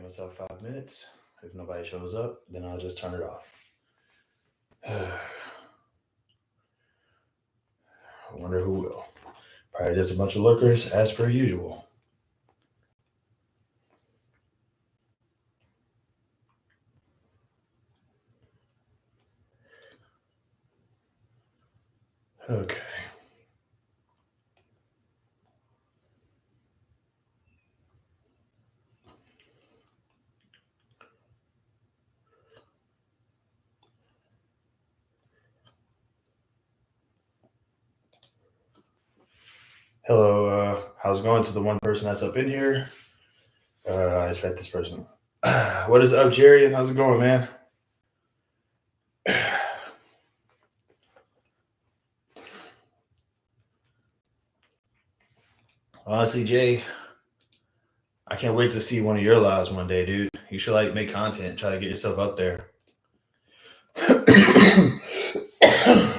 myself 5 minutes. If nobody shows up, then I'll just turn it off. I wonder who will. Probably just a bunch of lurkers, as per usual. Okay. Hello. How's it going to the one person that's up in here? I expect this person. What is up, Jerry? How's it going, man? Honestly, Jay, I can't wait to see one of your lives one day, dude. You should like make content, try to get yourself up there.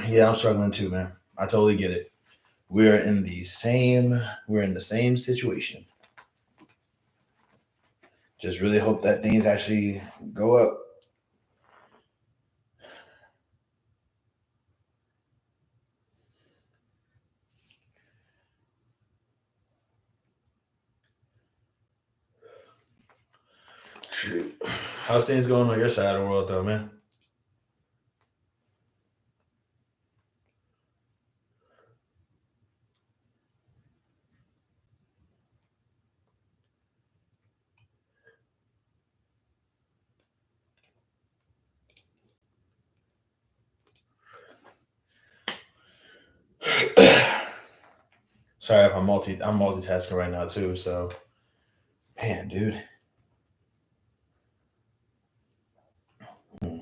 Yeah, I'm struggling too, man. I totally get it. We're in the same situation. Just really hope that things actually go up. Shoot. How's things going on your side of the world though, man? Sorry if I'm multitasking right now too, so man, dude. Hmm.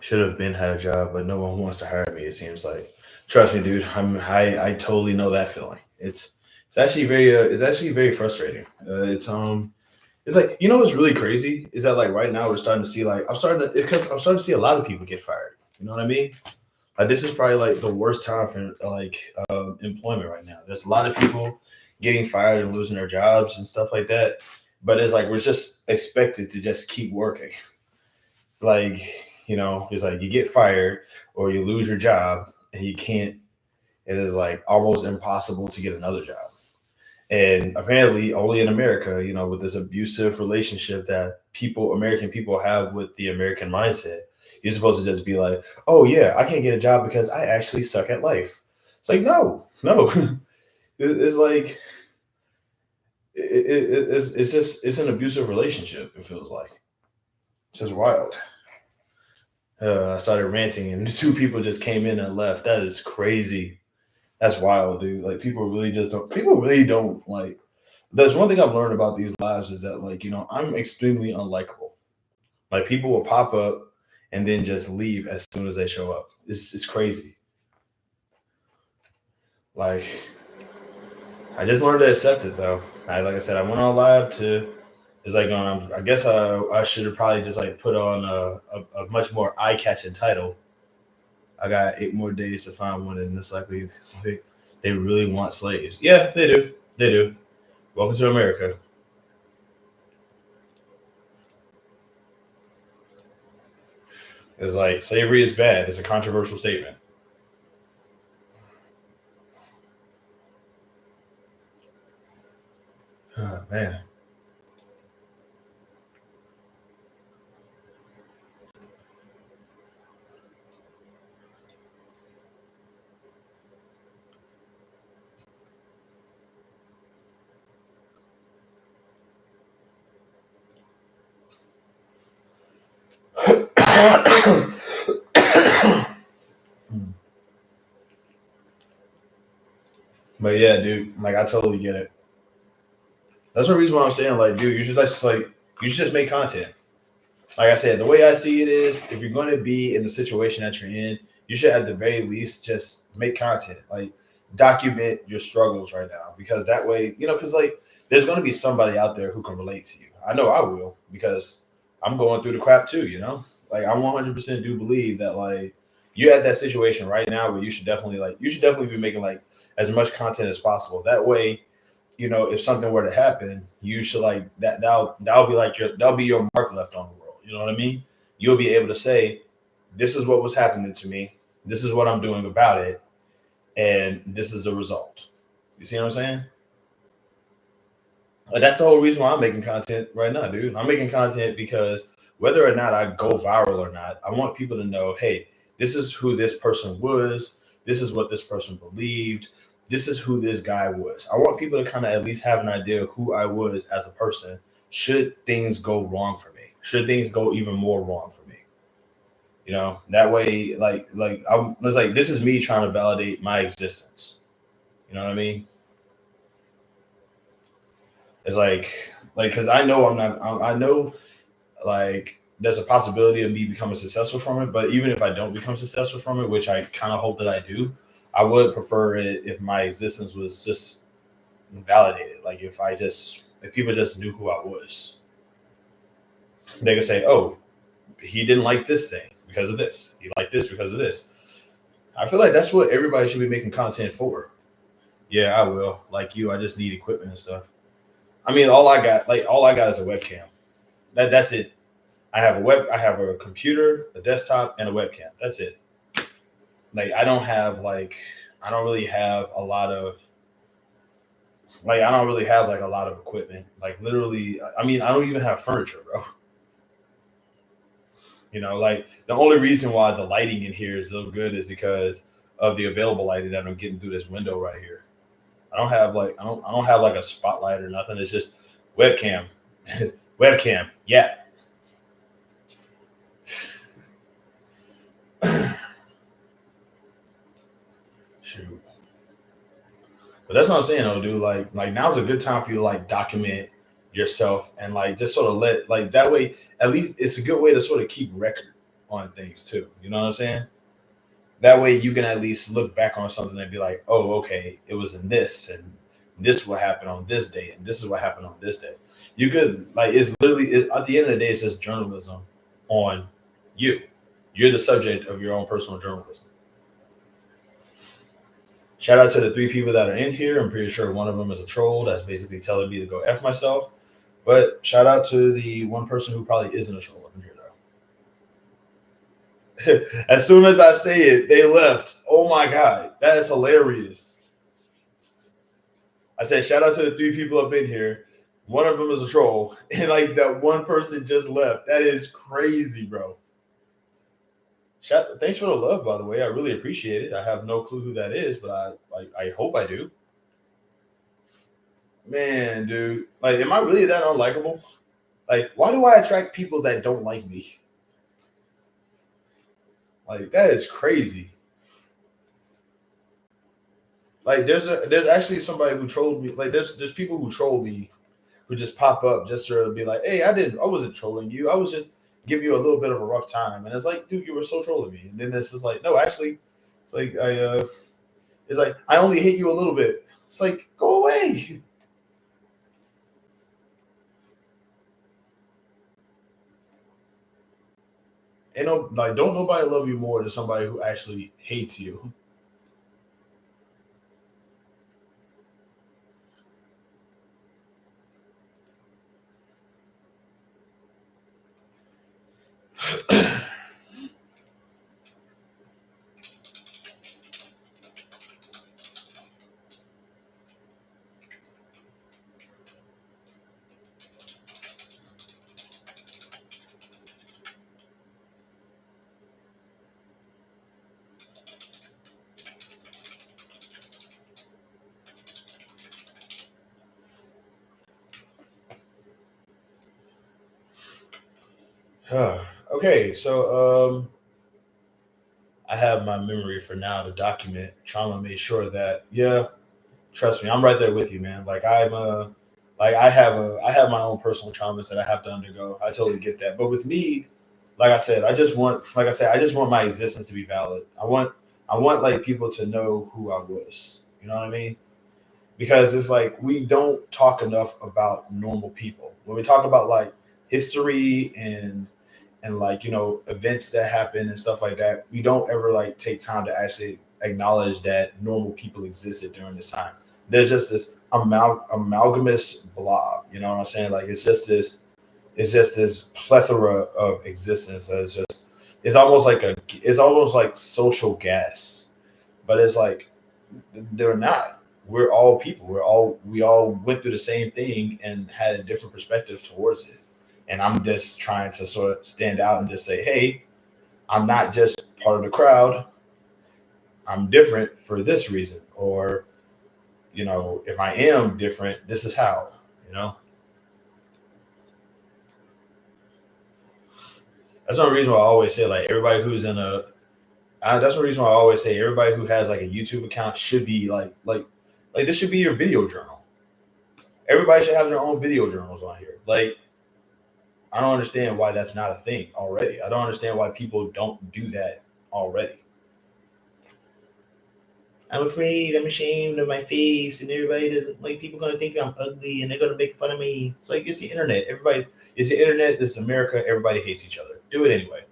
Should have been had a job, but no one wants to hire me, it seems like. Trust me, dude. I totally know that feeling. It's actually very frustrating. It's like what's really crazy is that like right now we're starting to see like I'm starting to see a lot of people get fired. You know what I mean? Like this is probably like the worst time for employment right now. There's a lot of people getting fired and losing their jobs and stuff like that. But it's like we're just expected to just keep working. Like it's like you get fired or you lose your job and you can't. It is like almost impossible to get another job. And apparently only in America, with this abusive relationship that American people have with the American mindset, you're supposed to just be like, oh yeah, I can't get a job because I actually suck at life. It's like no, no. It's like it's an abusive relationship. It feels like it's just wild. I started ranting and two people just came in and left. That is crazy. That's wild, dude. Like people really just don't. People really don't like. There's one thing I've learned about these lives is that like I'm extremely unlikable. Like people will pop up and then just leave as soon as they show up. It's crazy. Like I just learned to accept it though. Like I said, I went on live to. It's like I guess I should have probably just like put on a much more eye catching title. I got 8 more days to find one, and it's likely they, they really want slaves. Yeah, they do. They do. Welcome to America. It's like slavery is bad. It's a controversial statement. Oh, man. But yeah, dude, like I totally get it. That's the reason why I'm saying, like, dude, you should just make content. Like I said, the way I see it is, if you're going to be in the situation that you're in, you should at the very least just make content, like document your struggles right now, because that way, because like there's going to be somebody out there who can relate to you. I know I will because I'm going through the crap too. Like I 100% do believe that like you're at that situation right now where you should definitely be making like as much content as possible. That way, if something were to happen, you should like that'll be like that'll be your mark left on the world. You know what I mean? You'll be able to say, this is what was happening to me. This is what I'm doing about it, and this is the result. You see what I'm saying? Like, that's the whole reason why I'm making content right now, dude. I'm making content because whether or not I go viral or not, I want people to know, hey, this is who this person was. This is what this person believed. This is who this guy was. I want people to kind of at least have an idea of who I was as a person. Should things go wrong for me? Should things go even more wrong for me? That way, I'm. It's like this is me trying to validate my existence. You know what I mean? It's like because I know I'm not. I know like there's a possibility of me becoming successful from it. But even if I don't become successful from it, which I kind of hope that I do, I would prefer it if my existence was just validated. Like if people just knew who I was, they could say, "Oh, he didn't like this thing because of this. He liked this because of this." I feel like that's what everybody should be making content for. Yeah, I will. Like you, I just need equipment and stuff. I mean, all I got is a webcam. That's it. I have a computer, a desktop, and a webcam. That's it. Like I don't really have a lot of I don't really have like a lot of equipment. Like literally, I mean, I don't even have furniture, bro. Like the only reason why the lighting in here is so good is because of the available lighting that I'm getting through this window right here. I don't have like a spotlight or nothing. It's just webcam. Webcam. Yeah. Shoot. But that's what I'm saying, though, dude. Like now's a good time for you to like document yourself and like just sort of let like that way. At least it's a good way to sort of keep record on things too. You know what I'm saying? That way you can at least look back on something and be like, oh, okay, it was in this, and this is what happened on this day, and this is what happened on this day. You could like it's literally at the end of the day, it's just journalism on you. You're the subject of your own personal journalism. Shout out to the three people that are in here. I'm pretty sure one of them is a troll that's basically telling me to go F myself. But shout out to the one person who probably isn't a troll up in here, though. As soon as I say it, they left. Oh my God. That is hilarious. I said, shout out to the three people up in here. One of them is a troll. And like that one person just left. That is crazy, bro. Thanks for the love, by the way. I really appreciate it. I have no clue who that is, but I hope I do. Man, dude, like, am I really that unlikable? Like, why do I attract people that don't like me? Like, that is crazy. Like, there's actually somebody who trolled me. Like, there's people who troll me who just pop up just to be like, hey, I wasn't trolling you. I was just giving you a little bit of a rough time. And it's like, dude, you were so trolling me. And then this is like, no, actually, it's like it's like I only hate you a little bit. It's like, go away. Ain't no like don't nobody love you more than somebody who actually hates you. Okay, so I have my memory for now to document, trying to make sure that yeah, trust me, I'm right there with you, man. Like I have my own personal traumas that I have to undergo. I totally get that. But with me, like I said, I just want my existence to be valid. I want like people to know who I was. You know what I mean? Because it's like we don't talk enough about normal people. when we talk about like history and like events that happen and stuff like that, we don't ever like take time to actually acknowledge that normal people existed during this time. There's just this amalgamous blob. You know what I'm saying? Like it's just this plethora of existence that is just it's almost like social gas, but it's like they're not. We're all people. We all went through the same thing and had a different perspective towards it. And I'm just trying to sort of stand out and just say, hey, I'm not just part of the crowd. I'm different for this reason. Or, if I am different, this is how, you know? That's one reason why I always say like everybody who's in a that's the reason why I always say everybody who has like a YouTube account should be like this should be your video journal. Everybody should have their own video journals on here. Like I don't understand why that's not a thing already. I don't understand why people don't do that already. I'm afraid, I'm ashamed of my face, and everybody doesn't like people gonna think I'm ugly and they're gonna make fun of me. It's like it's the internet. Everybody it's the internet, this is America, everybody hates each other. Do it anyway.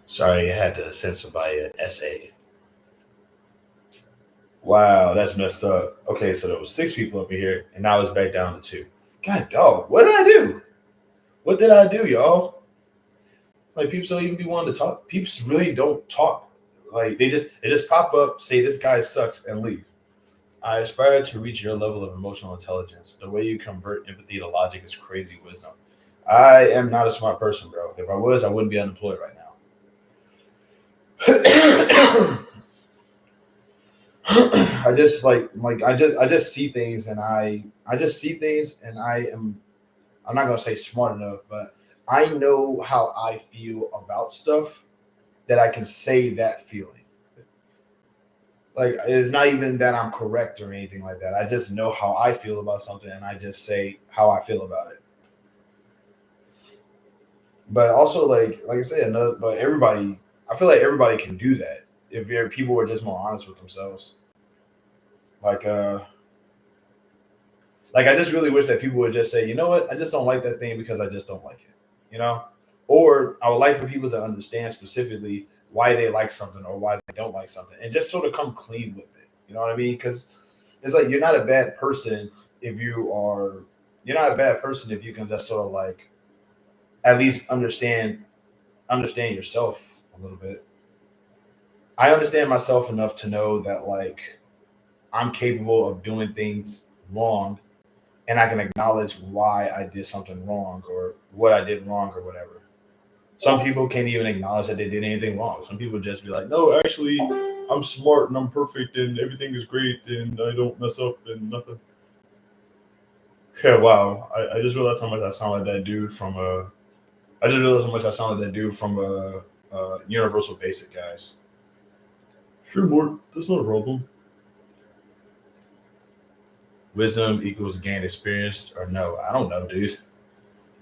Sorry, I had to send somebody an essay. Wow, that's messed up. Okay, so there was six people up in here, and now it's back down to two. God dog, what did I do? What did I do, y'all? Like people don't even be wanting to talk. People really don't talk. Like they just pop up, say this guy sucks, and leave. I aspire to reach your level of emotional intelligence. The way you convert empathy to logic is crazy wisdom. I am not a smart person, bro. If I was, I wouldn't be unemployed right now. I just like I just see things and I just see things and I'm not gonna say smart enough, but I know how I feel about stuff that I can say that feeling. Like it's not even that I'm correct or anything like that. I just know how I feel about something and I just say how I feel about it. But also like I said, another, but everybody I feel like everybody can do that if people were just more honest with themselves. Like like I just really wish that people would just say, you know what, I just don't like that thing because I just don't like it. You know? Or I would like for people to understand specifically why they like something or why they don't like something and just sort of come clean with it. You know what I mean? Because it's like you're not a bad person if you're not a bad person if you can just sort of like at least understand yourself a little bit. I understand myself enough to know that like I'm capable of doing things wrong and I can acknowledge why I did something wrong or what I did wrong or whatever. Some people can't even acknowledge that they did anything wrong. Some people just be like, no, actually, I'm smart and I'm perfect and everything is great and I don't mess up and nothing. Yeah, wow. I just realized how much I sound like that dude from I just realized how much I sound like that dude from Universal Basic guys. Sure, Mort. That's not a problem. Wisdom equals gained experience or no? I don't know, dude.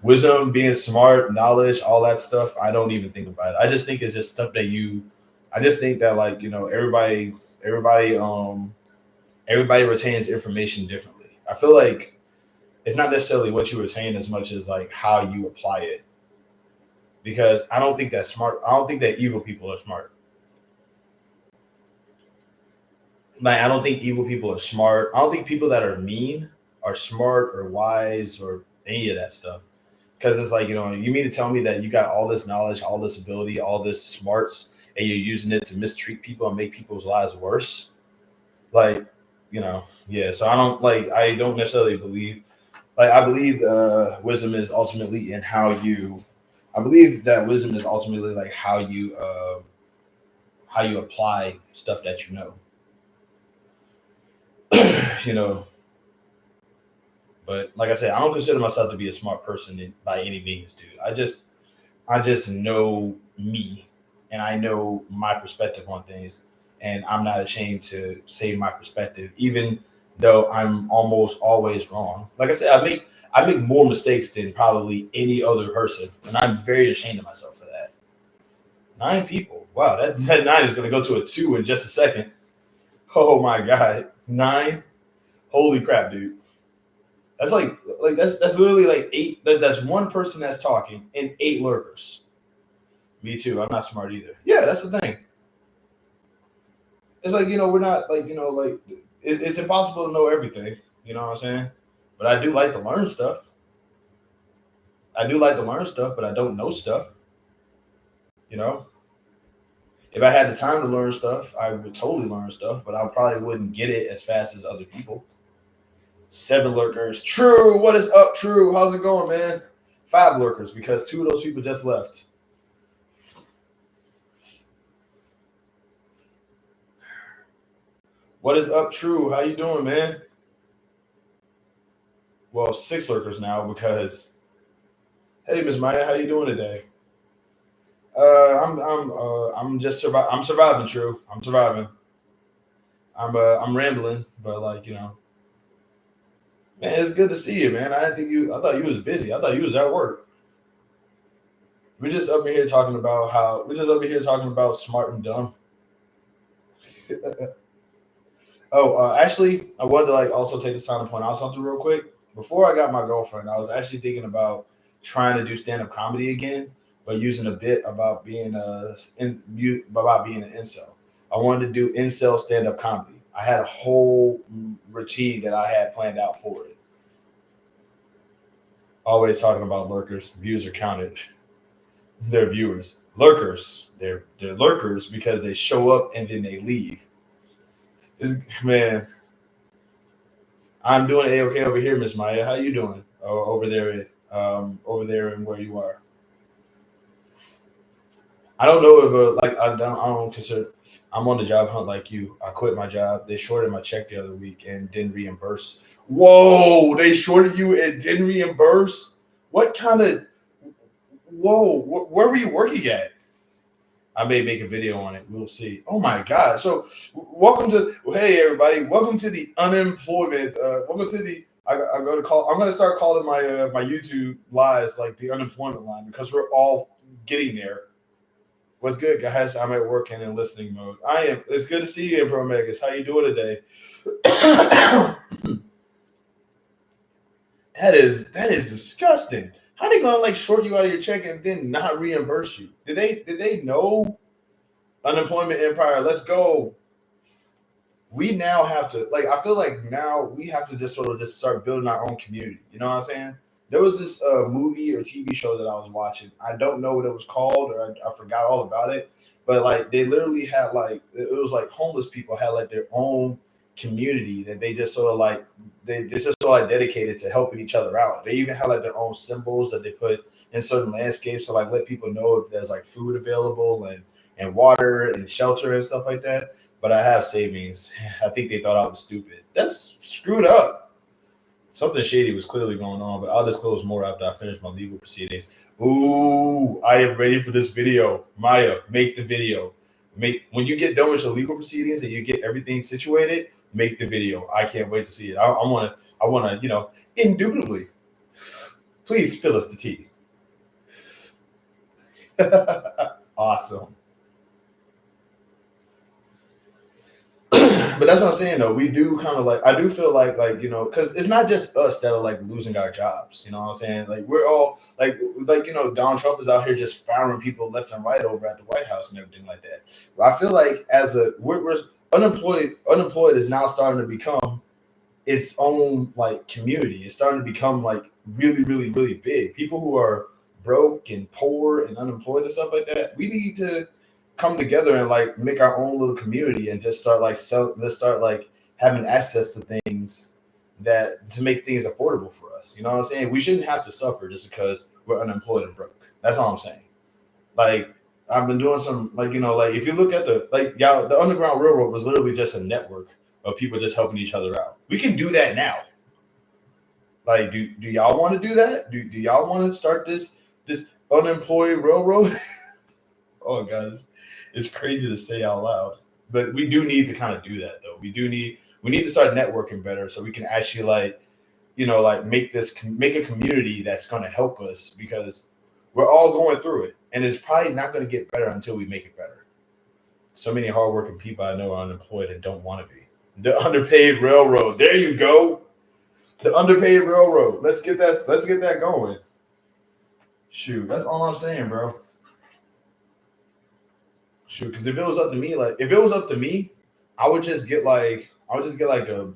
wisdom, being smart, knowledge, all that stuff, I don't even think about it. I just think it's just stuff that you. I just think that like everybody everybody retains information differently. I feel like it's not necessarily what you retain as much as like how you apply it. Because I don't think that smart. I don't think that evil people are smart. Like I don't think evil people are smart. I don't think people that are mean are smart or wise or any of that stuff. Because it's like you mean to tell me that you got all this knowledge, all this ability, all this smarts, and you're using it to mistreat people and make people's lives worse? Like, yeah. So I don't necessarily believe. Like I believe wisdom is ultimately in how you. I believe that wisdom is ultimately like how you apply stuff that you know. you know. But like I said, I don't consider myself to be a smart person by any means, dude. I just know me, and I know my perspective on things, and I'm not ashamed to say my perspective, even though I'm almost always wrong. Like I said, I make more mistakes than probably any other person, and I'm very ashamed of myself for that. 9 people. Wow, that nine is going to go to a two in just a second. Oh my god, nine! Holy crap, dude! That's literally like eight. That's one person that's talking and 8 lurkers. Me too. I'm not smart either. Yeah, that's the thing. It's like we're not like it's impossible to know everything. You know what I'm saying? But I do like to learn stuff. I do like to learn stuff, but I don't know stuff. You know, if I had the time to learn stuff, I would totally learn stuff, but I probably wouldn't get it as fast as other people. 7 lurkers. True. What is up, True? How's it going, man? 5 lurkers because 2 of those people just left. What is up, True? How you doing, man? Well, 6 lurkers now because hey, Miss Maya, how you doing today? I'm just surviving. I'm surviving, True. I'm surviving. I'm rambling, but like man, it's good to see you, man. I didn't think you. I thought you was busy. I thought you was at work. We're just up here talking about smart and dumb. Oh, actually, I wanted to like also take this time to point out something real quick. Before I got my girlfriend, I was actually thinking about trying to do stand up comedy again, but using a bit about being an incel. I wanted to do incel stand up comedy. I had a whole routine that I had planned out for it. Always talking about lurkers. Views are counted. They're viewers. Lurkers. They're lurkers because they show up and then they leave. Man, I'm doing a okay over here, Miss Maya. How you doing? Oh, over there and where you are. I don't know if like I don't consider I'm on the job hunt like you. I quit my job. They shorted my check the other week and didn't reimburse. Whoa, they shorted you and didn't reimburse? What kind of whoa? Where were you working at? I may make a video on it. We'll see. Oh my god! So, welcome to hey everybody. Welcome to the unemployment. Welcome to the. I'm going to call. I'm going to start calling my YouTube lives like the unemployment line because we're all getting there. What's good, guys? I'm at work and in listening mode. I am. It's good to see you, Pro Megas. How you doing today? that is disgusting. How they gonna like short you out of your check and then not reimburse you? Did they know unemployment empire? Let's go. We now have to like. I feel like now we have to just sort of just start building our own community. You know what I'm saying? There was this movie or TV show that I was watching. I don't know what it was called, or I forgot all about it. But like, they literally had like it was like homeless people had like their own community that they just sort of like they just sort of like dedicated to helping each other out. They even had like their own symbols that they put in certain landscapes to like let people know if there's like food available and water and shelter and stuff like that. But I have savings. I think they thought I was stupid. That's screwed up. Something shady was clearly going on, but I'll disclose more after I finish my legal proceedings. Ooh, I am ready for this video. Maya, make the video. Make when you get done with your legal proceedings and you get everything situated, make the video. I can't wait to see it. I want to, indubitably. Please spill us the tea. Awesome. But that's what I'm saying though. We do kind of like I do feel like because it's not just us that are like losing our jobs. You know what I'm saying? Like we're all like Donald Trump is out here just firing people left and right over at the White House and everything like that. But I feel like as a we're unemployed is now starting to become its own like community. It's starting to become like really, really, really big. People who are broke and poor and unemployed and stuff like that. We need to come together and like make our own little community and just start like let's start like having access to things that to make things affordable for us. You know what I'm saying? We shouldn't have to suffer just because we're unemployed and broke. That's all I'm saying. Like I've been doing some like if you look at the like y'all the Underground Railroad was literally just a network of people just helping each other out. We can do that now. Like do y'all want to do that? Do y'all want to start this unemployed railroad? Oh god, it's crazy to say out loud. But we do need to kind of do that though. We need to start networking better so we can actually like make a community that's going to help us because we're all going through it and it's probably not going to get better until we make it better. So many hardworking people I know are unemployed and don't want to be. The underpaid railroad. There you go. The underpaid railroad. Let's get that. Let's get that going. Shoot, that's all I'm saying, bro. Shoot, because if it was up to me, if it was up to me, I would just get like a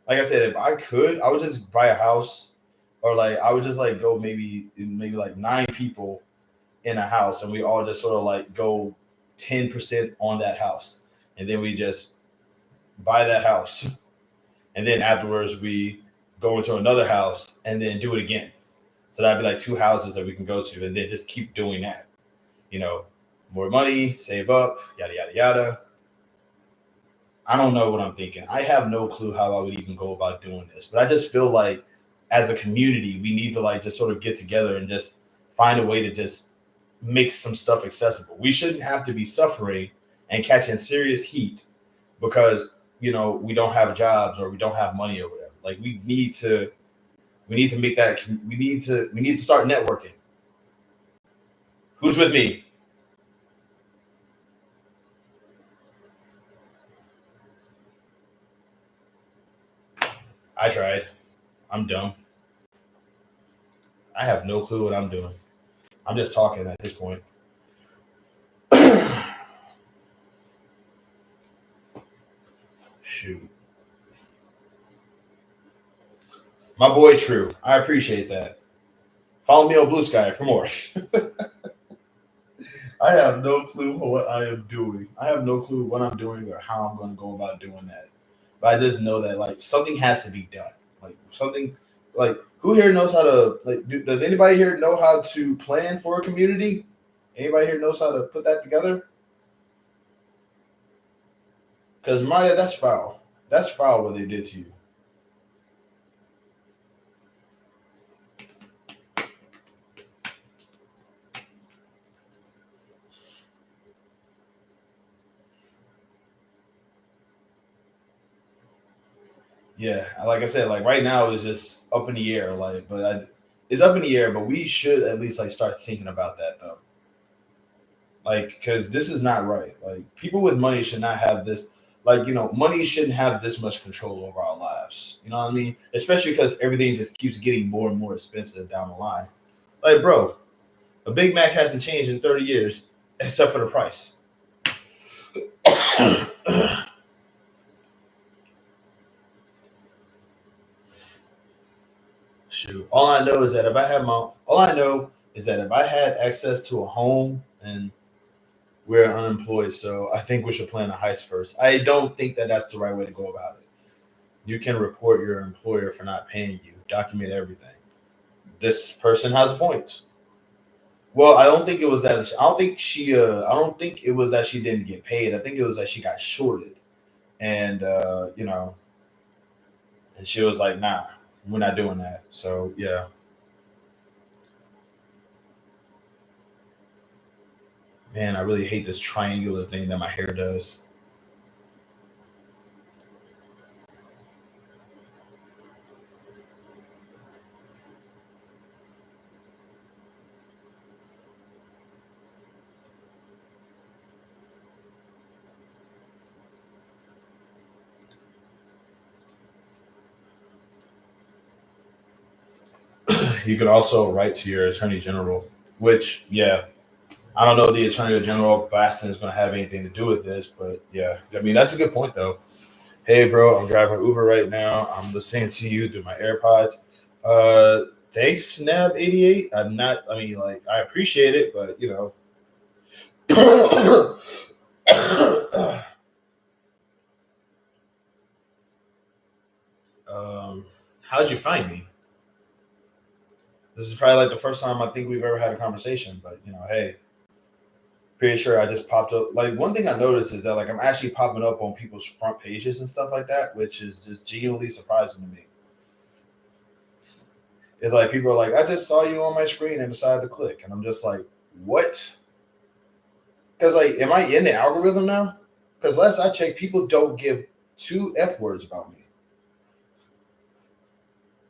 like I said, if I could, I would just buy a house, or like I would just like go maybe like 9 people in a house, and we all just sort of like go 10% on that house, and then we just buy that house, and then afterwards we go into another house and then do it again. So that'd be like 2 houses that we can go to, and then just keep doing that. You know, more money, save up, yada yada yada. I don't know what I'm thinking. I have no clue how I would even go about doing this, but I just feel like as a community, we need to like just sort of get together and just find a way to just make some stuff accessible. We shouldn't have to be suffering and catching serious heat because we don't have jobs or we don't have money or whatever. Like we need to make that we need to start networking. Who's with me? I tried. I'm dumb. I have no clue what I'm doing. I'm just talking at this point. Shoot. My boy True. I appreciate that. Follow me on Blue Sky for more. I have no clue what I am doing. I have no clue what I'm doing or how I'm going to go about doing that. But I just know that like something has to be done. Like something like who here knows how to like does anybody here know how to plan for a community? Anybody here knows how to put that together? Because Maya, that's foul. That's foul what they did to you. Yeah, like I said, like right now it's just up in the air. It's up in the air, but we should at least like start thinking about that though. Like, because this is not right. Like, people with money should not have this. Like, money shouldn't have this much control over our lives. You know what I mean? Especially because everything just keeps getting more and more expensive down the line. Like, bro, a Big Mac hasn't changed in 30 years except for the price. Shoot. All I know is that if I had access to a home and we're unemployed, so I think we should plan a heist first. I don't think that that's the right way to go about it. You can report your employer for not paying you, document everything. This person has points. Well, I don't think it was that. I don't think she. I don't think it was that she didn't get paid. I think it was that she got shorted, and and she was like, "Nah, we're not doing that." So yeah, man, I really hate this triangular thing that my hair does. You could also write to your attorney general, which, yeah, I don't know if the attorney general of Boston is going to have anything to do with this, but yeah, I mean, that's a good point, though. Hey, bro, I'm driving Uber right now. I'm listening to you through my AirPods. Thanks, Nab88. I'm not, I mean, like, I appreciate it, but, how'd you find me? This is probably like the first time I think we've ever had a conversation, but, hey, pretty sure I just popped up. Like, one thing I noticed is that, like, I'm actually popping up on people's front pages and stuff like that, which is just genuinely surprising to me. It's like people are like, I just saw you on my screen and decided to click. And I'm just like, what? Because, like, am I in the algorithm now? Because last I checked, people don't give two F words about me.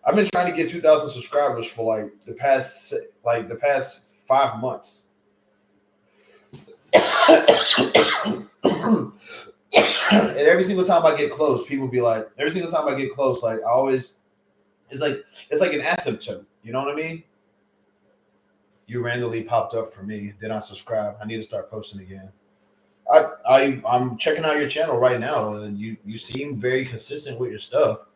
I've been trying to get 2,000 subscribers for the past 5 months. And every single time I get close, people be like, every single time I get close, like I always, it's like an asymptote. You know what I mean? You randomly popped up for me. Then I subscribe. I need to start posting again. I'm checking out your channel right now, and you seem very consistent with your stuff.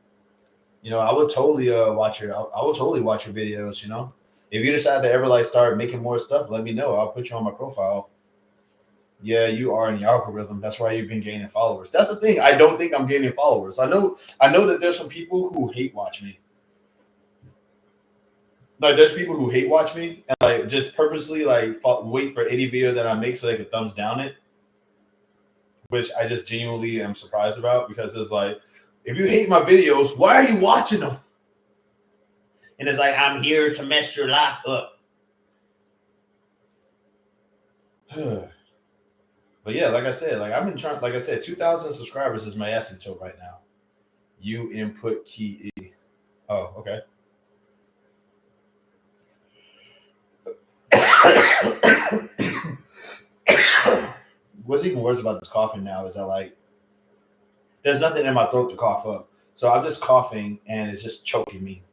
I would totally watch I would totally watch your videos. If you decide to ever start making more stuff, let me know. I'll put you on my profile. Yeah, you are in the algorithm. That's why you've been gaining followers. That's the thing. I don't think I'm gaining followers. I know that there's some people who hate watch me. Like, there's people who hate watch me and just purposely wait for any video that I make so they can thumbs down it, which I just genuinely am surprised about, because it's like, if you hate my videos, why are you watching them? And it's like, I'm here to mess your life up. But yeah, like I said, I've been trying, 2,000 subscribers is my asymptote right now. You input key E. Oh, okay. What's even worse about this coughing now is that there's nothing in my throat to cough up. So I'm just coughing and it's just choking me.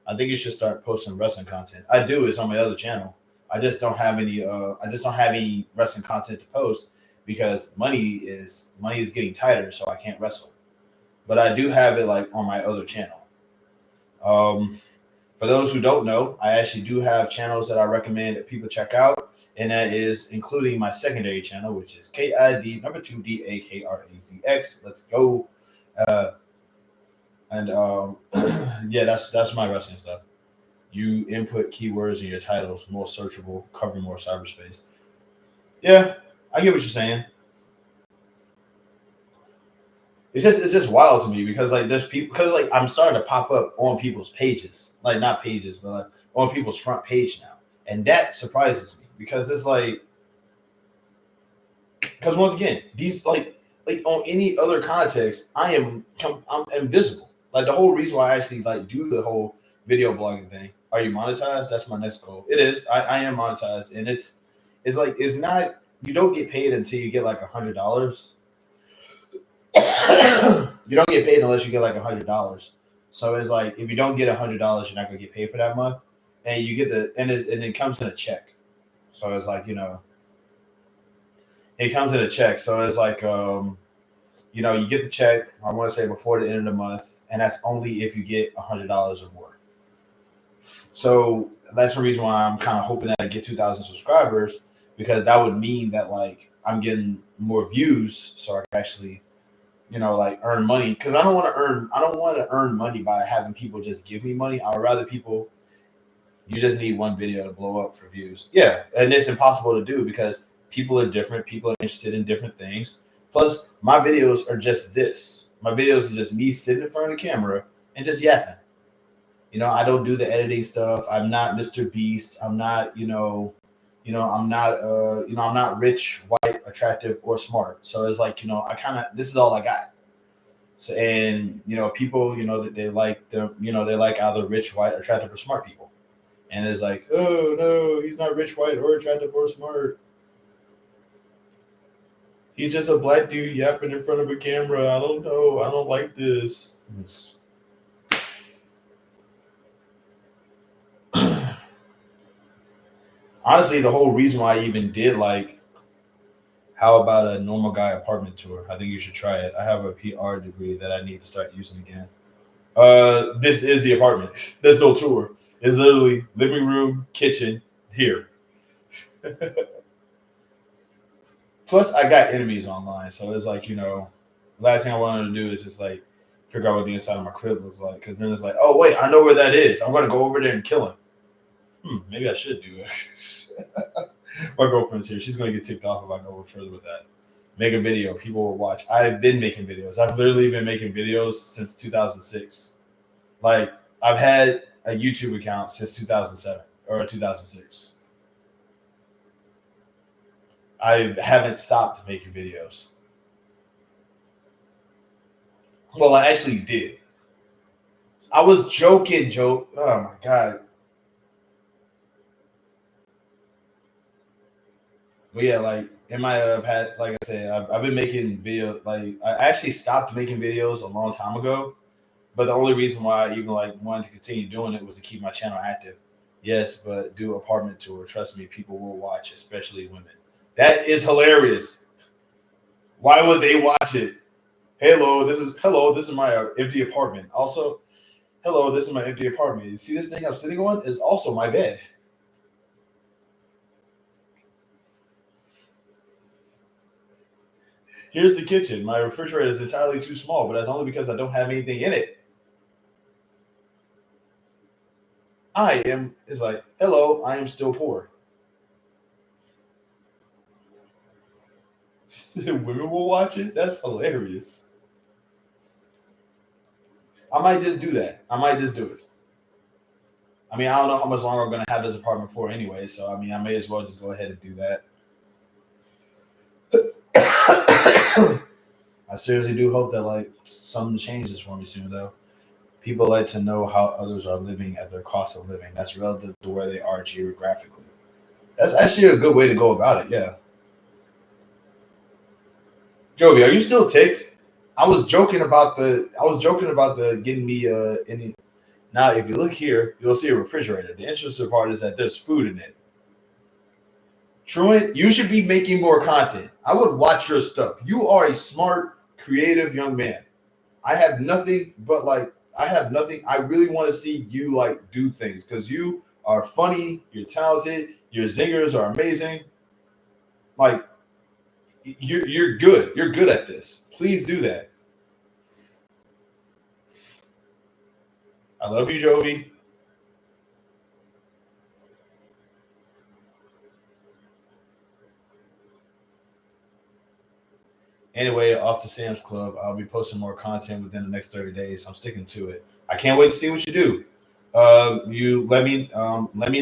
I think you should start posting wrestling content. I do. It's on my other channel. I just don't have any wrestling content to post because money is getting tighter, so I can't wrestle. But I do have it on my other channel. For those who don't know, I actually do have channels that I recommend that people check out, and that is including my secondary channel, which is KID number 2 DAKRAZX. Let's go. Yeah, that's my wrestling stuff. You input keywords in your titles, more searchable, cover more cyberspace. Yeah, I get what you're saying. It's just wild to me because there's people, because I'm starting to pop up on people's pages, not pages, but on people's front page now, and that surprises me because it's because once again, these on any other context, I'm invisible. The whole reason why I actually do the whole video blogging thing. Are you monetized? That's my next goal. It is. I am monetized, and it's not. You don't get paid until you get $100. You don't get paid unless you get $100. So it's if you don't get $100, you're not gonna get paid for that month, and you get and it comes in a check. So it's it comes in a check. So it's you get the check. I want to say before the end of the month, and that's only if you get $100 or more. So that's the reason why I'm kind of hoping that I get 2,000 subscribers, because that would mean that I'm getting more views, so I can actually earn money, because I don't want to earn money by having people just give me money. I would rather you just need one video to blow up for views. Yeah, and it's impossible to do because people are different. People are interested in different things. Plus, my videos are just this. My videos are just me sitting in front of the camera and just yapping. I don't do the editing stuff. I'm not Mr. Beast. I'm not, I'm not rich, white, attractive, or smart. So it's this is all I got. So, and people, that they like they like either rich, white, attractive, or smart people. And it's oh no, he's not rich, white, or attractive, or smart. He's just a black dude yapping in front of a camera. I don't know. I don't like this. Honestly, the whole reason why I even did like, how about a normal guy apartment tour? I think you should try it. I have a PR degree that I need to start using again. This is the apartment. There's no tour. It's literally living room, kitchen, here. Plus, I got enemies online, so it's like, last thing I wanted to do is just like figure out what the inside of my crib looks like. Because then it's like, oh wait, I know where that is. I'm gonna go over there and kill him. Maybe I should do it. My girlfriend's here. She's gonna get ticked off if I go further with that. Make a video. People will watch. I've been making videos. I've literally been making videos since 2006. Like, I've had a YouTube account since 2007 or 2006. I haven't stopped making videos. Well, I actually did. I was joking, joke. Oh my god. But yeah, like in my past, like I said, I've been making video. Like, I actually stopped making videos a long time ago. But the only reason why I even like wanted to continue doing it was to keep my channel active. Yes, but do apartment tour. Trust me, people will watch, especially women. That is hilarious. Why would they watch it? Hello, this is my empty apartment. Also, hello, this is my empty apartment. You see this thing I'm sitting on is also my bed. Here's the kitchen. My refrigerator is entirely too small, but that's only because I don't have anything in it. I am is like, hello, I am still poor. Women will watch it. That's hilarious. I might just do that. I might just do it. I mean, I don't know how much longer I'm gonna have this apartment for anyway, so I mean, I may as well just go ahead and do that. I seriously do hope that like something changes for me soon, though. People like to know how others are living at their cost of living. That's relative to where they are geographically. That's actually a good way to go about it. Yeah, Jovi, are you still ticked? I was joking about the getting me any. Now, if you look here, you'll see a refrigerator. The interesting part is that there's food in it. Truant, you should be making more content. I would watch your stuff. You are a smart, creative young man. I have nothing but like I have nothing. I really want to see you like do things because you are funny. You're talented. Your zingers are amazing. Like, you're good. You're good at this. Please do that. I love you, Jovi. Anyway, off to Sam's Club. I'll be posting more content within the next 30 days. I'm sticking to it. I can't wait to see what you do. You let me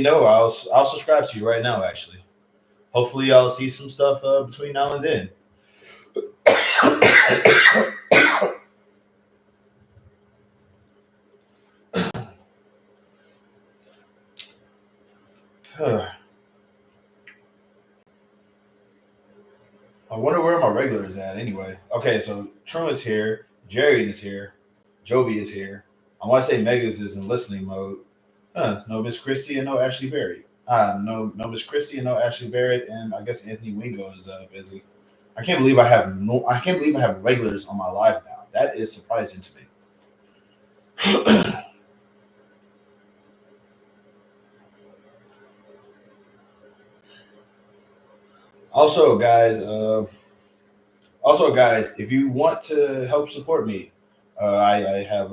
know. I'll subscribe to you right now. Actually, hopefully I'll see some stuff between now and then. I wonder where my regular is at anyway. Okay, so Truman's here, Jerry is here, Jovi is here. I want to say Megas is in listening mode. No Miss Christie and no Ashley Barrett. No Miss Christie and no Ashley Barrett, and I guess Anthony Wingo is busy. I can't believe I have regulars on my live now. That is surprising to me. Also, guys, if you want to help support me, I have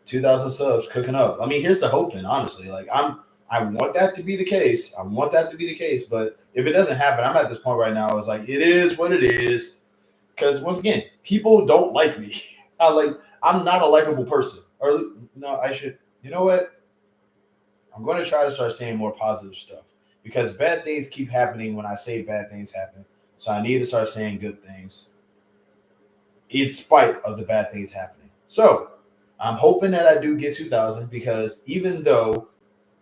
2,000 subs cooking up. I mean, here's the hoping, honestly. I want that to be the case. I want that to be the case. But if it doesn't happen, I'm at this point right now. It's like it is what it is. Because once again, people don't like me. I'm not a likable person. Or no, I should. You know what? I'm going to try to start saying more positive stuff because bad things keep happening when I say bad things happen. So I need to start saying good things in spite of the bad things happening. So I'm hoping that I do get 2,000 because even though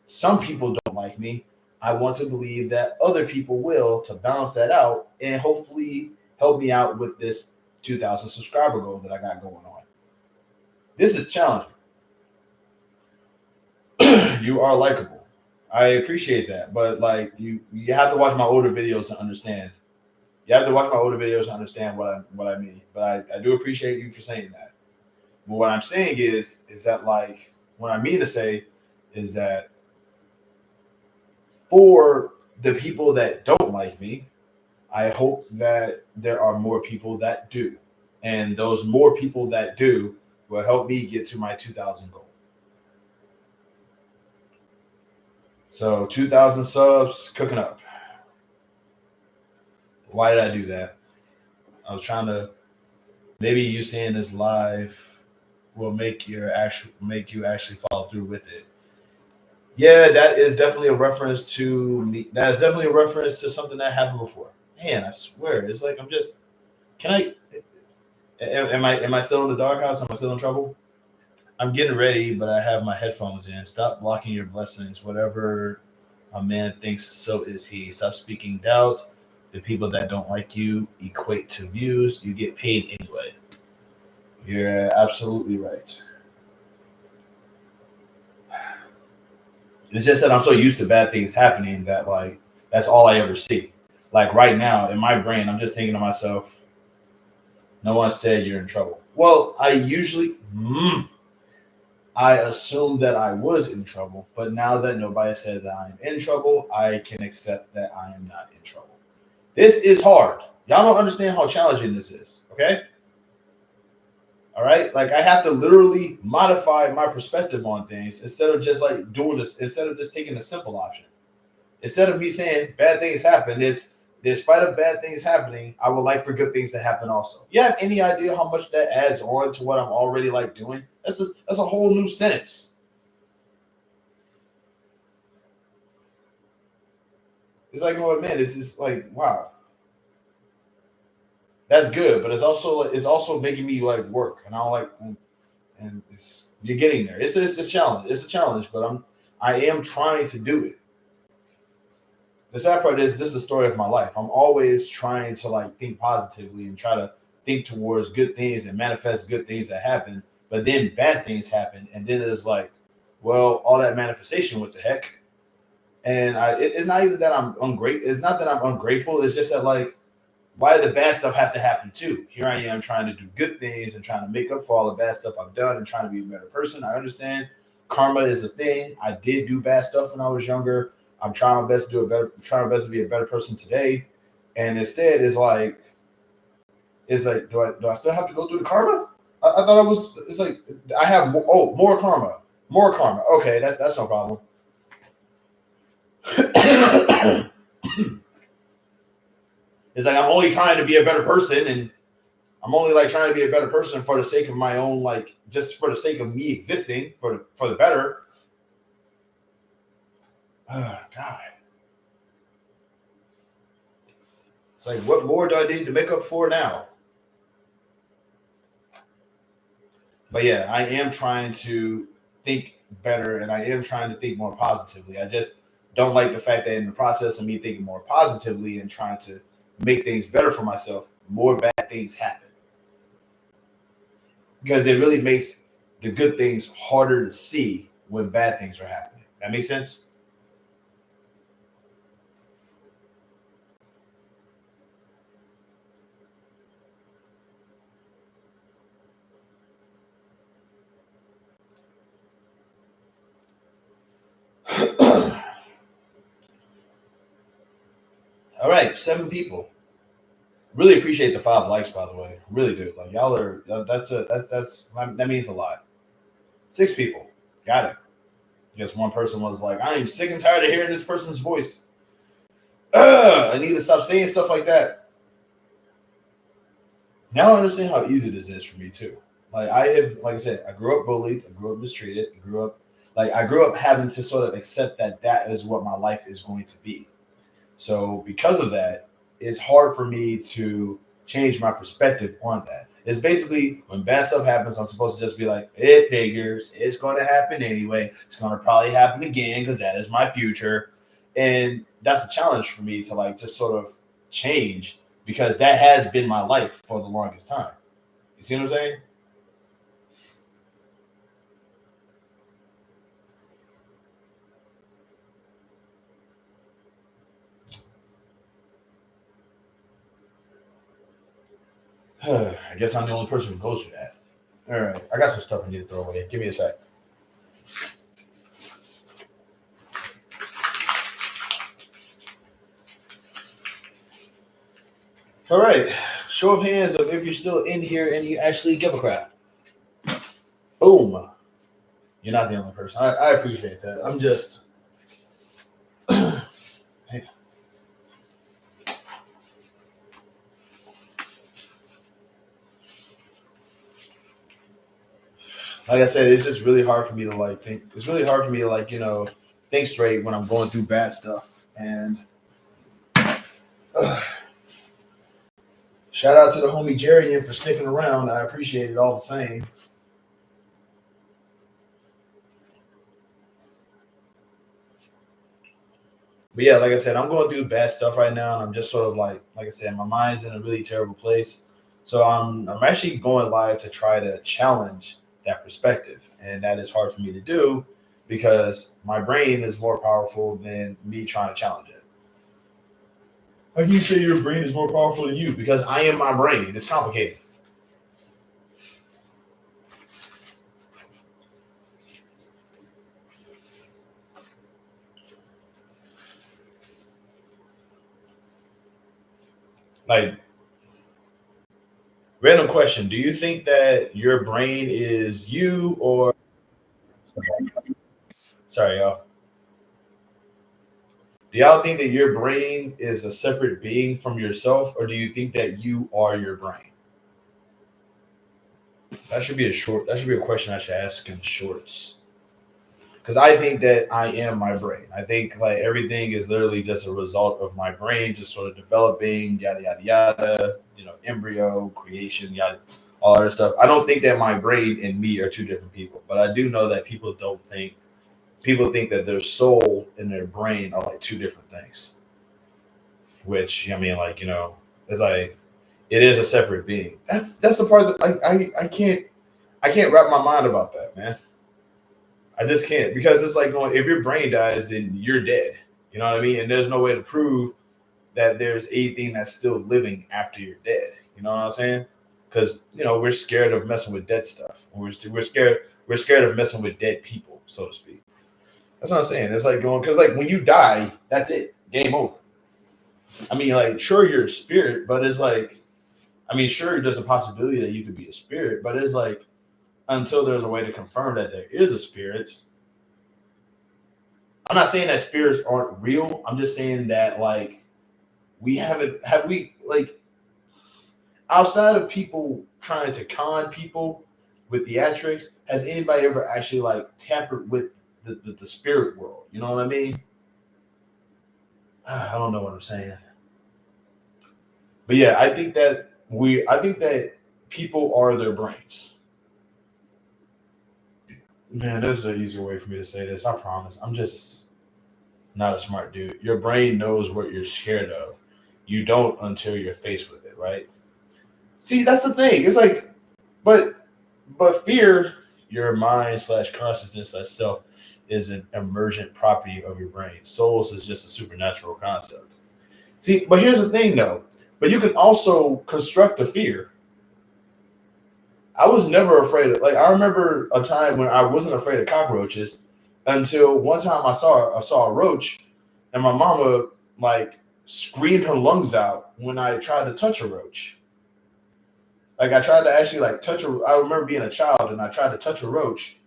some people don't like me, I want to believe that other people will to balance that out and hopefully help me out with this 2,000 subscriber goal that I got going on. This is challenging. You are likable. I appreciate that, but like you have to watch my older videos to understand. You have to watch my older videos to understand what I mean. But I do appreciate you for saying that. But what I'm saying is that like what I mean to say is that for the people that don't like me, I hope that there are more people that do. And those more people that do will help me get to my 2000 goal. So 2000 subs cooking up. Why did I do that? I was trying to maybe you seeing this live will make you actually follow through with it. Yeah, that is definitely a reference to me. That is definitely a reference to something that happened before. Man, I swear, it's like I'm just. Can I? Am I still in the doghouse? Am I still in trouble? I'm getting ready, but I have my headphones in. Stop blocking your blessings. Whatever a man thinks, so is he. Stop speaking doubt. The people that don't like you equate to views. You get paid anyway. You're absolutely right. It's just that I'm so used to bad things happening that like that's all I ever see. Like right now in my brain, I'm just thinking to myself, no one said you're in trouble. Well, I assumed that I was in trouble, but now that nobody said that I'm in trouble, I can accept that I am not in trouble. This is hard. Y'all don't understand how challenging this is. Okay. All right. Like I have to literally modify my perspective on things instead of just like doing this, instead of just taking the simple option. Instead of me saying bad things happen, it's despite of bad things happening, I would like for good things to happen also. You have any idea how much that adds on to what I'm already like doing? That's a whole new sentence. It's like, oh man, this is like, wow, that's good, but it's also making me like work, and I don't like, and it's you're getting there. It's a challenge. It's a challenge, but I am trying to do it. The sad part is this is the story of my life. I'm always trying to like think positively and try to think towards good things and manifest good things that happen. But then bad things happen, and then it's like, well, all that manifestation, what the heck? And it's not even that I'm ungrateful. It's not that I'm ungrateful. It's just that like, why did the bad stuff have to happen too? Here I am trying to do good things and trying to make up for all the bad stuff I've done and trying to be a better person. I understand karma is a thing. I did do bad stuff when I was younger. I'm trying my best to do a better, trying my best to be a better person today. And instead, it's like, do I still have to go through the karma? I thought I was. It's like I have more karma, more karma. Okay, that's no problem. It's like I'm only trying to be a better person, and I'm only like trying to be a better person for the sake of my own, like just for the sake of me existing for the better. Oh, God, it's like what more do I need to make up for now? But yeah, I am trying to think better, and I am trying to think more positively. I just don't like the fact that in the process of me thinking more positively and trying to make things better for myself, more bad things happen because it really makes the good things harder to see when bad things are happening. That makes sense. All right, 7 people. Really appreciate the 5 likes, by the way. Really do. Like y'all are. That means a lot. 6 people. Got it. I guess one person was like, "I am sick and tired of hearing this person's voice. I need to stop saying stuff like that." Now I understand how easy this is for me too. Like I said, I grew up bullied. I grew up mistreated. I grew up having to sort of accept that that is what my life is going to be. So because of that, it's hard for me to change my perspective on that. It's basically when bad stuff happens, I'm supposed to just be like, it figures, it's going to happen anyway. It's going to probably happen again because that is my future. And that's a challenge for me to like just sort of change because that has been my life for the longest time. You see what I'm saying? I guess I'm the only person who goes through that. All right, I got some stuff I need to throw away. Give me a sec. All right, show of hands of if you're still in here and you actually give a crap. Boom. You're not the only person. I appreciate that. I'm just. Like I said, it's just really hard for me to like think. It's really hard for me to like think straight when I'm going through bad stuff. And shout out to the homie Jarian for sticking around. I appreciate it all the same. But yeah, like I said, I'm going through bad stuff right now, and I'm just sort of like I said, my mind's in a really terrible place. So I'm actually going live to try to challenge that perspective, and that is hard for me to do because my brain is more powerful than me trying to challenge it. How can you say your brain is more powerful than you? Because I am my brain. It's complicated. Like, random question: do you think that your brain is you, or sorry, y'all? Do y'all think that your brain is a separate being from yourself, or do you think that you are your brain? That should be a short. That should be a question I should ask in shorts. Because I think that I am my brain. I think like everything is literally just a result of my brain, just sort of developing, yada yada yada. Embryo creation, yada, all that stuff. I don't think that my brain and me are two different people, but I do know that people think that their soul and their brain are like two different things. Which I mean, like it's like it is a separate being. That's the part that I can't wrap my mind about that, man. I just can't because it's like going if your brain dies, then you're dead. You know what I mean? And there's no way to prove that there's anything that's still living after you're dead. You know what I'm saying? Because we're scared of messing with dead stuff. We're scared of messing with dead people, so to speak. That's what I'm saying. It's like going because like when you die, that's it. Game over. I mean, like sure you're a spirit, but it's like I mean, sure there's a possibility that you could be a spirit, but it's like until there's a way to confirm that there is a spirit. I'm not saying that spirits aren't real. I'm just saying that like we haven't have we like outside of people trying to con people with theatrics, has anybody ever actually like tampered with the spirit world? You know what I mean? I don't know what I'm saying. But yeah, I think that people are their brains. Man, there's an easier way for me to say this. I promise. I'm just not a smart dude. Your brain knows what you're scared of. You don't until you're faced with it, right? See, that's the thing. It's like, but fear, your mind slash consciousness slash self, is an emergent property of your brain. Souls is just a supernatural concept. See, but here's the thing though. But you can also construct a fear. I was never afraid of like I remember a time when I wasn't afraid of cockroaches until one time I saw a roach and my mama like screamed her lungs out when I tried to touch a roach. Like I tried to actually like touch a I remember being a child and I tried to touch a roach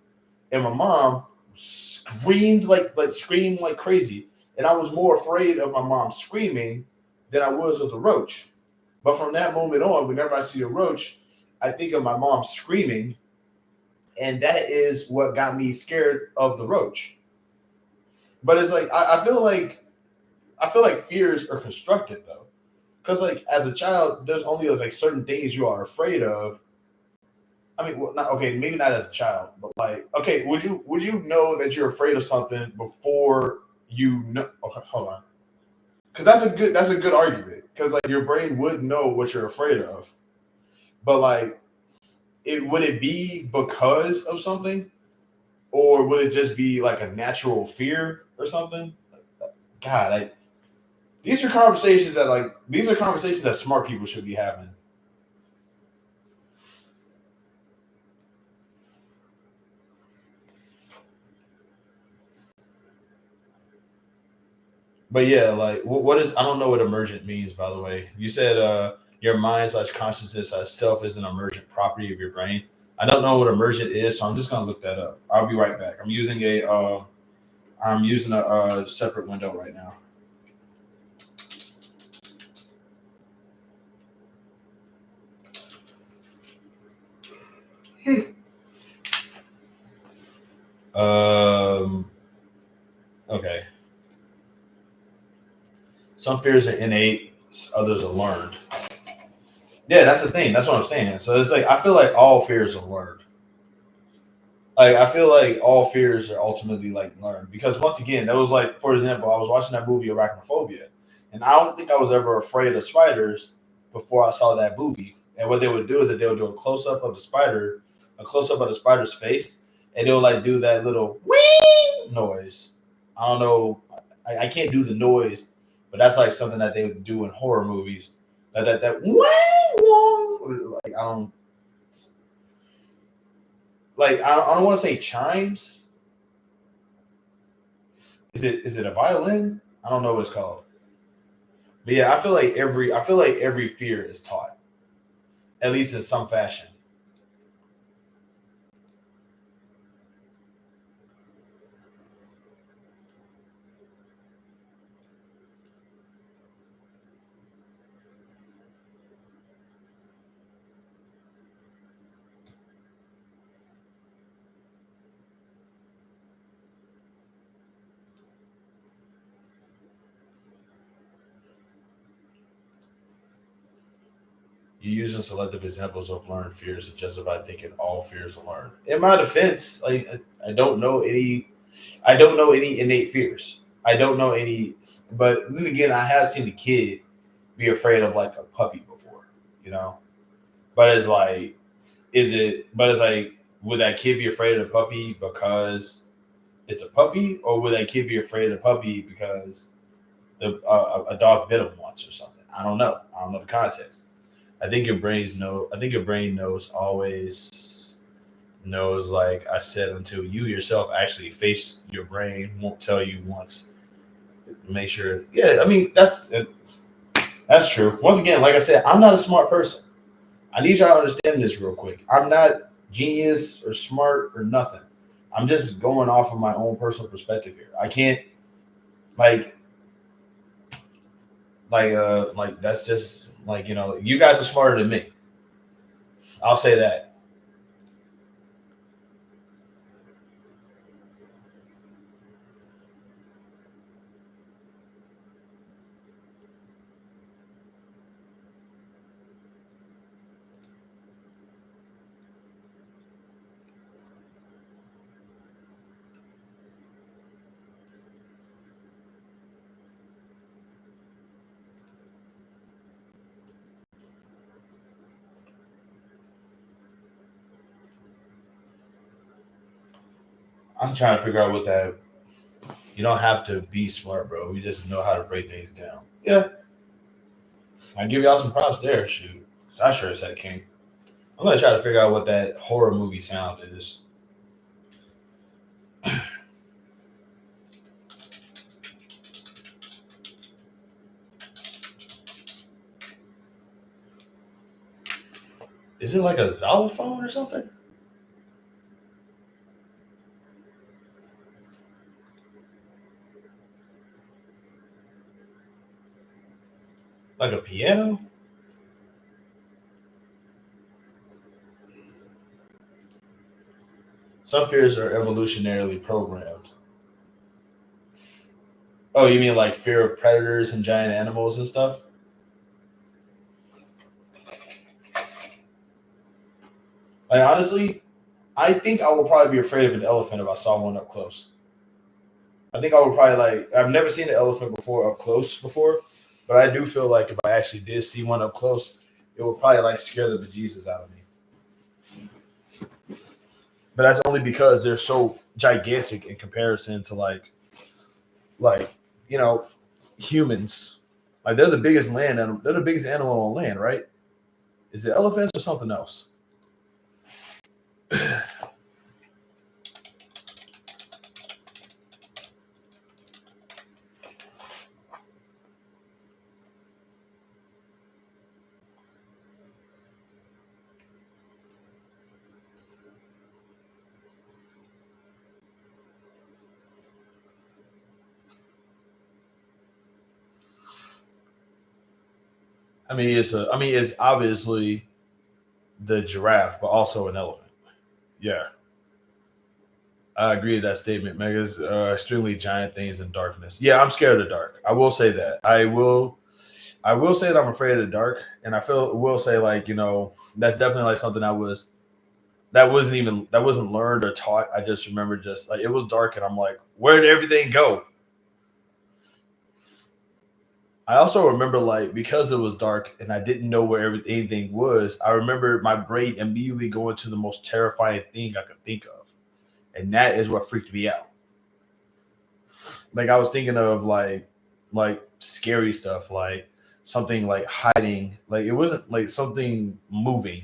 and my mom screamed like screamed like crazy. And I was more afraid of my mom screaming than I was of the roach. But from that moment on, whenever I see a roach, I think of my mom screaming, and that is what got me scared of the roach. But it's like I feel like fears are constructed though, because like as a child, there's only like certain things you are afraid of. I mean, well, not okay, maybe not as a child, but like okay, would you know that you're afraid of something before you know? Okay, hold on, because that's a good argument because like your brain would know what you're afraid of, but like it would it be because of something or would it just be like a natural fear or something? God, these are conversations that smart people should be having. But yeah, like what is I don't know what emergent means, by the way. You said your mind slash consciousness as self is an emergent property of your brain. I don't know what emergent is, so I'm just gonna look that up. I'll be right back. I'm using a separate window right now. Um okay. Some fears are innate, others are learned. Yeah, that's the thing. That's what I'm saying. So it's like I feel like all fears are learned. Like I feel like all fears are ultimately like learned because once again, that was like for example, I was watching that movie Arachnophobia, and I don't think I was ever afraid of spiders before I saw that movie. And what they would do is that they would do a close up of the spider, a close up of the spider's face, and they'll like do that little wing noise. I don't know, I can't do the noise, but that's like something that they would do in horror movies. That wing, like I don't I don't want to say chimes. Is it a violin? I don't know what it's called. But yeah, I feel like every fear is taught, at least in some fashion. You're using selective examples of learned fears to justify thinking all fears are learned. In my defense, like I don't know any I don't know any innate fears. I don't know any but then again I have seen a kid be afraid of like a puppy before, you know? But it's like but it's like would that kid be afraid of the puppy because it's a puppy, or would that kid be afraid of the puppy because a dog bit him once or something? I don't know. I don't know the context. I think your brain knows always knows. Like I said, until you yourself actually face your brain, won't tell you once. Make sure. Yeah, I mean that's true. Once again, like I said, I'm not a smart person. I need y'all to understand this real quick. I'm not genius or smart or nothing. I'm just going off of my own personal perspective here. I can't like like that's just like you guys are smarter than me. I'll say that. I'm trying to figure out what that. You don't have to be smart, bro. You just know how to break things down. Yeah, I give y'all some props there. Shoot, 'cause I sure said King. I'm gonna try to figure out what that horror movie sound is. Is it like a xylophone or something? Like a piano? Some fears are evolutionarily programmed. Oh, you mean like fear of predators and giant animals and stuff? Like honestly, I think I would probably be afraid of an elephant if I saw one up close. I think I would probably like. I've never seen an elephant before up close before, but I do feel like if I actually did see one up close, it would probably like scare the bejesus out of me. But that's only because they're so gigantic in comparison to like you know humans. Like they're the biggest land animal. They're the biggest animal on land, right? Is it elephants or something else? it's obviously the giraffe, but also an elephant. Yeah, I agree with that statement. Megas are extremely giant things in darkness. Yeah, I'm scared of the dark. I will say that. I will say that I'm afraid of the dark, and I feel will say like that's definitely like something that wasn't learned or taught. I just remember just like it was dark, and I'm like, where did everything go? I also remember like because it was dark and I didn't know where anything was. I remember my brain immediately going to the most terrifying thing I could think of, and that is what freaked me out. Like I was thinking of like scary stuff, like something like hiding. Like it wasn't like something moving,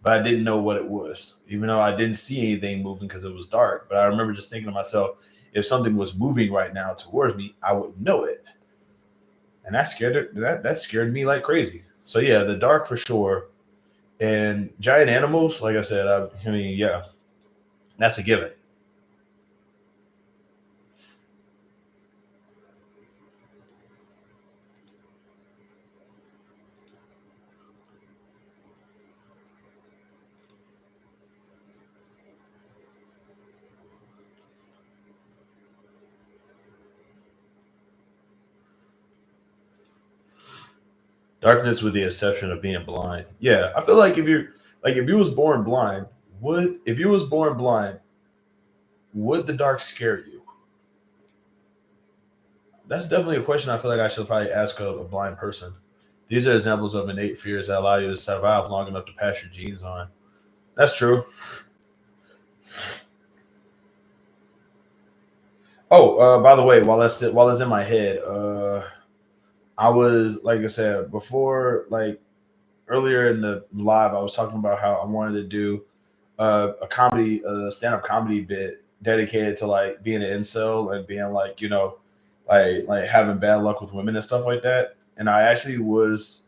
but I didn't know what it was, even though I didn't see anything moving because it was dark. But I remember just thinking to myself, if something was moving right now towards me, I would know it, and that scared me like crazy. So yeah, the dark for sure, and giant animals. Like I said, I mean, yeah, that's a given. Darkness with the exception of being blind. Yeah, I feel like if you was born blind, would if you was born blind, would the dark scare you? That's definitely a question I feel like I should probably ask a blind person. These are examples of innate fears that allow you to survive long enough to pass your genes on. That's true. Oh, by the way, while it's in my head, I was like I said before, like earlier in the live, I was talking about how I wanted to do a comedy, stand up comedy bit dedicated to like being an incel and being like like having bad luck with women and stuff like that. And I actually was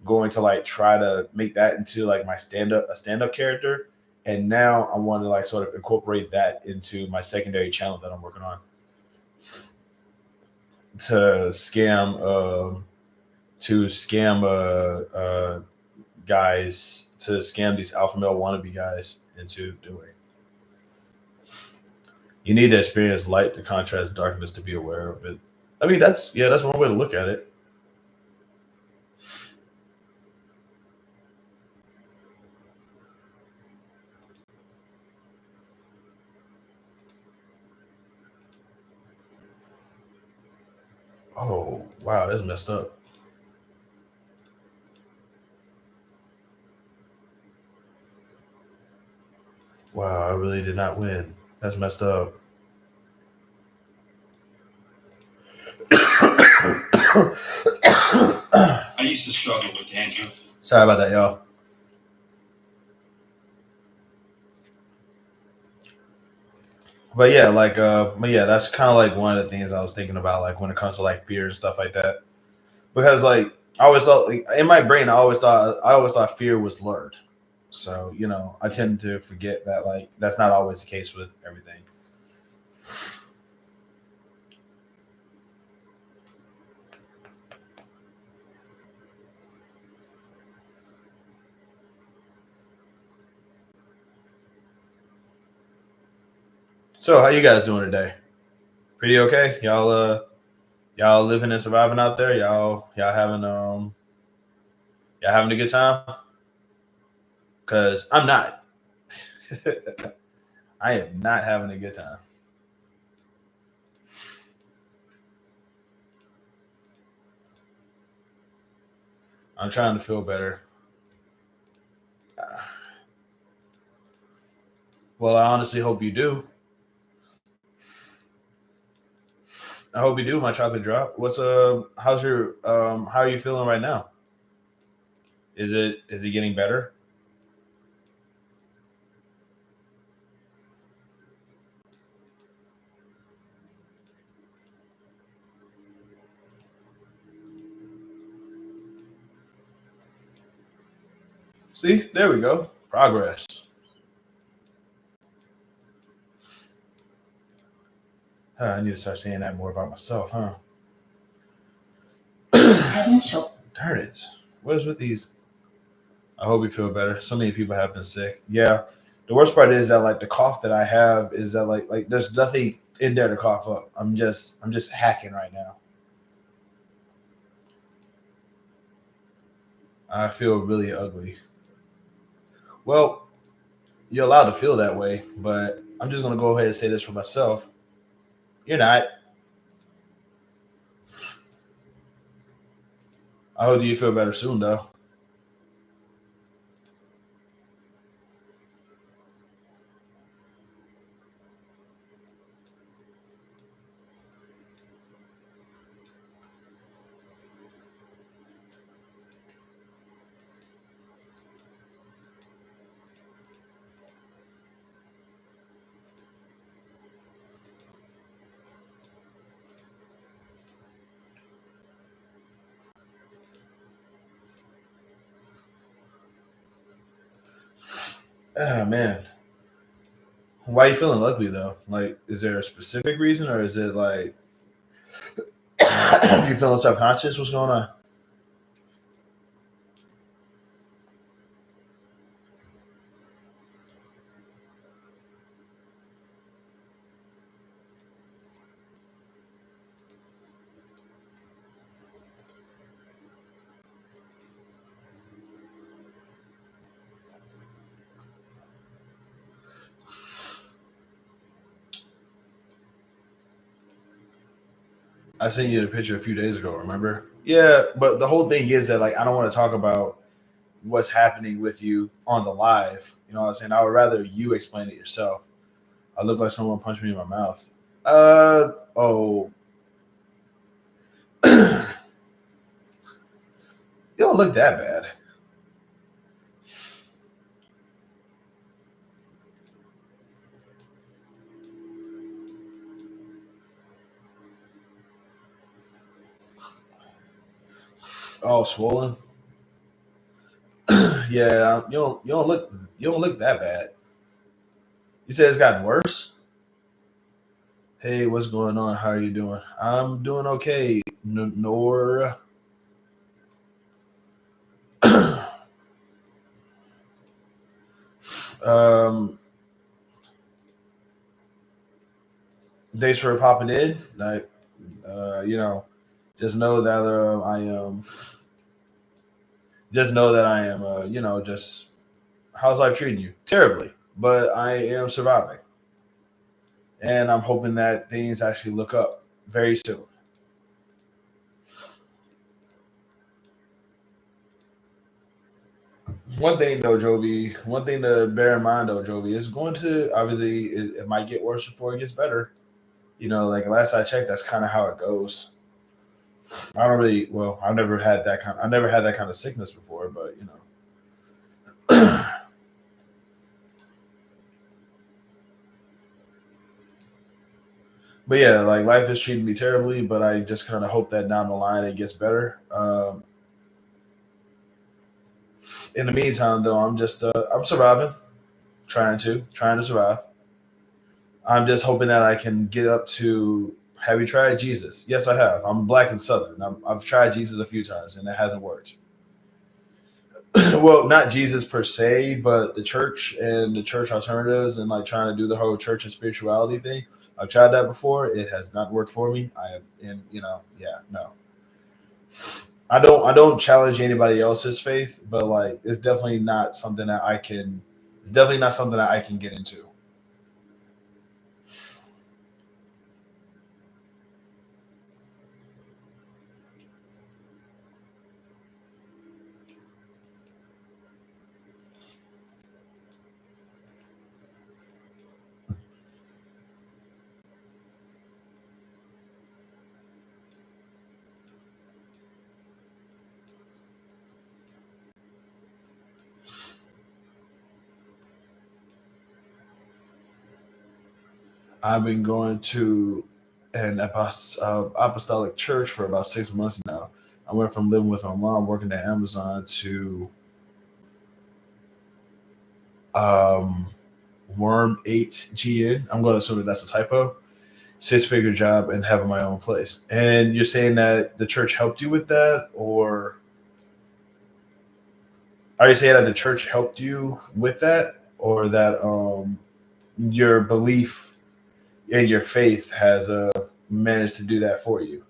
going to like try to make that into like my stand up character. And now I want to like sort of incorporate that into my secondary channel that I'm working on to scam guys to scam these alpha male wannabe guys into doing. You need to experience light to contrast darkness to be aware of it. I mean, that's one way to look at it. Oh wow, that's messed up. Wow, I really did not win. That's messed up. I used to struggle with dandruff. Sorry about that, y'all. But yeah, that's kind of like one of the things I was thinking about, like when it comes to like fear and stuff like that. Because like I always thought, like, in my brain, I always thought fear was learned. So I tend to forget that like that's not always the case with everything. So how you guys doing today? Pretty okay? Y'all living and surviving out there? Y'all having a good time? Cause I'm not. I am not having a good time. I'm trying to feel better. Well, I honestly hope you do. I hope you do, my chocolate drop. How's your how are you feeling right now? Is it getting better? See, there we go. Progress. I need to start saying that more about myself, huh? Darn it. What is with these? I hope you feel better. So many people have been sick. Yeah. The worst part is that like the cough that I have is that like there's nothing in there to cough up. I'm just hacking right now. I feel really ugly. Well, you're allowed to feel that way, but I'm just gonna go ahead and say this for myself. You're not. I hope you feel better soon though. Ah man. Why are you feeling ugly though? Like, is there a specific reason or is it like you feeling self conscious? What's going on? I sent you the picture a few days ago, remember? Yeah, but the whole thing is that like I don't want to talk about what's happening with you on the live. You know what I'm saying? I would rather you explain it yourself. I look like someone punched me in my mouth. Oh, you don't look that bad. Oh, swollen. Yeah, you don't look that bad. You said it's gotten worse. Hey, what's going on? How are you doing? I'm doing okay. Nor, um, thanks for popping in. Like, you know, just know that I am. Just know that I am. Just how's life treating you? Terribly, but I am surviving, and I'm hoping that things actually look up very soon. One thing though, Jovi. One thing to bear in mind though, Jovi, is going to obviously it might get worse before it gets better. Like last I checked, that's kind of how it goes. I don't really. Well, I've never had that kind of sickness before, but but yeah, like life is treating me terribly, but I just kind of hope that down the line it gets better. In the meantime, though, I'm surviving, trying to survive. I'm just hoping that I can get up to. Have you tried Jesus? Yes, I have. I'm black and southern. I've tried Jesus a few times and it hasn't worked. Well, not Jesus per se, but the church and the church alternatives and like trying to do the whole church and spirituality thing. I've tried that before. It has not worked for me. I have, and yeah, no. I don't challenge anybody else's faith, but like it's definitely not something that I can. It's definitely not something that I can get into. I've been going to an apostolic church for about 6 months now. I went from living with my mom, working at Amazon, to um, Worm 8 GN. I'm going to assume that that's a typo. Six-figure job and having my own place. And you're saying that the church helped you with that, or Are you saying that the church helped you with that, or that your belief in your faith has managed to do that for you?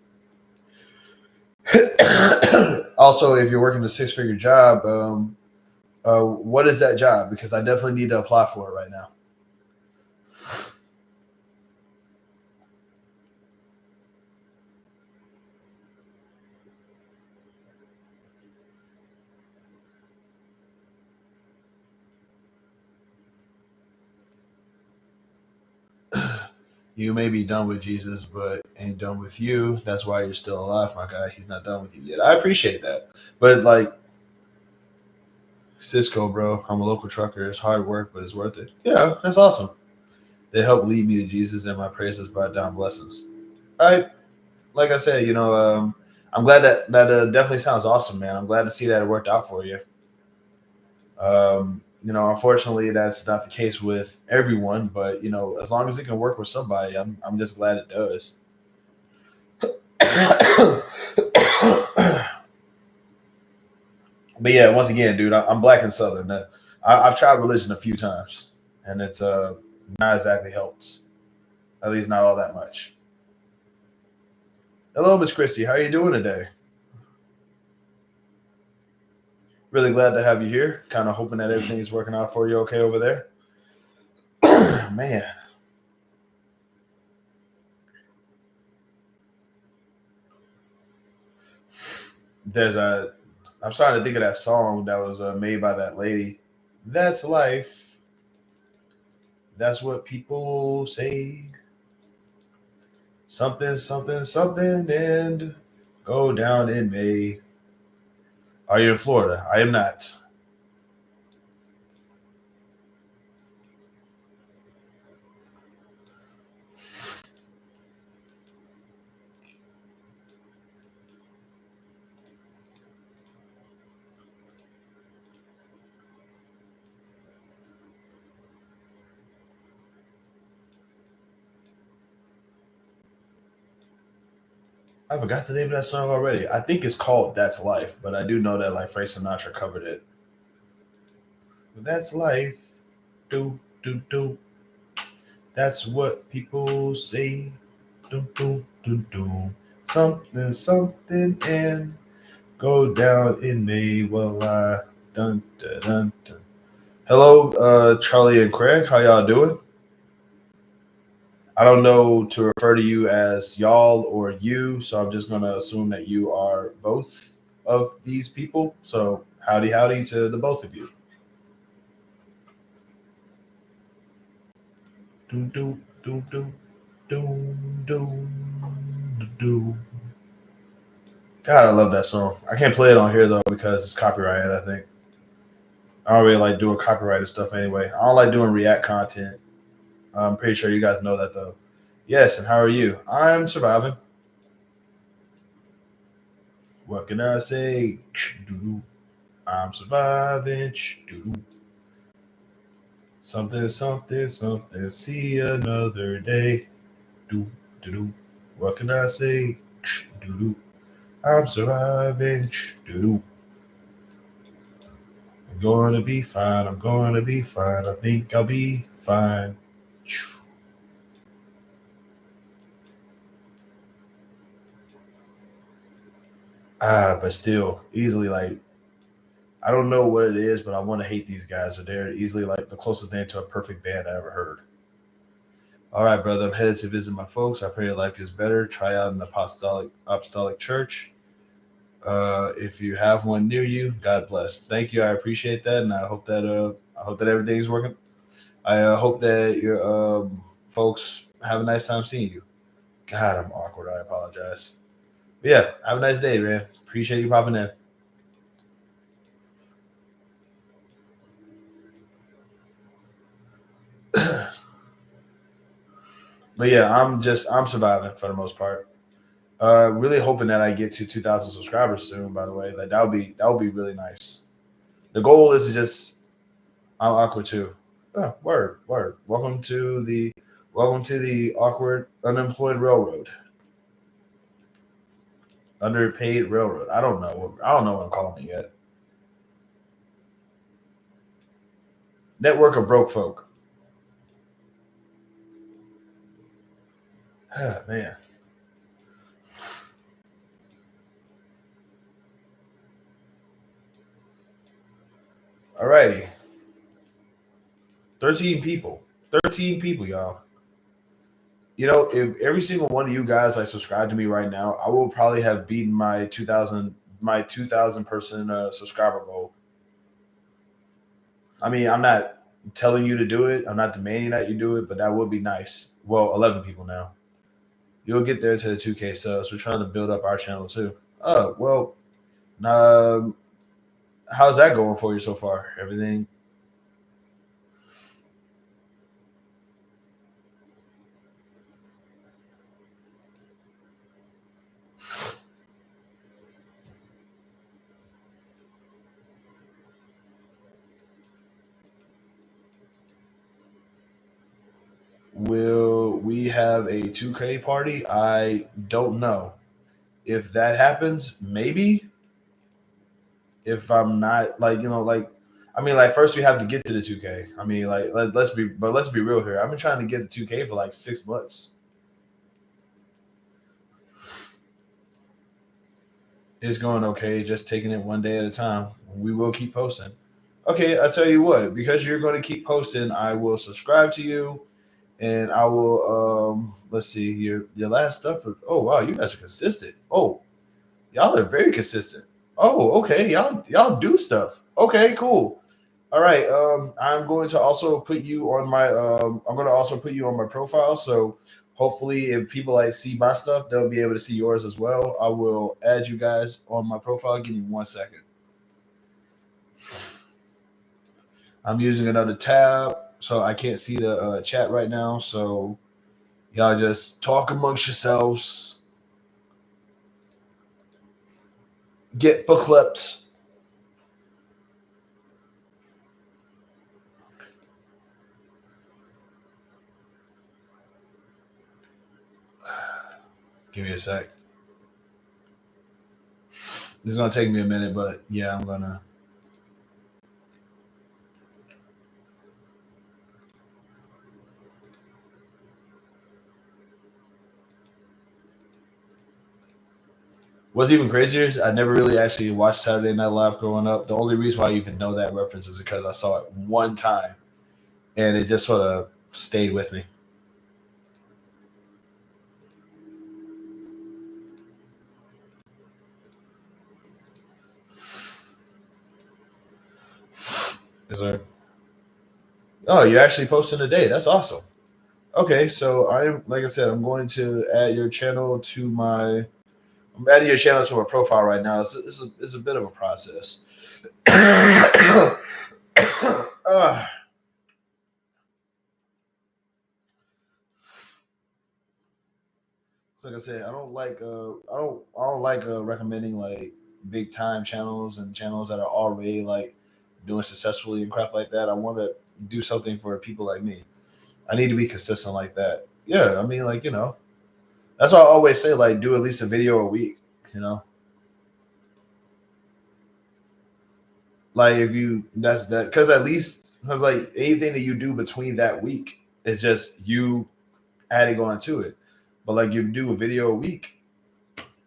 Also, if you're working a six-figure job, what is that job? Because I definitely need to apply for it right now. You may be done with Jesus, but ain't done with you. That's why you're still alive, my guy. He's not done with you yet. I appreciate that. But like Cisco, bro, I'm a local trucker. It's hard work, but it's worth it. Yeah, that's awesome. They help lead me to Jesus, and my praises brought down blessings. Like I said, I'm glad that definitely sounds awesome, man. I'm glad to see that it worked out for you. Unfortunately, that's not the case with everyone, but as long as it can work with somebody, I'm just glad it does. But yeah, once again, dude, I'm black and southern. I've tried religion a few times, and it's not exactly helped. At least not all that much. Hello, Miss Christie. How are you doing today? Really glad to have you here. Kind of hoping that everything's working out for you okay over there. Man, there's a. I'm starting to think of that song that was made by that lady. That's life. That's what people say. Something, something, something, and go down in May. Are you in Florida? I am not. I forgot the name of that song already. I think it's called "That's Life," but I do know that like Frank Sinatra covered it. That's life. Do do do. That's what people say. Do do do do. Something something and go down in me. Well, I dun dun dun dun. Hello, Charlie and Craig. How y'all doing? I don't know to refer to you as y'all or you, so I'm just gonna assume that you are both of these people. So howdy howdy to the both of you. Doom doom doom doom doom doom doom. God, I love that song. I can't play it on here though because it's copyrighted. I think I don't really like doing copyrighted stuff anyway. I don't like doing React content. I'm pretty sure you guys know that though. Yes, and how are you? I'm surviving. What can I say? I'm surviving. Something, something, something. See another day. Do, do, do. What can I say? I'm surviving. I'm going to be fine. I'm going to be fine. I think I'll be fine. But still, easily like I don't know what it is, but I want to hate these guys. But they're easily like the closest thing to a perfect band I ever heard. All right, brother. I'm headed to visit my folks. I pray your life is better. Try out an apostolic church. If you have one near you, God bless. Thank you. I appreciate that, and I hope that everything's working. I hope that your folks have a nice time seeing you. God, I'm awkward. I apologize. But yeah, have a nice day, man. Appreciate you popping in. But yeah, I'm surviving for the most part. Really hoping that I get to 2,000 subscribers soon. By the way, like that would be really nice. The goal is to just I'm awkward too. Oh, word, word. Welcome to the awkward unemployed railroad, underpaid railroad. I don't know. I don't know what I'm calling it yet. Network of broke folk. Ah, man. Alrighty. 13 people. 13 people, y'all. You know, if every single one of you guys like subscribe to me right now, I will probably have beaten my 2,000 person subscriber goal. I mean, I'm not telling you to do it. I'm not demanding that you do it, but that would be nice. Well, 11 people now. You'll get there to the 2K subs. We're trying to build up our channel too. Oh, well, um, how's that going for you so far? Everything? Will we have a 2K party? I don't know. If that happens, maybe. If I'm not like I mean, like first we have to get to the 2K. I mean, like let's be real here. I've been trying to get the 2K for like 6 months. It's going okay, just taking it one day at a time. We will keep posting. Okay, I tell you what, because you're going to keep posting, I will subscribe to you, and I will let's see your last stuff. Oh wow, you guys are consistent. Oh, y'all are very consistent. Oh, okay, y'all do stuff. Okay, cool. All right. I'm going to also put you on my. I'm going to also put you on my profile. So hopefully, if people like see my stuff, they'll be able to see yours as well. I will add you guys on my profile. Give me 1 second. I'm using another tab, so I can't see the chat right now. So y'all just talk amongst yourselves. Get booklept. Give me a sec. This is gonna take me a minute, but yeah, I'm gonna. What's even crazier is I never really actually watched Saturday Night Live growing up. The only reason why I even know that reference is because I saw it one time, and it just sort of stayed with me. Is there? Oh, you're actually posting today. That's awesome. Okay, so I'm like I said, I'm going to add your channel to my. I'm adding your channel to my profile right now. It's a bit of a process. uh, like I said, I don't like recommending like big time channels and channels that are already like doing successfully and crap like that. I want to do something for people like me. I need to be consistent like that. Yeah, I mean, like that's why I always say like do at least a video a week. You know, like if you that's that because at least because like anything that you do between that week is just you adding on to it. But like you do a video a week,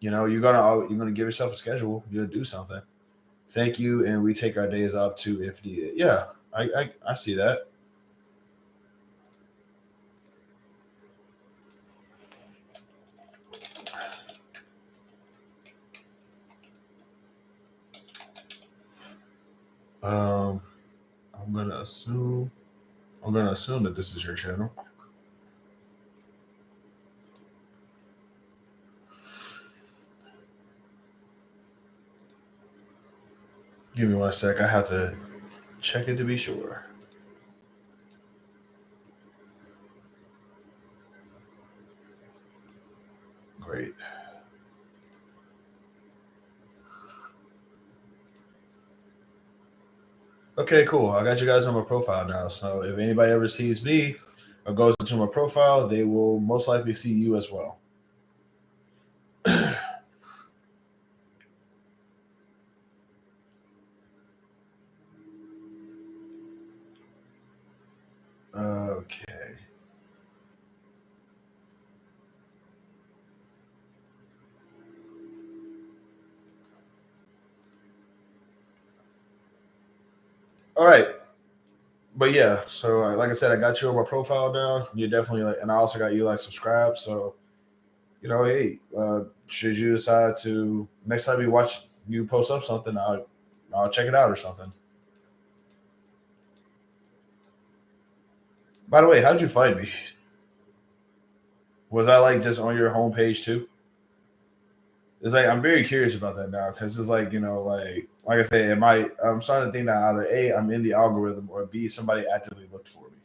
you're gonna give yourself a schedule. You'll do something. Thank you, and we take our days off too if needed. Yeah, I see that. Um, I'm gonna assume that this is your channel. Give me 1 sec. I have to check it to be sure. Great. Okay, cool. I got you guys on my profile now. So if anybody ever sees me or goes into my profile, they will most likely see you as well. Okay. All right. But yeah, so like I said, I got you on my profile now. You're definitely like, and I also got you like subscribed. So hey, should you decide to next time you watch you post up something, I'll check it out or something. By the way, how'd you find me? Was I like just on your homepage too? It's like I'm very curious about that now because it's like like I say, I'm starting to think that either A, I'm in the algorithm, or B, somebody actively looked for me.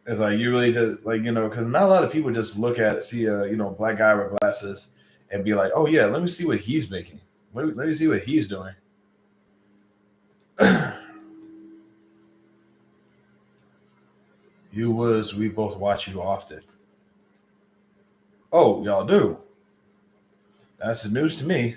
It's like you really just like because not a lot of people just look at it, see a black guy with glasses, and be like, oh yeah, let me see what he's making. Let me see what he's doing. You was we both watch you often. Oh, y'all do. That's the news to me.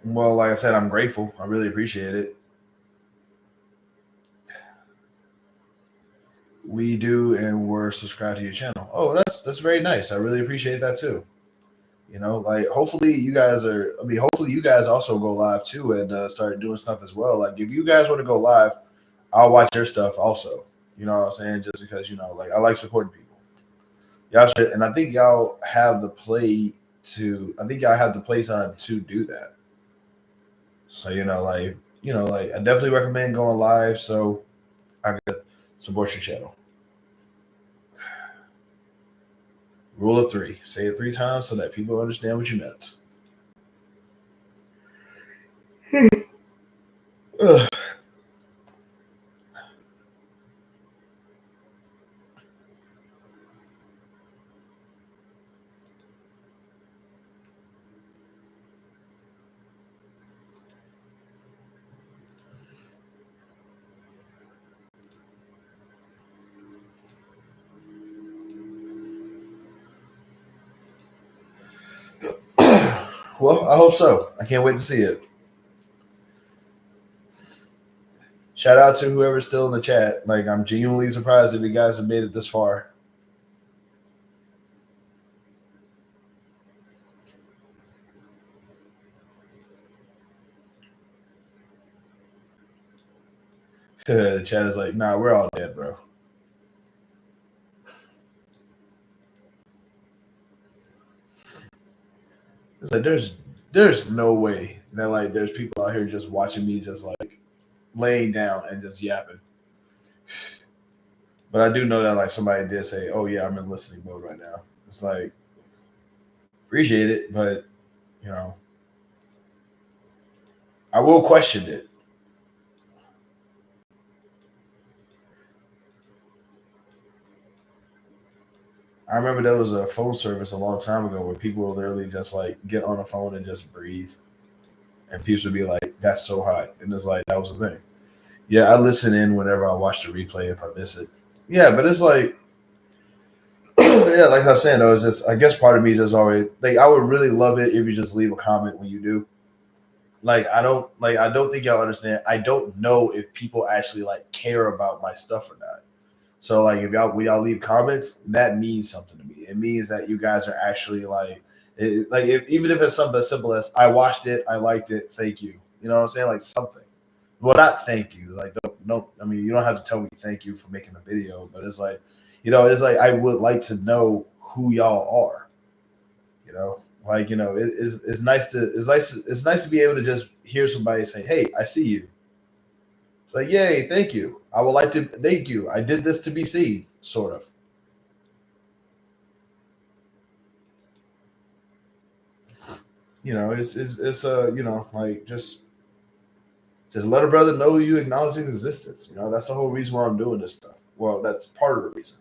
Well, like I said, I'm grateful. I really appreciate it. We do, and we're subscribed to your channel. Oh, that's very nice. I really appreciate that too. Like hopefully you guys are. I mean, hopefully you guys also go live too and start doing stuff as well. Like if you guys want to go live, I'll watch your stuff also. You know what I'm saying? Just because like I like supporting people. Y'all should, and I think y'all have the play to. I think y'all have the place on to do that. So like I definitely recommend going live so I could support your channel. Rule of three: say it 3 times so that people understand what you meant. Ugh. Well, I hope so. I can't wait to see it. Shout out to whoever's still in the chat. Like, I'm genuinely surprised if you guys have made it this far. The chat is like, nah, we're all dead, bro. It's like there's no way that like there's people out here just watching me just like laying down and just yapping. But I do know that like somebody did say, "Oh yeah, I'm in listening mode right now." It's like appreciate it, but you know, I will question it. I remember there was a phone service a long time ago where people would literally just like get on the phone and just breathe, and people would be like, "That's so hot," and it's like that was the thing. Yeah, I listen in whenever I watch the replay if I miss it. Yeah, but it's like, yeah, like I was saying though, is just I guess part of me just always like I would really love it if you just leave a comment when you do. I don't think y'all understand. I don't know if people actually like care about my stuff or not. So like if y'all leave comments, that means something to me. It means that you guys are actually even if it's something as simple as I watched it, I liked it, thank you. You know what I'm saying? Like something. Well, not thank you. Like don't I mean you don't have to tell me thank you for making a video, but it's like it's like I would like to know who y'all are. It's nice to it's nice to be able to just hear somebody say, "Hey, I see you." It's like, "Yay, thank you. I would like to thank you. I did this to be seen," sort of. It's like just let a brother know you acknowledge his existence. That's the whole reason why I'm doing this stuff. Well, that's part of the reason.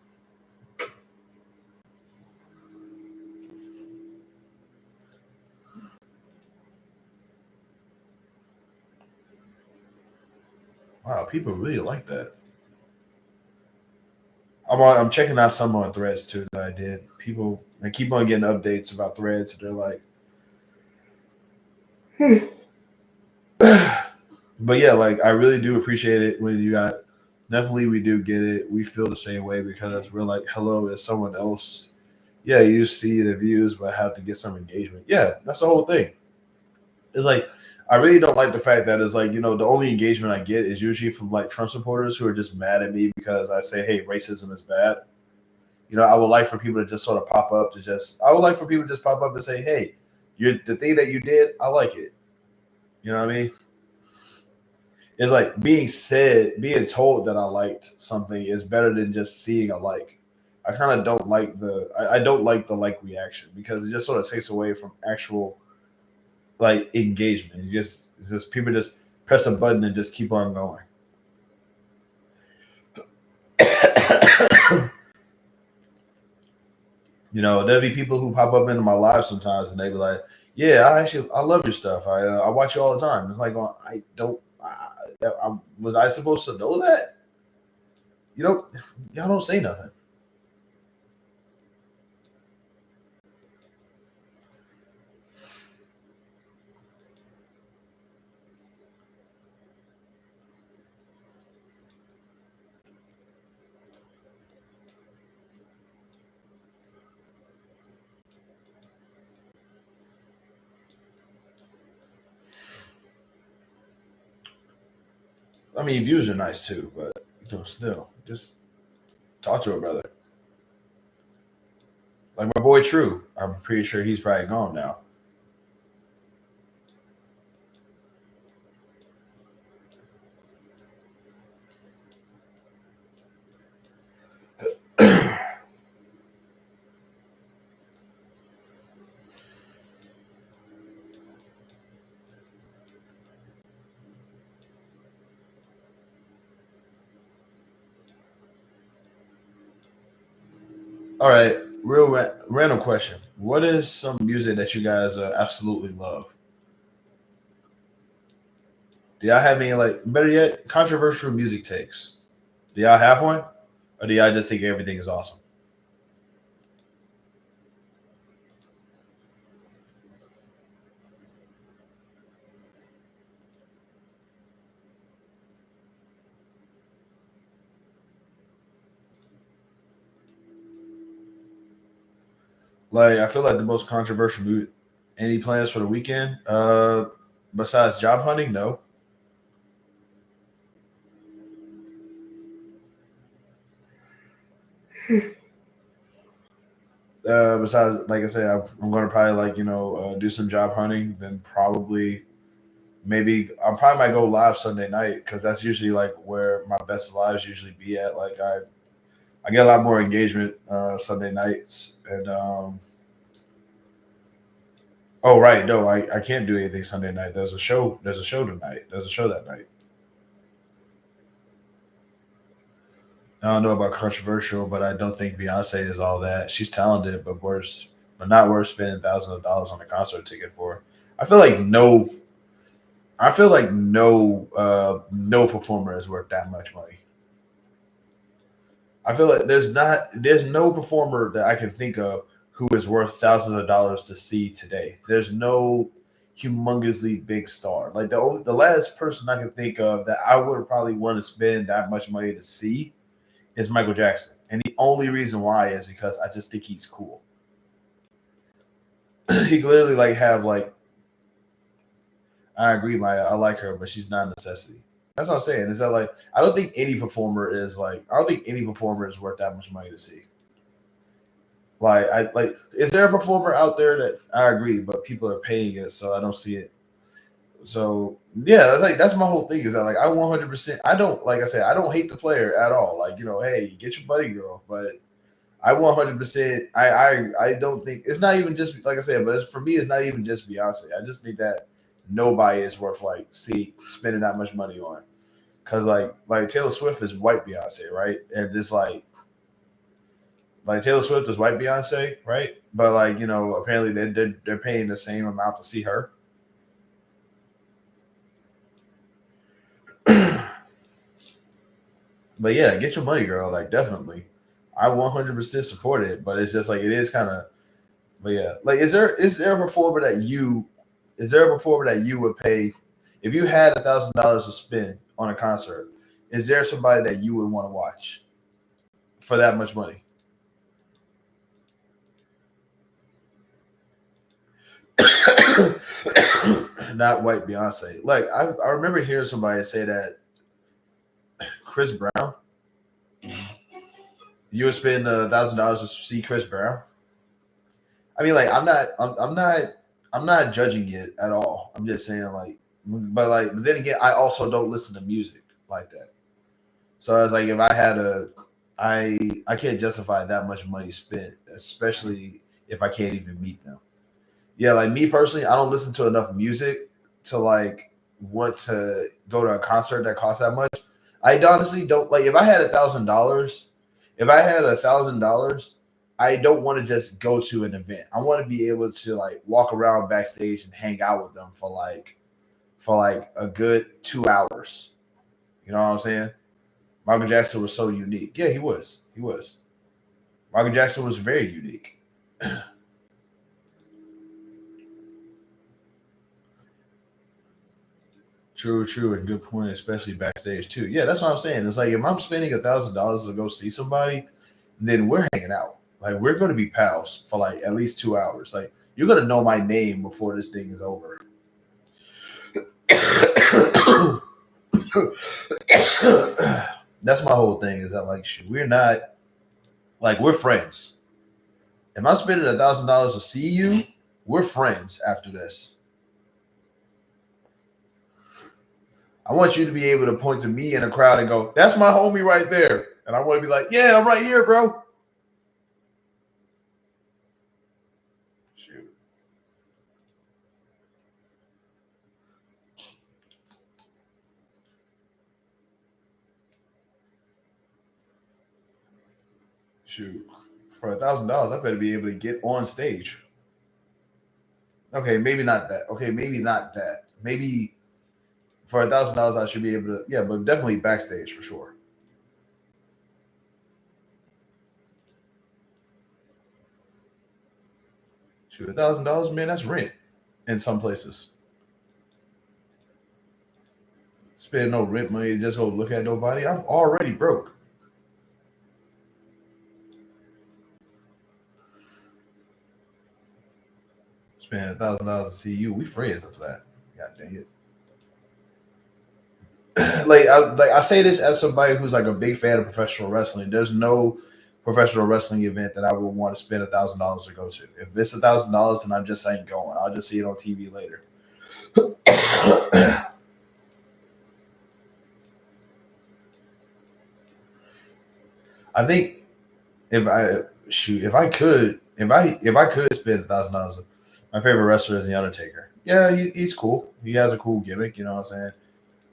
Wow, people really like that. I'm checking out some on Threads too that I did. People I keep on getting updates about Threads. And they're like, but yeah, like I really do appreciate it when you got. Definitely, we do get it. We feel the same way because we're like, hello, is someone else? Yeah, you see the views, but have to get some engagement. Yeah, that's the whole thing. It's like I really don't like the fact that it's like the only engagement I get is usually from like Trump supporters who are just mad at me because I say, hey, racism is bad. I would like for people to just sort of pop up to just. I would like for people to just pop up and say, hey, you the thing that you did, I like it. You know what I mean? It's like being told that I liked something is better than just seeing a like. I kind of don't like I don't like the like reaction because it just sort of takes away from actual like engagement. Just people just press a button and just keep on going. There'll be people who pop up into my live sometimes and they be like, "Yeah, I love your stuff. I watch you all the time." It's like, I don't. Was I supposed to know that? You know, y'all don't say nothing. I mean, views are nice too, but still, just talk to a brother. Like my boy True, I'm pretty sure he's probably gone now. All right, random question: what is some music that you guys absolutely love? Do y'all have any like better yet controversial music takes? Do y'all have one, or do y'all just think everything is awesome? Like I feel like the most controversial music. Any plans for the weekend? Besides job hunting, no. Besides, like I said, I'm going to probably like do some job hunting. Then probably maybe I probably might go live Sunday night because that's usually like where my best lives usually be at. Like I get a lot more engagement Sunday nights and oh right no I can't do anything Sunday night. There's a show tonight. There's a show that night. I don't know about controversial, but I don't think Beyonce is all that. She's talented, but not worth spending thousands of dollars on a concert ticket for. I feel like no, I feel like no performer is worth that much money. I feel like there's no performer that I can think of who is worth thousands of dollars to see today. There's no humongously big star. Like the last person I can think of that I would probably want to spend that much money to see is Michael Jackson. And the only reason why is because I just think he's cool. He could literally like have like I agree, Maya. I like her, but she's not a necessity. That's what I'm saying. Is that like I don't think any performer is like I don't think any performer is worth that much money to see. Like I like is there a performer out there that I agree, but people are paying it, so I don't see it. So yeah, that's my whole thing is that like I 100% I don't like I said I don't hate the player at all. Like hey, get your buddy girl, but I 100%. I don't think it's not even just like I said, but for me, it's not even just Beyonce. I just think that nobody is worth like spending that much money on because like Taylor Swift is white Beyonce, right? And it's like Taylor Swift is white Beyonce, right? But like apparently they're paying the same amount to see her. But yeah, get your money, girl. Like definitely, I 100% support it. But it's just like it is kind of. But yeah, like is there a performer that you is there a performer that you would pay if you had $1,000 to spend on a concert? Is there somebody that you would want to watch for that much money? Not white Beyonce. Like I remember hearing somebody say that Chris Brown. You would spend $1,000 to see Chris Brown. I mean, like I'm not judging it at all. I'm just saying like, but then again, I also don't listen to music like that. So I was like, if I had I can't justify that much money spent, especially if I can't even meet them. Yeah, like me personally, I don't listen to enough music to like want to go to a concert that costs that much. I honestly don't like if I had $1,000, if I had $1,000, I don't want to just go to an event. I want to be able to like walk around backstage and hang out with them for like a good 2 hours. You know what I'm saying? Michael Jackson was so unique. Yeah, he was. He was. Michael Jackson was very unique. True, true, and good point, especially backstage too. Yeah, that's what I'm saying. It's like if I'm spending $1,000 to go see somebody, then we're hanging out. Like we're going to be pals for like at least 2 hours. Like you're going to know my name before this thing is over. That's my whole thing. Is that like we're not like we're friends. If I'm spending $1,000 to see you, we're friends after this. I want you to be able to point to me in a crowd and go, "That's my homie right there," and I want to be like, "Yeah, I'm right here, bro." Shoot, shoot. For $1,000, I better be able to get on stage. Okay, maybe not that. Okay, maybe not that. Maybe for $1,000, I should be able to. Yeah, but definitely backstage for sure. Shoot, $1,000, man, that's rent in some places. Spend no rent money to just go look at nobody. I'm already broke. Spend $1,000 to see you. We friends after that. God dang it. Like I say this as somebody who's like a big fan of professional wrestling. There's no professional wrestling event that I would want to spend $1,000 to go to. If it's $1,000, then I'm just ain't going. I'll just see it on TV later. I think if I shoot, if I could spend $1,000, my favorite wrestler is the Undertaker. Yeah, he's cool. He has a cool gimmick. You know what I'm saying?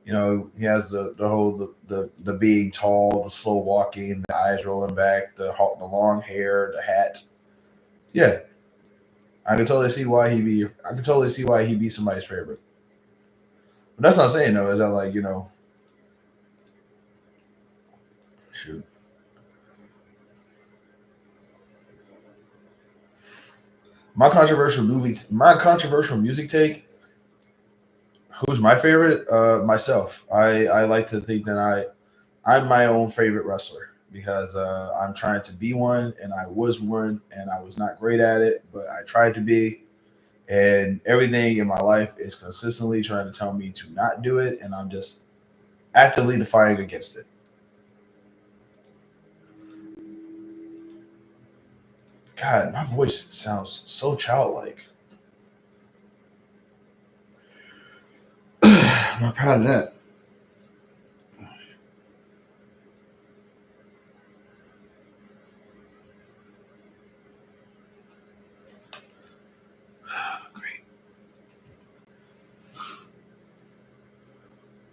He has the whole the being tall, the slow walking, the eyes rolling back, the long hair, the hat. Yeah, I can totally see why he be. I can totally see why he be somebody's favorite. But that's not saying though. Is that like shoot. My controversial music take. Who's my favorite? Myself. I like to think that I'm my own favorite wrestler because I'm trying to be one, and I was one, and I was not great at it, but I tried to be. And everything in my life is consistently trying to tell me to not do it, and I'm just actively defying against it. God, my voice sounds so childlike. I'm not proud of that.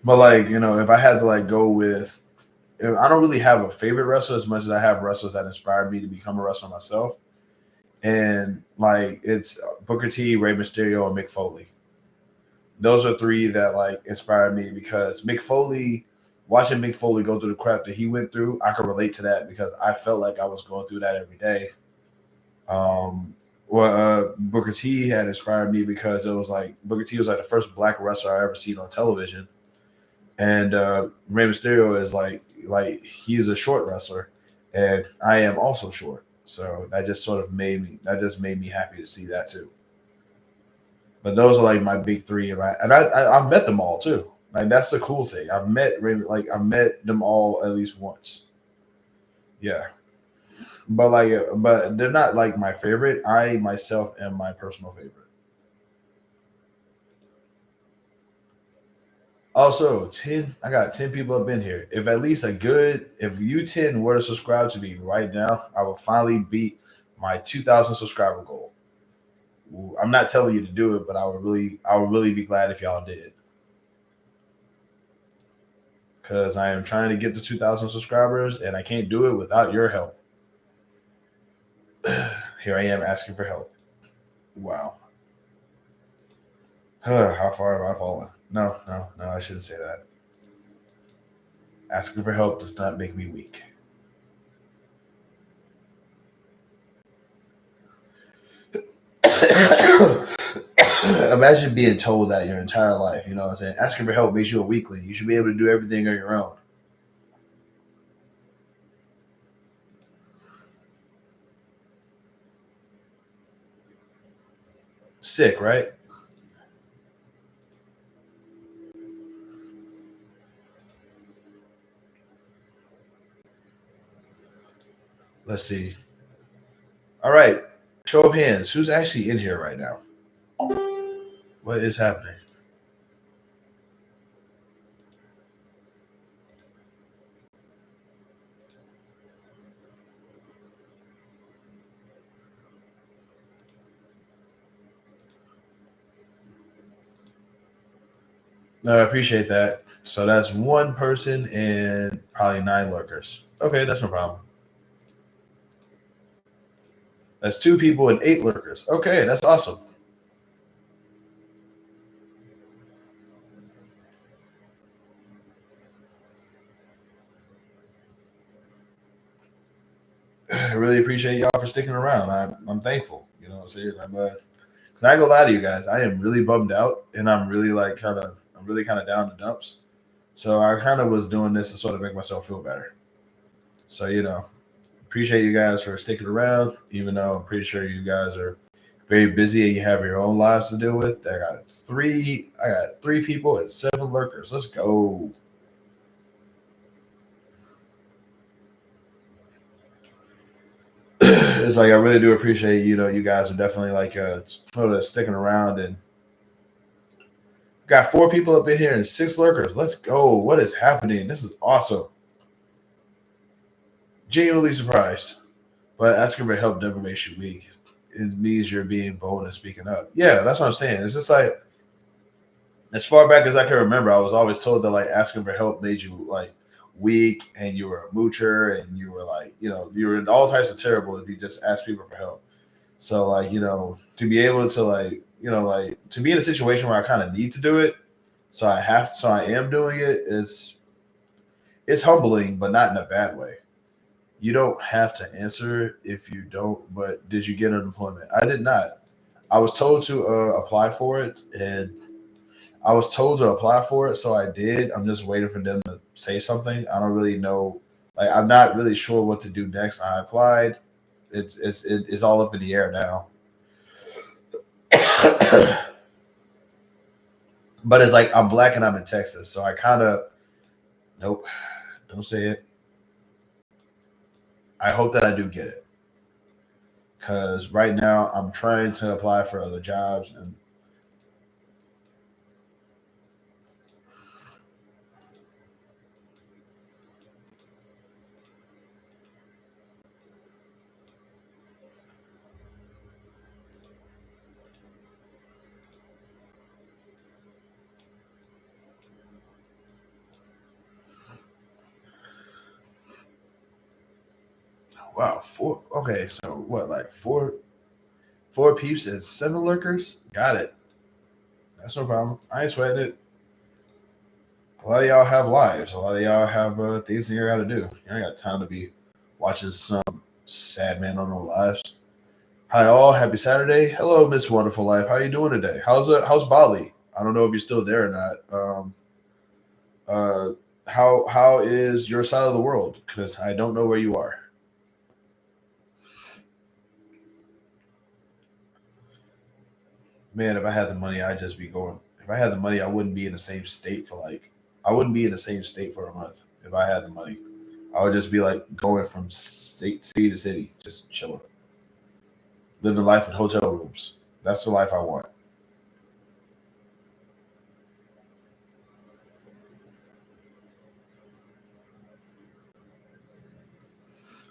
But like, if I had to like go with, I don't really have a favorite wrestler as much as I have wrestlers that inspired me to become a wrestler myself. And like, it's Booker T, Rey Mysterio, and Mick Foley. Those are three that like inspired me because Mick Foley watching Mick Foley go through the crap that he went through, I could relate to that because I felt like I was going through that every day. Booker T had inspired me because it was like Booker T was like the first black wrestler I ever seen on television, and Rey Mysterio is like he is a short wrestler, and I am also short, so that just sort of made me happy to see that too. But those are like my big three, I've met them all too. Like that's the cool thing. I've met them all at least once. Yeah. But they're not like my favorite. I myself am my personal favorite. Also, 10, I got 10 people up in here. If you 10 were to subscribe to me right now, I will finally beat my 2,000 subscriber goal. I'm not telling you to do it, but I would really be glad if y'all did. Because I am trying to get to 2,000 subscribers and I can't do it without your help. Here I am asking for help. Wow. How far have I fallen? No, I shouldn't say that. Asking for help does not make me weak. Imagine being told that your entire life, you know what I'm saying? Asking for help makes you a weakling. You should be able to do everything on your own. Sick, right? Let's see. All right. Show of hands. Who's actually in here right now? What is happening? No, I appreciate that. So that's one person and probably 9 lurkers. Okay, that's no problem. That's 2 people and 8 lurkers. Okay, that's awesome. I really appreciate y'all for sticking around. I'm thankful. You know what I'm saying? Cause I ain't gonna lie to you guys, I am really bummed out, and I'm really kind of down the dumps. So I kind of was doing this to sort of make myself feel better. So appreciate you guys for sticking around, even though I'm pretty sure you guys are very busy and you have your own lives to deal with. I got three people and 7 lurkers. Let's go. It's like I really do appreciate you guys are definitely like sort of sticking around, and got 4 people up in here and 6 lurkers. Let's go. What is happening? This is awesome. Genuinely surprised. But asking for help never makes you weak. It means you're being bold and speaking up. Yeah, that's what I'm saying. It's just like as far back as I can remember, I was always told that like asking for help made you like weak and you were a moocher and you were like, you were in all types of terrible if you just asked people for help. So like, to be able to like, like to be in a situation where I kind of need to do it, so I am doing it is it's humbling, but not in a bad way. You don't have to answer if you don't, but did you get unemployment? I did not. I was told to apply for it, and I was told to apply for it, so I did. I'm just waiting for them to say something. I don't really know. Like, I'm not really sure what to do next. I applied. It's all up in the air now. But it's like I'm black and I'm in Texas, so I kind of nope. Don't say it. I hope that I do get it because right now I'm trying to apply for other jobs and wow, four. Okay, so what, like four peeps and 7 lurkers? Got it. That's no problem. I ain't sweating it. A lot of y'all have lives. A lot of y'all have things that you got to do. You ain't got time to be watching some sad man on no lives. Hi all, happy Saturday. Hello, Miss Wonderful Life. How you doing today? How's Bali? I don't know if you're still there or not. Uh, how is your side of the world? Because I don't know where you are. Man, if I had the money, I'd just be going. If I had the money, I wouldn't be in the same state for like. I wouldn't be in the same state for a month if I had the money. I would just be like going from city to city, just chilling, living life in hotel rooms. That's the life I want.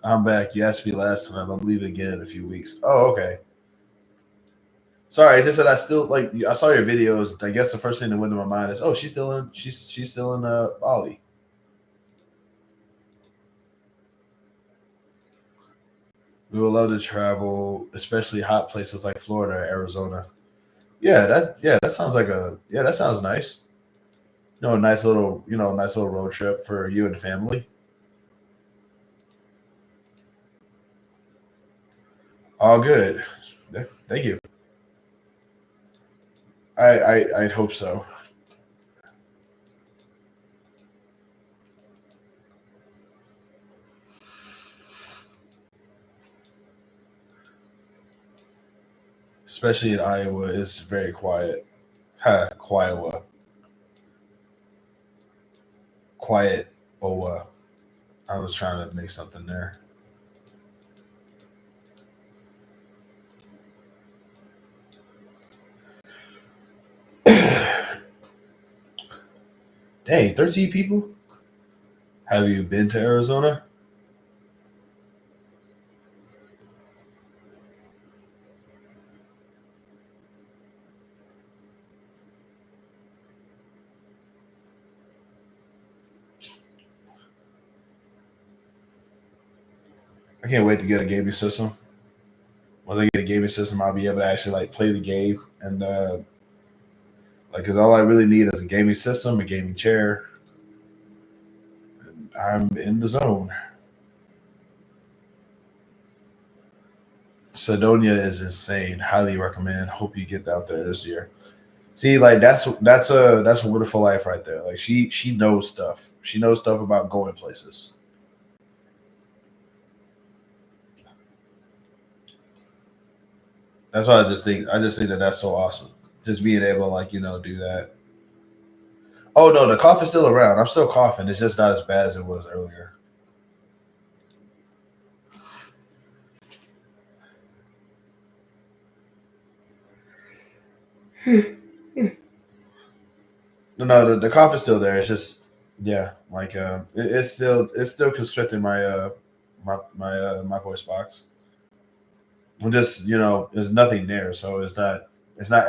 I'm back. You asked me last time. I'm leaving again in a few weeks. Oh, okay. Sorry, I just said I still like. I saw your videos. I guess the first thing that went to my mind is, oh, she's still in Bali. We would love to travel, especially hot places like Florida, Arizona. Yeah, that sounds like that sounds nice. A nice little road trip for you and the family. All good. Yeah, thank you. I'd hope so. Especially in Iowa, it's very quiet. Ha, Quiet, quiet. Oh, I was trying to make something there. Dang, 13 people. Have you been to Arizona? I can't wait to get a gaming system. When I get a gaming system, I'll be able to actually like play the game and like, cause all I really need is a gaming system, a gaming chair, and I'm in the zone. Sedonia is insane. Highly recommend. Hope you get out there this year. See, like that's a wonderful life right there. Like she knows stuff. She knows stuff about going places. That's why I just think that that's so awesome. Just being able to like do that. Oh no, the cough is still around. I'm still coughing. It's just not as bad as it was earlier. No, the cough is still there. It's just yeah, like it's still constricting my voice box. I'm just there's nothing there, so it's not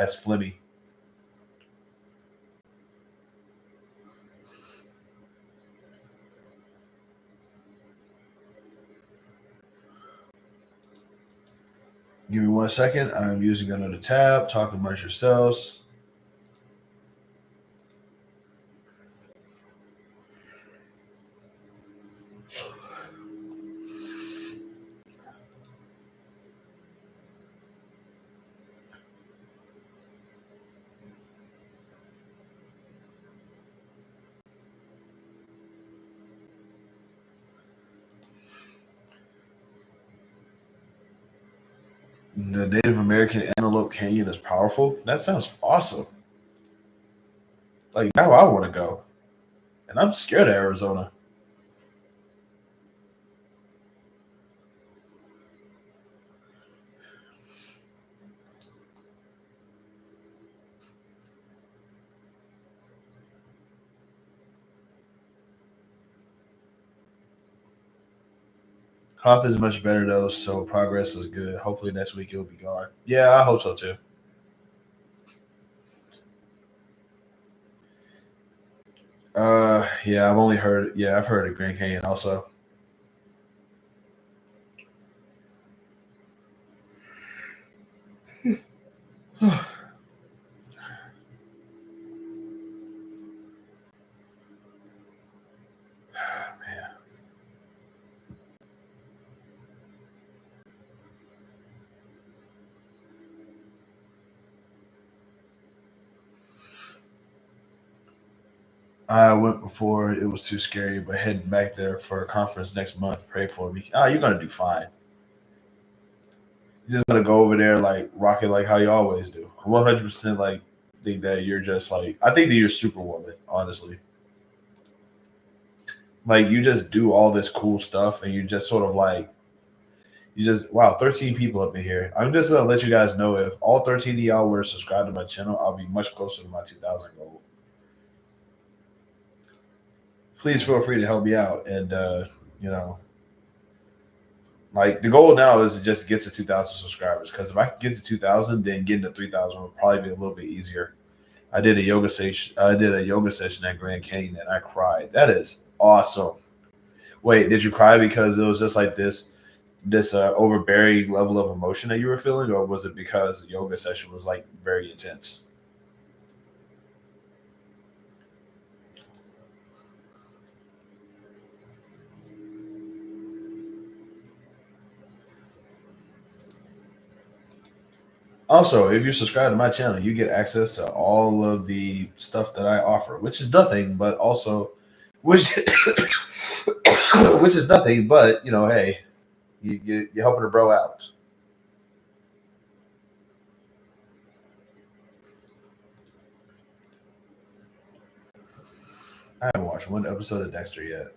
as flimmy. Give me 1 second. I'm using another tab. Talk amongst yourselves. The Native American Antelope Canyon is powerful. That sounds awesome. Like now, I want to go, and I'm scared of Arizona. Cough is much better though, so progress is good. Hopefully next week it'll be gone. Yeah, I hope so too. Yeah, I've only heard. Yeah, I've heard of Grand Canyon also. I went before it was too scary, but heading back there for a conference next month. Pray for me. Ah, you're gonna do fine. You're just gonna go over there like rock it like how you always do. 100% like think that you're just like I think that you're Superwoman. Honestly, like you just do all this cool stuff, and you just sort of like you just wow, 13 people up in here. I'm just gonna let you guys know if all 13 of y'all were subscribed to my channel, I'll be much closer to my 2,000 goal. Please feel free to help me out, and you know, like the goal now is to just get to 2,000 subscribers. Because if I can get to 2,000, then getting to 3,000 will probably be a little bit easier. I did a yoga session. I did a yoga session at Grand Canyon, and I cried. That is awesome. Wait, did you cry because it was just like this overbearing level of emotion that you were feeling, or was it because the yoga session was like very intense? Also, if you subscribe to my channel, you get access to all of the stuff that I offer, which is nothing, but also, which which is nothing, but you know, hey, you're helping a bro out. I haven't watched one episode of Dexter yet,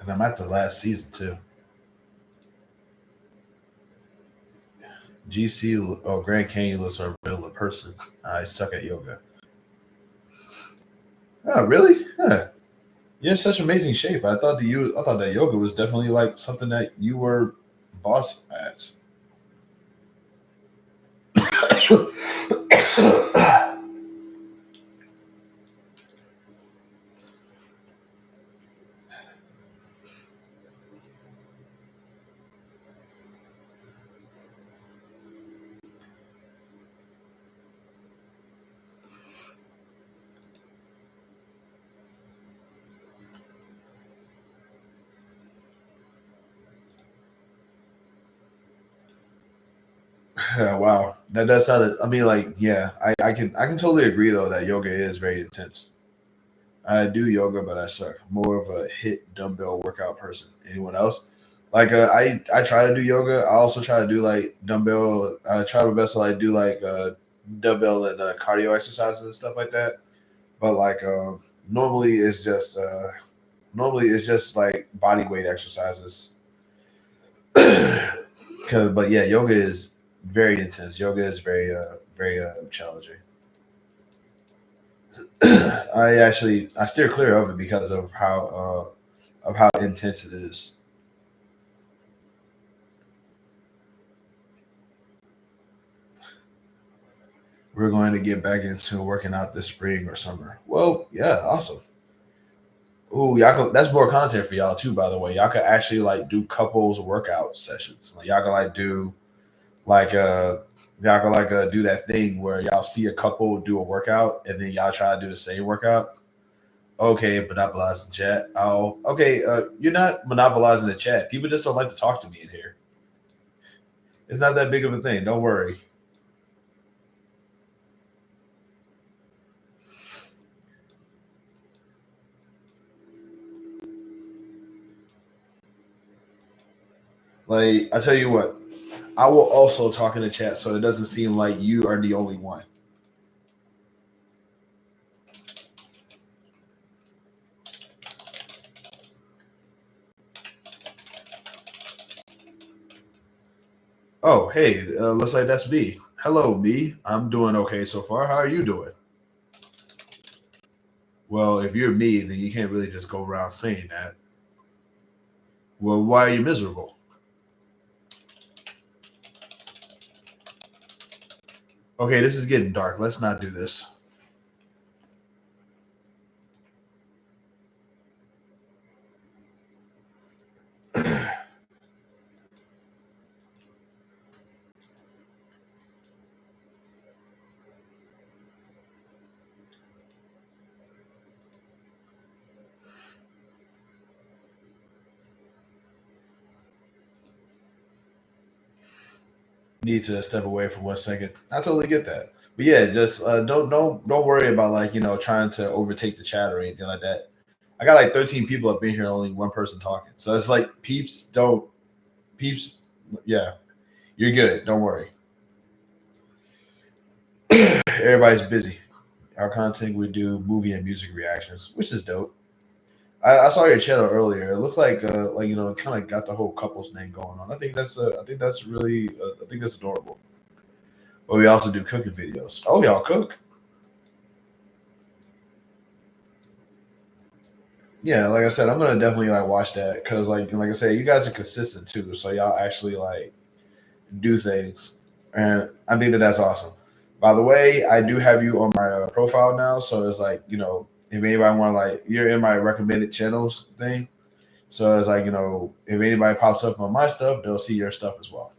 and I'm at the last season too. GC or Grand Canyon looks are real in person. I suck at yoga. Oh, really? Huh. You're in such amazing shape. I thought that yoga was definitely like something that you were boss at. Yeah, wow, that does sound. I mean, like, yeah, I can totally agree though that yoga is very intense. I do yoga, but I suck. More of a hit dumbbell workout person. Anyone else? Like, I try to do yoga. I also try to do like dumbbell. I try my best to like do like dumbbell and cardio exercises and stuff like that. But like, normally it's just like body weight exercises. But yeah, yoga is very intense. Yoga is very challenging. I steer clear of it because of how intense it is. We're going to get back into working out this spring or summer. Well, yeah, awesome. Ooh, that's more content for y'all too. By the way, y'all could actually like do couples workout sessions. Like y'all could like do like y'all could like do that thing where y'all see a couple do a workout and then y'all try to do the same workout. Okay, monopolize the chat. Oh, okay. You're not monopolizing the chat. People just don't like to talk to me in here. It's not that big of a thing. Don't worry. Like I tell you what, I will also talk in the chat so it doesn't seem like you are the only one. Oh, hey, looks like that's me. Hello, me. I'm doing okay so far. How are you doing? Well, if you're me, then you can't really just go around saying that. Well, why are you miserable? Okay, this is getting dark. Let's not do this. need to step away for 1 second. I totally get that. But yeah, just don't worry about like trying to overtake the chat or anything like that. I got like 13 people up in here, only one person talking. So it's like peeps. Yeah, you're good. Don't worry. Everybody's busy. Our content we do movie and music reactions, which is dope. I saw your channel earlier. It looked like kind of got the whole couples thing going on. I think that's really I think that's adorable. But we also do cooking videos. Oh, y'all cook? Yeah, like I said, I'm gonna definitely like watch that because like I said, you guys are consistent too. So y'all actually like do things, and I think that that's awesome. By the way, I do have you on my profile now, so it's like if anybody want to like you're in my recommended channels thing. So it's like if anybody pops up on my stuff, they'll see your stuff as well.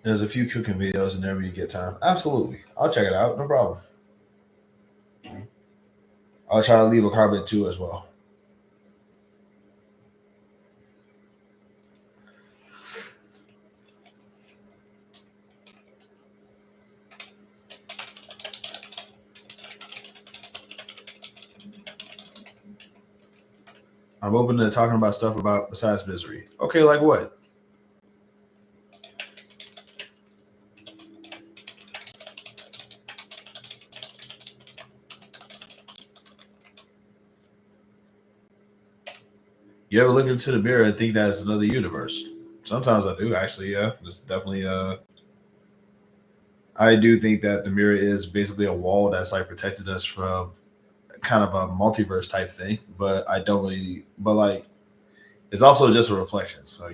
There's a few cooking videos whenever you get time. Absolutely, I'll check it out. No problem. I'll try to leave a comment too as well. I'm open to talking about stuff about besides misery. Okay, like what? You ever look into the mirror and think that it's another universe? Sometimes I do, actually. Yeah, it's definitely. I do think that the mirror is basically a wall that's like protected us from kind of a multiverse type thing. But I don't really. But like, it's also just a reflection. So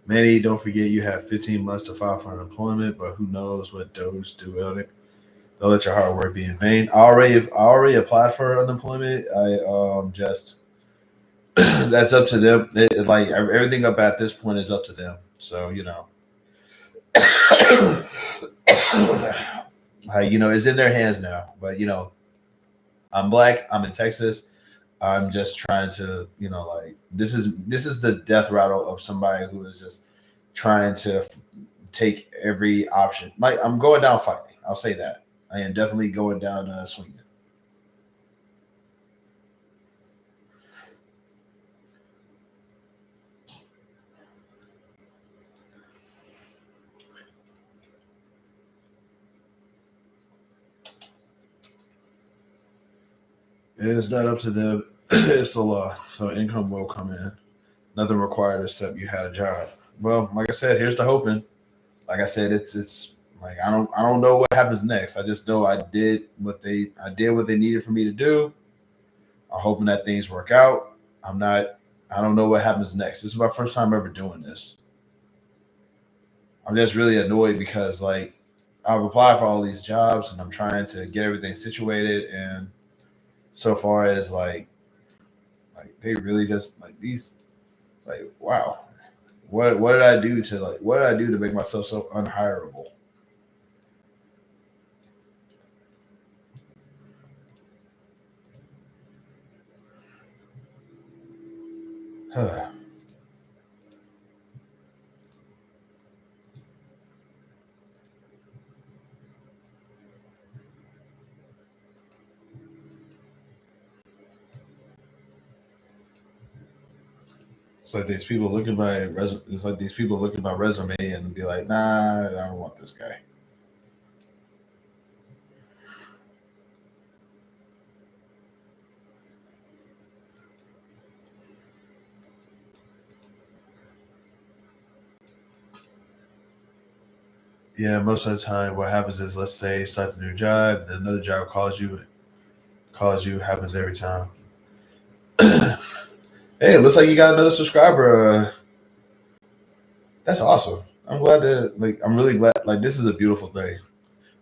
Manny, don't forget you have 15 months to file for unemployment, but who knows what Doge do on it. Don't let your hard work be in vain. I already applied for unemployment. I just that's up to them. Like everything up at this point is up to them. So it's in their hands now. But I'm black. I'm in Texas. I'm just trying to like this is the death rattle of somebody who is just trying to take every option. Like I'm going down fighting. I'll say that. I am definitely going down swinging. It's not up to them. It's the law. So income will come in. Nothing required except you had a job. Well, like I said, here's the hoping. Like I said, it's like I don't know what happens next. I just know I did what they needed for me to do. I'm hoping that things work out. I don't know what happens next. This is my first time ever doing this. I'm just really annoyed because like I've applied for all these jobs and I'm trying to get everything situated and so far as like they really just like these it's like wow. What did I do to make myself so unhireable? It's like these people look at my resume. It's like these people look at my resume and be like, "Nah, I don't want this guy." Yeah, most of the time, what happens is, let's say, you start the new job, then another job calls you, happens every time. Hey, it looks like you got another subscriber. That's awesome. I'm glad that, like, I'm really glad. Like, this is a beautiful thing.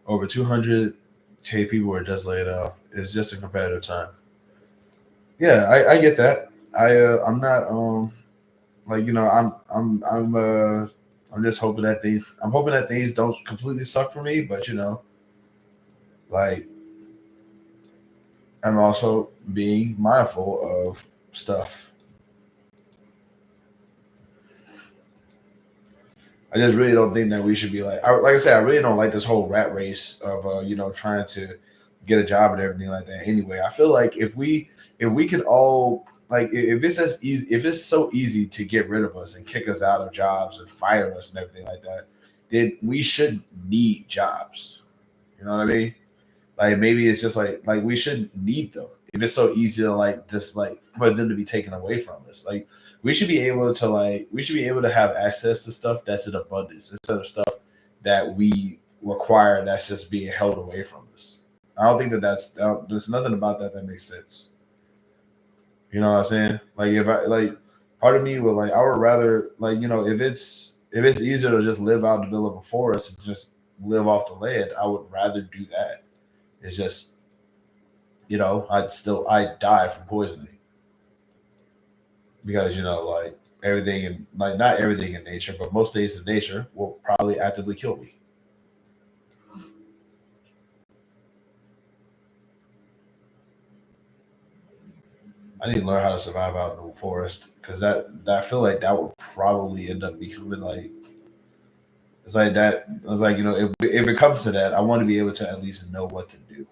Over 200K people were just laid off. It's just a competitive time. Yeah, I get that. I'm not like I'm just hoping that things don't completely suck for me, but like I'm also being mindful of stuff. I just really don't think that we should be like I said, I really don't like this whole rat race of trying to get a job and everything like that. Anyway, I feel like if we could all if it's as easy if it's so easy to get rid of us and kick us out of jobs and fire us and everything like that, then we should need jobs. You know what I mean? Like maybe it's just like we shouldn't need them if it's so easy to just for them to be taken away from us. Like we should be able to have access to stuff that's in abundance instead of stuff that we require that's just being held away from us. I don't think there's nothing about that makes sense. You know what I'm saying? Like if I like part of me would I would rather if it's easier to just live out in the middle of a forest and just live off the land, I would rather do that. It's just I'd die from poisoning because everything in not everything in nature, but most things in nature will probably actively kill me. I need to learn how to survive out in the forest because I feel like that would probably end up becoming it's like that. It's like if it comes to that, I want to be able to at least know what to do.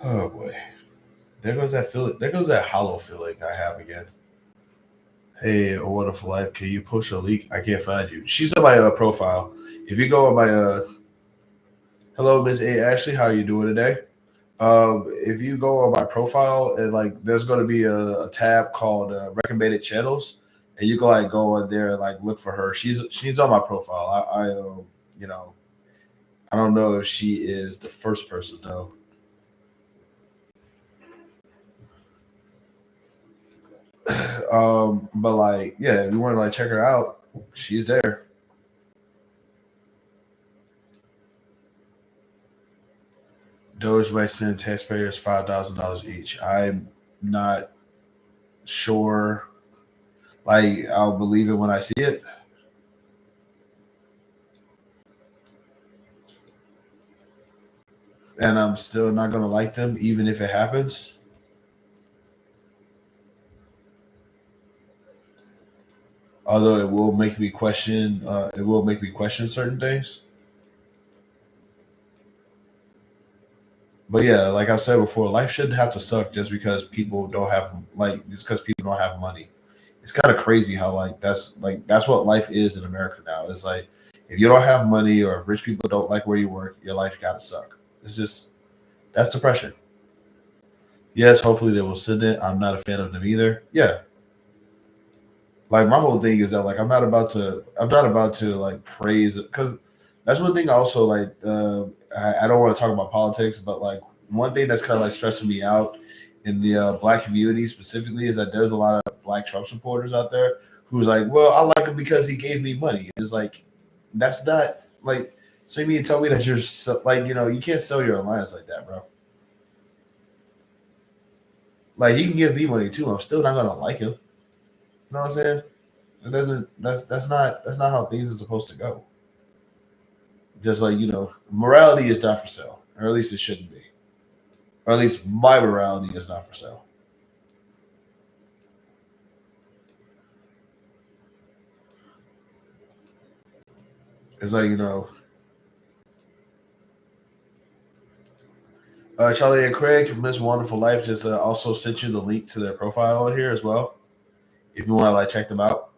Oh boy, there goes that feeling. There goes that hollow feeling I have again. Hey, a wonderful life. Can you push a leak? I can't find you. She's on my profile. If you go on my hello, Miss A Ashley, how are you doing today? If you go on my profile and there's going to be a tab called recommended channels, and you can go in there and look for her. She's on my profile. You know I don't know if she is the first person though. But yeah, if you want to check her out, she's there. Doge might send taxpayers $5,000 each. I'm not sure. I'll believe it when I see it, and I'm still not gonna like them even if it happens. Although it will make me question. It will make me question certain things. But yeah, like I said before, life shouldn't have to suck just because people don't have just because people don't have money. It's kind of crazy how that's what life is in America now. It's like if you don't have money or if rich people don't like where you work, your life gotta suck. It's just that's depression. Yes, hopefully they will send it. I'm not a fan of them either. Yeah, my whole thing is that I'm not about to praise it because that's one thing also I don't want to talk about politics, but one thing that's kind of stressing me out in the black community specifically is that there's a lot of black Trump supporters out there who's well, I like him because he gave me money. It's that's not so you mean to tell me that you're you can't sell your alliance like that, bro. He can give me money too. I'm still not gonna like him. You know what I'm saying? It doesn't. That's not how things are supposed to go. Just morality is not for sale, or at least it shouldn't be, or at least my morality is not for sale. It's Charlie and Craig, Miss Wonderful Life, just also sent you the link to their profile on here as well. If you want to check them out,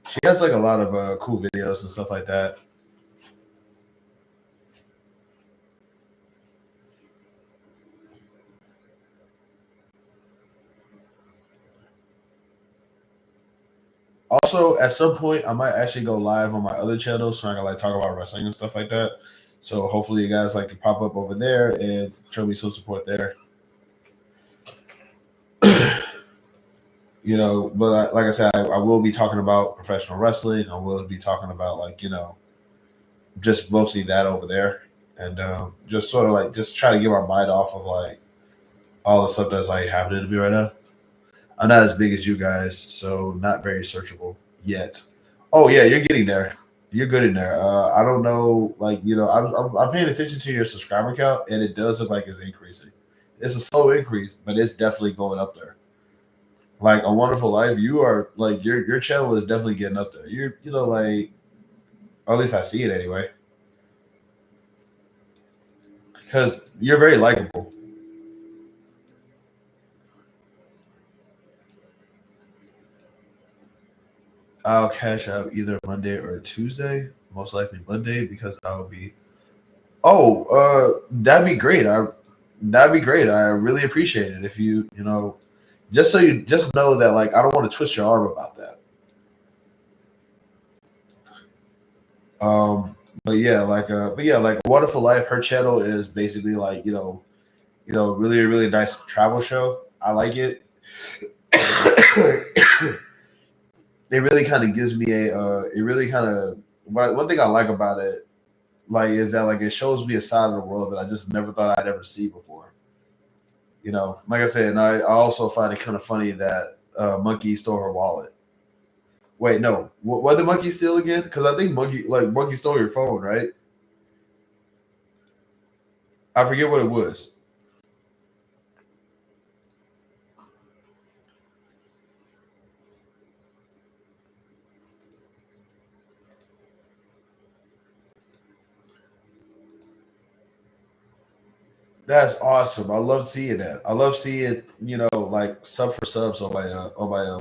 she has a lot of cool videos and stuff like that. Also, at some point, I might actually go live on my other channel so I can like talk about wrestling and stuff like that. So hopefully, you guys like can pop up over there and show me some support there. But like I said, I will be talking about professional wrestling. I will be talking about like just mostly that over there, and just sort of like just try to get my mind off of like all the stuff that's like happening to me right now. I'm not as big as you guys, so not very searchable yet. Oh yeah, you're getting there. You're good in there. I don't know, like I'm paying attention to your subscriber count, and it does look like it's increasing. It's a slow increase, but it's definitely going up there. Like A Wonderful Life, you are like your channel is definitely getting up there. You're like, or at least I see it anyway, because you're very likable. I'll cash out either Monday or Tuesday, most likely Monday because I'll be. Oh, that'd be great. That'd be great. I really appreciate it if just so you just know that like I don't want to twist your arm about that. But yeah, like Wonderful Life. Her channel is basically like really really nice travel show. I like it. It really kind of gives me a. It really kind of one thing I like about it like is that like it shows me a side of the world that I just never thought I'd ever see before. Like I said, and I also find it kind of funny that Monkey stole her wallet. Wait, no, what did Monkey steal again? Because I think Monkey stole your phone, right? I forget what it was. That's awesome. I love seeing that. I love seeing like sub for subs on my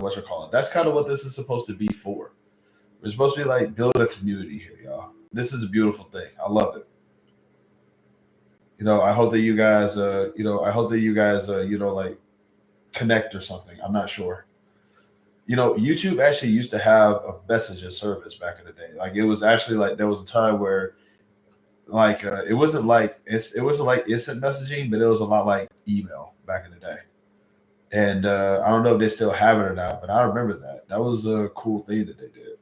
what you call it. That's kind of what this is supposed to be for. We're supposed to be like building a community here, y'all. This is a beautiful thing. I love it. I hope that you guys, I hope that you guys, like connect or something. I'm not sure. YouTube actually used to have a messaging service back in the day. Like it was actually like there was a time where like it wasn't like instant messaging, but it was a lot like email back in the day. And I don't know if they still have it or not, but I remember that. That was a cool thing that they did.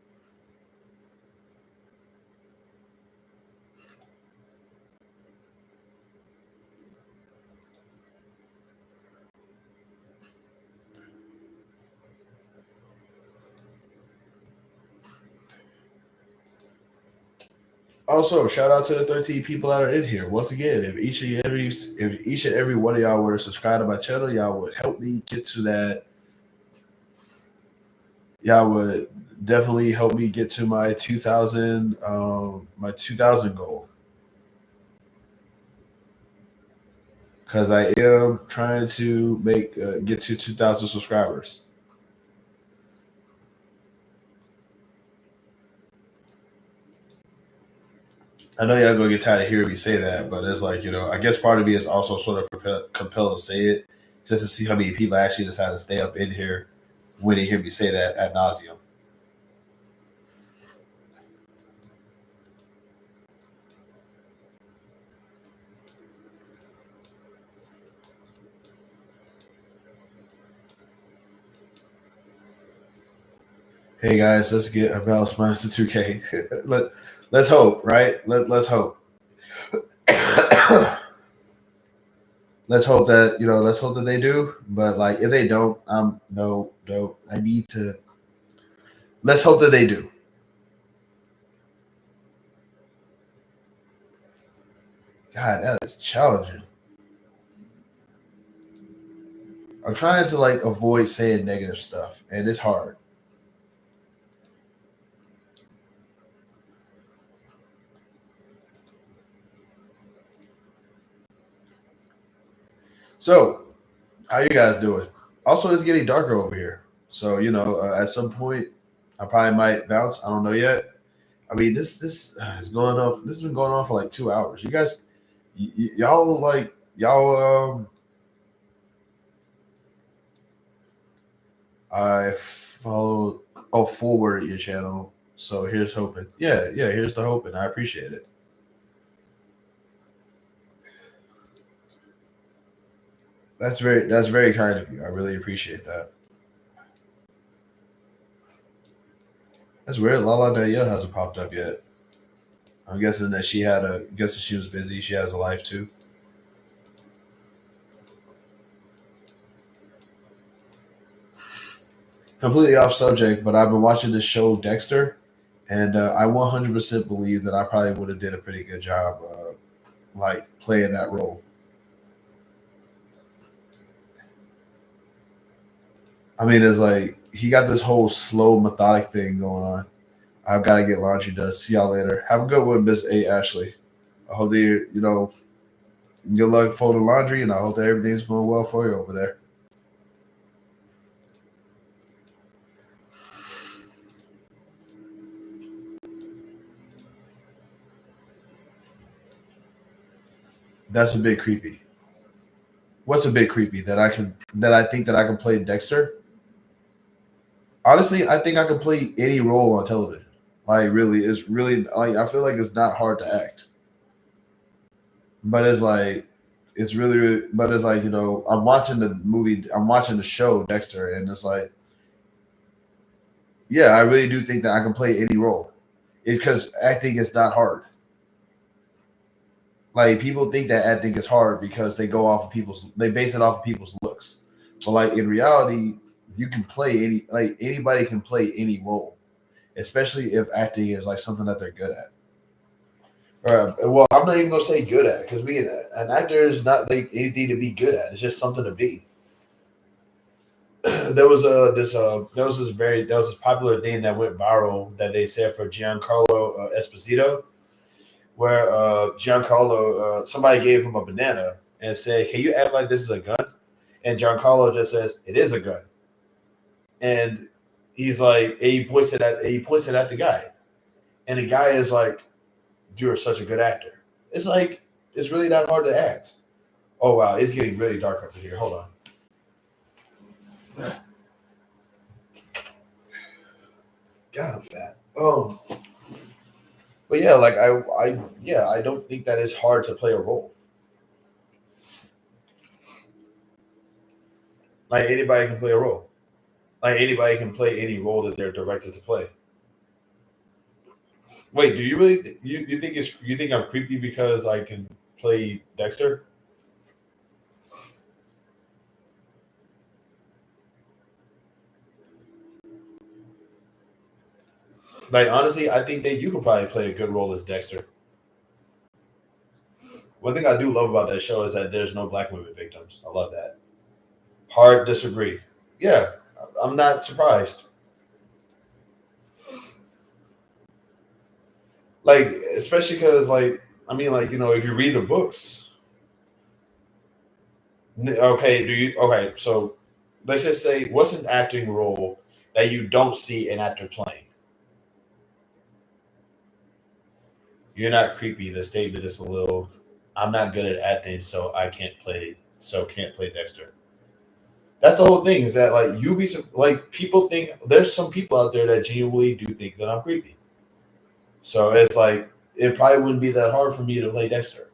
Also, shout out to the 13 people that are in here. Once again, if each and every one of y'all were to subscribe to my channel, y'all would help me get to that. Y'all would definitely help me get to my 2000 goal. Because I am trying to get to 2,000 subscribers. I know y'all gonna get tired of hearing me say that, but it's like I guess part of me is also sort of compelled to say it just to see how many people actually decide to stay up in here when they hear me say that ad nauseum. Hey guys, let's get a Mouse Master 2K. Let's hope, right? Let's hope. Let's hope that they do. But like if they don't, no. I need to let's hope that they do. God, that is challenging. I'm trying to like avoid saying negative stuff, and it's hard. So, how you guys doing? Also, it's getting darker over here. So, at some point, I probably might bounce. I don't know yet. I mean, this is going off. This has been going on for like 2 hours. You guys, y'all like y'all. I followed. Oh, forward your channel. So here's hoping. Yeah, yeah. Here's the hoping. I appreciate it. That's very kind of you. I really appreciate that. That's weird. Lala Daya hasn't popped up yet. I'm guessing that guessing she was busy. She has a life too. Completely off subject, but I've been watching this show Dexter, and I 100% believe that I probably would have did a pretty good job, like playing that role. I mean, it's like he got this whole slow, methodic thing going on. I've got to get laundry done. See y'all later. Have a good one, Miss A. Ashley. I hope that good luck folding laundry, and I hope that everything's going well for you over there. That's a bit creepy. What's a bit creepy that I think that I can play Dexter? Honestly, I think I can play any role on television. Like really, it's really like I feel like it's not hard to act, but it's really, but it's like I'm watching the movie, I'm watching the show Dexter, and it's like yeah, I really do think that I can play any role. It's because acting is not hard. Like people think that acting is hard because they base it off of people's looks. But like in reality, you can play anybody can play any role, especially if acting is like something that they're good at. Well, I'm not even gonna say good at because we an actor is not like anything to be good at. It's just something to be. There was this popular thing that went viral that they said for Giancarlo Esposito, where Giancarlo somebody gave him a banana and said, "Can you act like this is a gun?" And Giancarlo just says, "It is a gun." And he's like, and he points it at the guy, and the guy is like, "You're such a good actor." It's like it's really not hard to act. Oh wow, it's getting really dark up in here. Hold on. God, I'm fat. But yeah, like I don't think that it's hard to play a role. Like anybody can play a role. Like anybody can play any role that they're directed to play. Wait, do you really you think I'm creepy because I can play Dexter? Like honestly, I think that you could probably play a good role as Dexter. One thing I do love about that show is that there's no black women victims. I love that. Hard disagree. Yeah, I'm not surprised. Like especially because I mean if you read the books, okay, so let's just say what's an acting role that you don't see an actor playing? You're not creepy. The statement is a little. I'm not good at acting, so I can't play. So can't play Dexter. That's the whole thing. Is that like like people think there's some people out there that genuinely do think that I'm creepy. So it's like it probably wouldn't be that hard for me to play Dexter.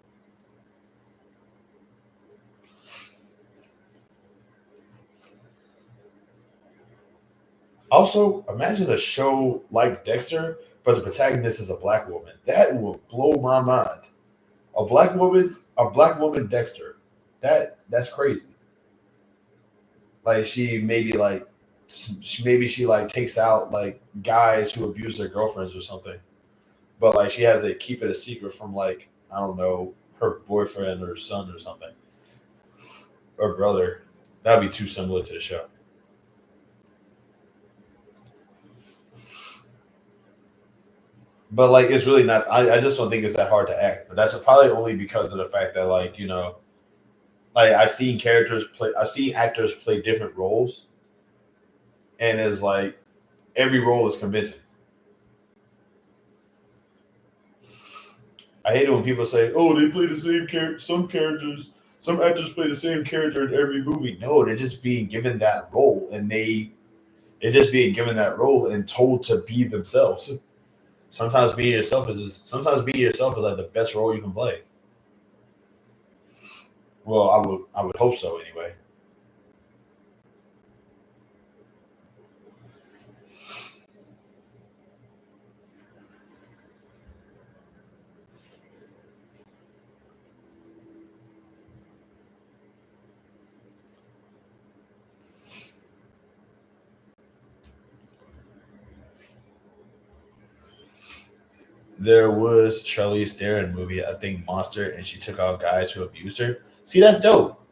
Also, imagine a show like Dexter, but the protagonist is a black woman. That will blow my mind. A black woman Dexter. That's crazy. Like she like takes out like guys who abuse their girlfriends or something. But like she has to keep it a secret from like I don't know her boyfriend or son or something or brother. That'd be too similar to the show. But like it's really not. I just don't think it's that hard to act. But that's probably only because of the fact that like I've seen actors play different roles, and it's like every role is convincing. I hate it when people say, "Oh, they play the same character." Some actors play the same character in every movie. No, they're just being given that role, and They're just being given that role and told to be themselves. Sometimes being yourself is like the best role you can play. Well, I would hope so anyway. There was Charlize Theron movie, I think Monster, and she took out guys who abused her. See, that's dope.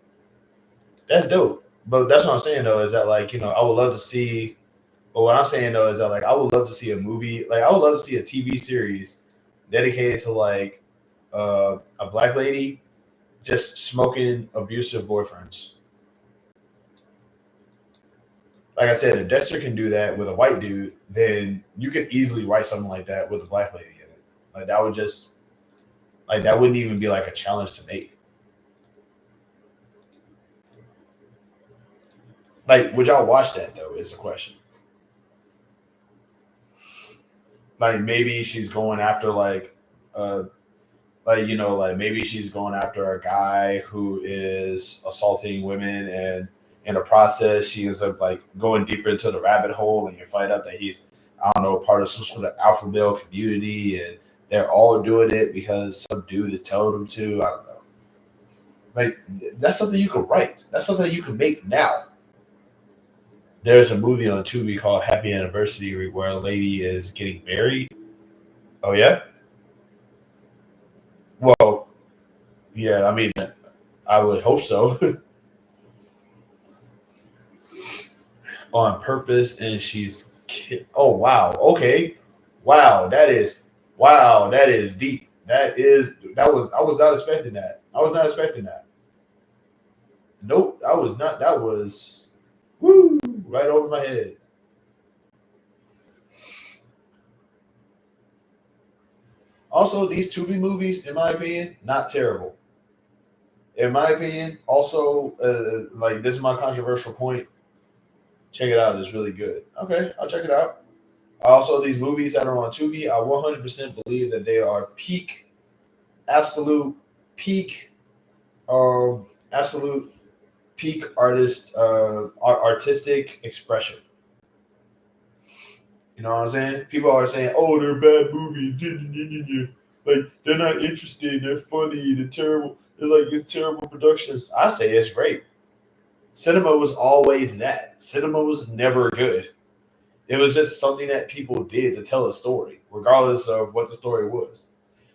That's dope. But that's what I'm saying though, is that like, I would love to see but what I'm saying though is that like I would love to see a movie, like I would love to see a TV series dedicated to like a black lady just smoking abusive boyfriends. Like I said, if Dexter can do that with a white dude, then you could easily write something like that with a black lady in it. Like that would just like that wouldn't even be like a challenge to make. Like, would y'all watch that though? Is the question. Like maybe she's going after uh like maybe she's going after a guy who is assaulting women, and in the process she ends up like going deeper into the rabbit hole, and you find out that he's, I don't know, part of some sort of alpha male community, and they're all doing it because some dude is telling them to. I don't know. Like that's something you could write. That's something you could make now. There's a movie on Tubi called Happy Anniversary where a lady is getting married. Oh yeah. Well, yeah. I mean, I would hope so. On purpose, and oh wow, okay, wow, that is deep. I was not expecting that. I was not expecting that. Nope, I was not. That was woo right over my head. Also, these Tubi movies, in my opinion, not terrible. In my opinion, also, like this is my controversial point. Check it out; it's really good. Okay, I'll check it out. Also, these movies that are on Tubi, I 100% believe that they are peak, absolute peak, um, absolute peak artistic expression. You know what I'm saying? People are saying, "Oh, they're bad movies. Like they're not interesting. They're funny. They're terrible. It's terrible productions." I say it's great. Cinema was always that. Cinema was never good. It was just something that people did to tell a story, regardless of what the story was.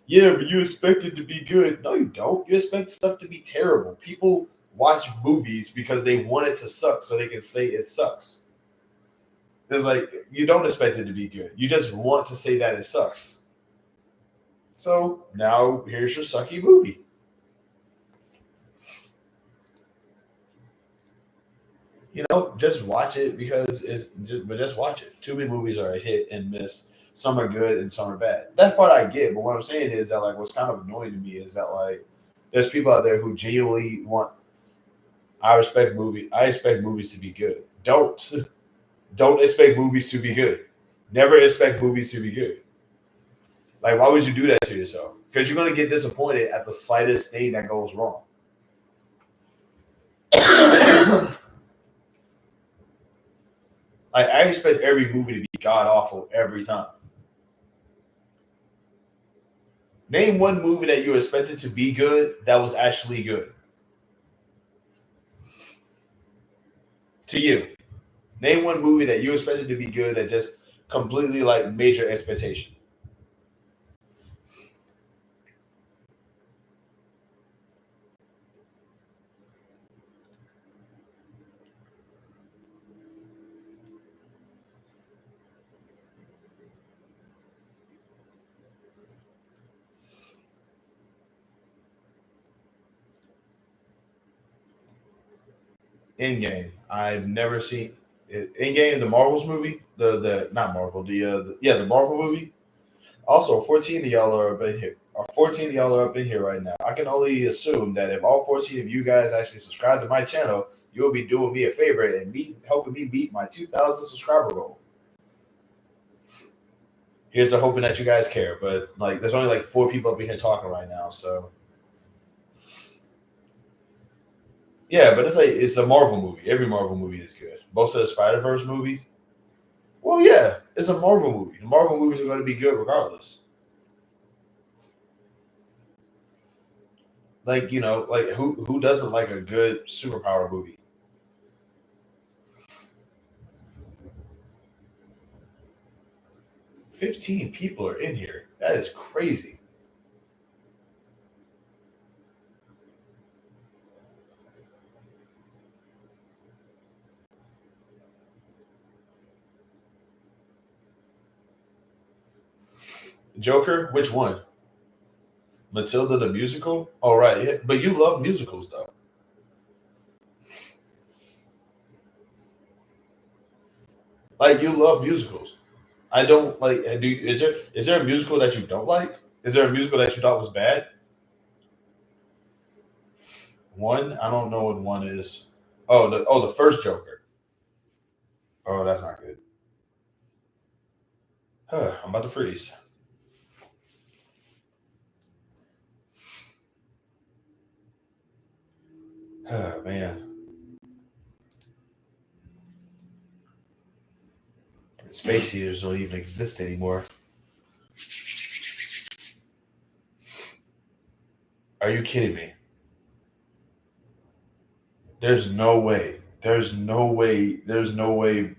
Yeah, but you expect it to be good. No, you don't. You expect stuff to be terrible. People watch movies because they want it to suck so they can say it sucks. It's like you don't expect it to be good. You just want to say that it sucks. So now here's your sucky movie. Just watch it because just watch it. Too many movies are a hit and miss. Some are good and some are bad. That part I get, but what I'm saying is that like what's kind of annoying to me is that like there's people out there who genuinely want. I expect movies to be good. Don't expect movies to be good. Never expect movies to be good. Like why would you do that to yourself? Because you're gonna get disappointed at the slightest thing that goes wrong. Like I expect every movie to be god awful every time. Name one movie that you expected to be good that was actually good to you. Name one movie that you expected to be good that just completely like made your expectation. Endgame. I've never seen Endgame, the Marvels movie, the not Marvel, the Marvel movie. Also, 14 of y'all are up in here. 14 of y'all are up in here right now. I can only assume that if all 14 of you guys actually subscribe to my channel, you'll be doing me a favor and helping me meet my 2,000 subscriber goal. Here's to hoping that you guys care, but like, there's only like 4 people up in here talking right now, so yeah. But it's a Marvel movie. Every Marvel movie is good. Most of the Spider-Verse movies. Well, yeah, it's a Marvel movie. The Marvel movies are going to be good regardless. Like, like who doesn't like a good superpower movie? $15 people are in here. That is crazy. Joker, which one? Matilda the musical? All right, yeah. But you love musicals though. Like, you love musicals. I don't like. Is there a musical that you don't like? Is there a musical that you thought was bad? One, I don't know what one is. The first Joker. Oh, that's not good. I'm about to freeze. Man, space heaters don't even exist anymore. Are you kidding me? There's no way. There's no way. There's no way.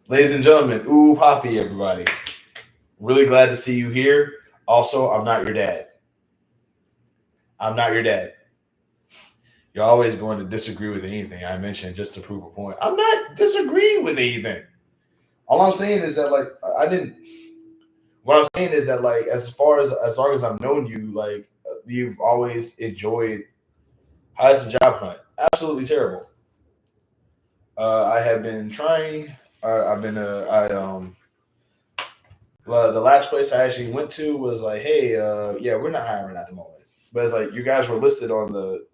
Ladies and gentlemen, ooh, Poppy, everybody. Really glad to see you here. Also, I'm not your dad. I'm not your dad. You're always going to disagree with anything I mentioned just to prove a point. I'm not disagreeing with anything. All I'm saying is that, like, I didn't. What I'm saying is that, like, as long as I've known you, like, you've always enjoyed How's the Job Hunt. Absolutely terrible. I have been trying. I've been. The last place I actually went to was like, hey, yeah, we're not hiring at the moment. But it's like you guys were listed on the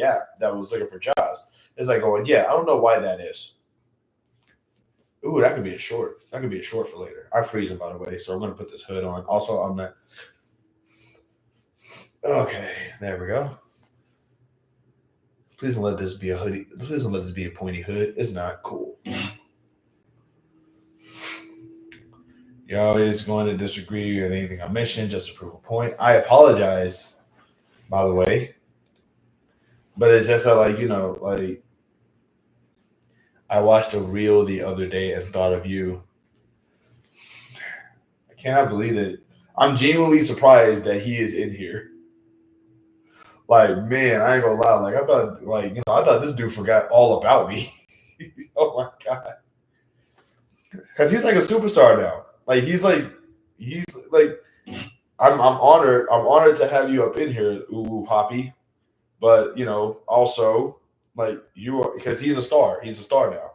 app that was looking for jobs. It's like going, yeah, I don't know why that is. Ooh, that could be a short. That could be a short for later. I'm freezing, by the way, so I'm gonna put this hood on. Also, I'm not. Okay, there we go. Please don't let this be a hoodie. Please don't let this be a pointy hood. It's not cool. You're always going to disagree with anything I mentioned just to prove a point. I apologize, by the way, but it's just that, like, like, I watched a reel the other day and thought of you. I cannot believe it. I'm genuinely surprised that he is in here. Like, man, I ain't gonna lie. Like, I thought this dude forgot all about me. Oh my god, because he's like a superstar now. Like, he's like, I'm honored. I'm honored to have you up in here, Uwu Poppy. But also, like, you are, because he's a star. He's a star now.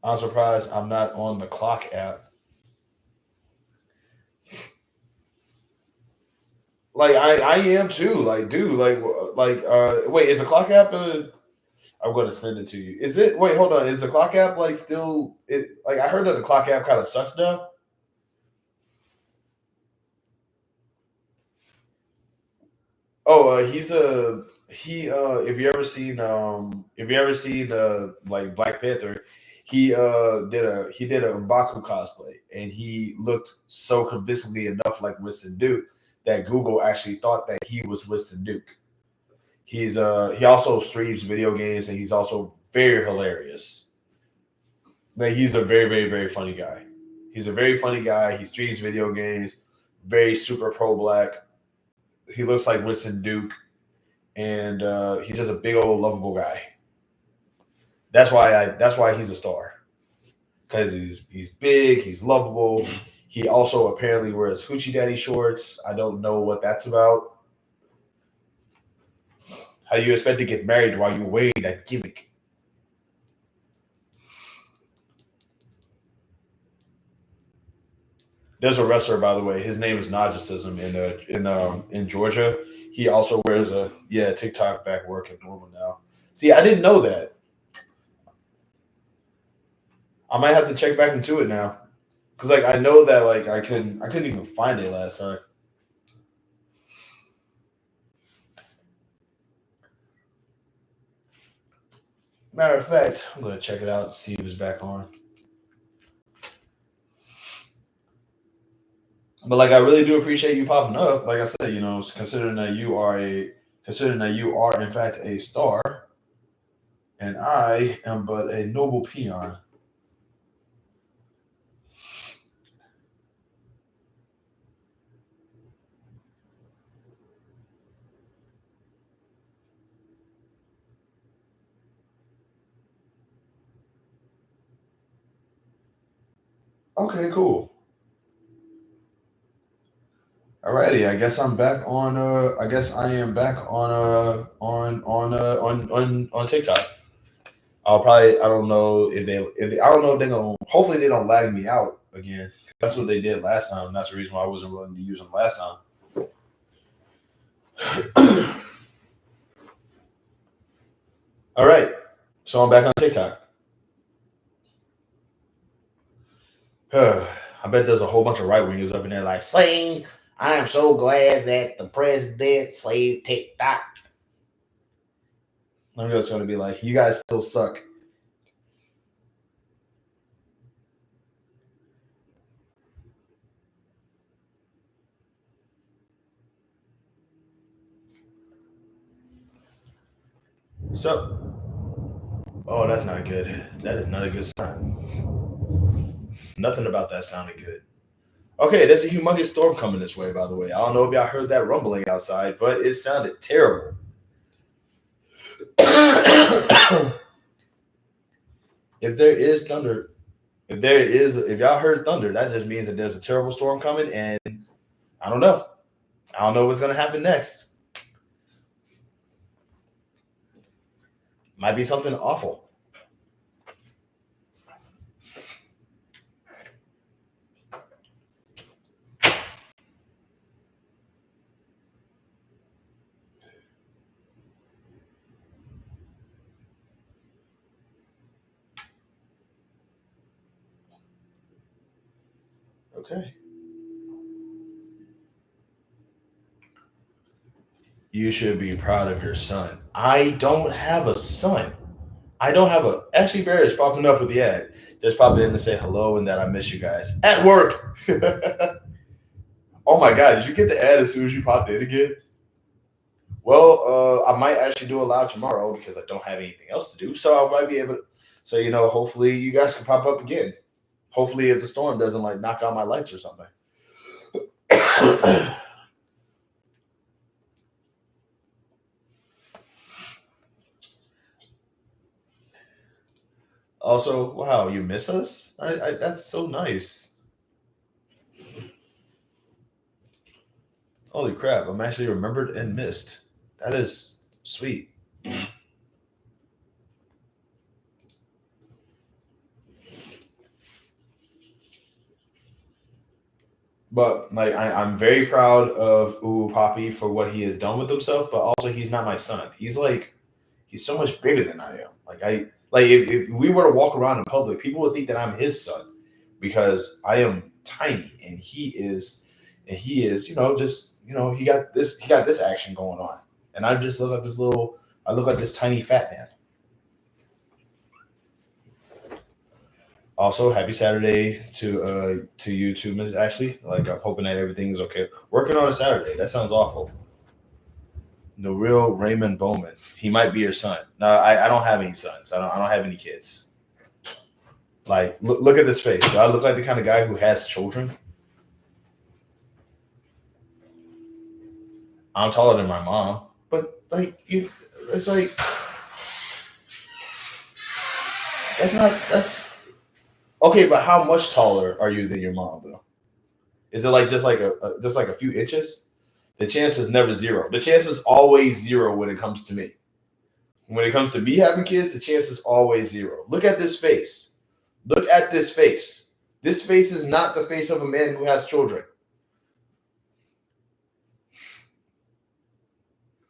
I'm surprised I'm not on the clock app. Like, I am too. Like, dude, wait, is the clock app? I'm going to send it to you. Is it? Wait, hold on. Is the clock app like still? It like I heard that the clock app kind of sucks now. Oh, he's a he. If you ever seen like Black Panther, he did a M'Baku cosplay, and he looked so convincingly enough like Winston Duke that Google actually thought that he was Winston Duke. He also streams video games, and he's also very hilarious. Like, he's a very, very, very funny guy. He's a very funny guy. He streams video games, very super pro black. He looks like Winston Duke, and he's just a big old lovable guy. That's why he's a star, because he's big, he's lovable. He also apparently wears hoochie daddy shorts. I don't know what that's about. How do you expect to get married while you wear that gimmick? There's a wrestler, by the way. His name is Najasism in Georgia. He also wears a TikTok back working normal now. See, I didn't know that. I might have to check back into it now because like I know that like I couldn't even find it last time. Matter of fact, I'm gonna check it out and see if it's back on. But like I really do appreciate you popping up. Like I said, considering that you are in fact a star, and I am but a noble peon. Okay, cool. Alrighty, I guess I'm back on. I guess I am back on TikTok. I'll probably. I don't know if they. I don't know if they're gonna. Hopefully, they don't lag me out again. That's what they did last time. That's the reason why I wasn't willing to use them last time. All right, so I'm back on TikTok. I bet there's a whole bunch of right wingers up in there like saying, "I am so glad that the president saved TikTok." I know it's going to be like, "You guys still suck." So, oh, that's not good. That is not a good sign. Nothing about that sounded good. Okay, there's a humongous storm coming this way, by the way. I don't know if y'all heard that rumbling outside, but it sounded terrible. If there is thunder, if y'all heard thunder, that just means that there's a terrible storm coming, and I don't know. I don't know what's gonna happen next. Might be something awful. Okay. You should be proud of your son. I don't have a son. I don't have a. Actually, Barry is popping up with the ad. Just popping in to say hello and that I miss you guys at work. Oh my god, did you get the ad as soon as you popped in again? Well, I might actually do a live tomorrow because I don't have anything else to do. So I might be able to. So hopefully you guys can pop up again. Hopefully, if the storm doesn't like knock out my lights or something. Also, wow, you miss us? That's so nice. Holy crap! I'm actually remembered and missed. That is sweet. But like I'm very proud of Ooh Poppy for what he has done with himself, but also he's not my son. He's so much bigger than I am. If we were to walk around in public, people would think that I'm his son because I am tiny and he is, he got this action going on. And I just look like I look like this tiny fat man. Also, happy Saturday to you too, Ms. Ashley. Like I'm hoping that everything's okay. Working on a Saturday. That sounds awful. The real Raymond Bowman. He might be your son. No, I don't have any sons. I don't have any kids. Like look at this face. Do I look like the kind of guy who has children? I'm taller than my mom, but it's like that's okay. But how much taller are you than your mom though? Is it like just like a few inches? The chance is never zero. The chance is always zero when it comes to me. When it comes to me having kids, the chance is always zero. Look at this face. Look at this face. This face is not the face of a man who has children.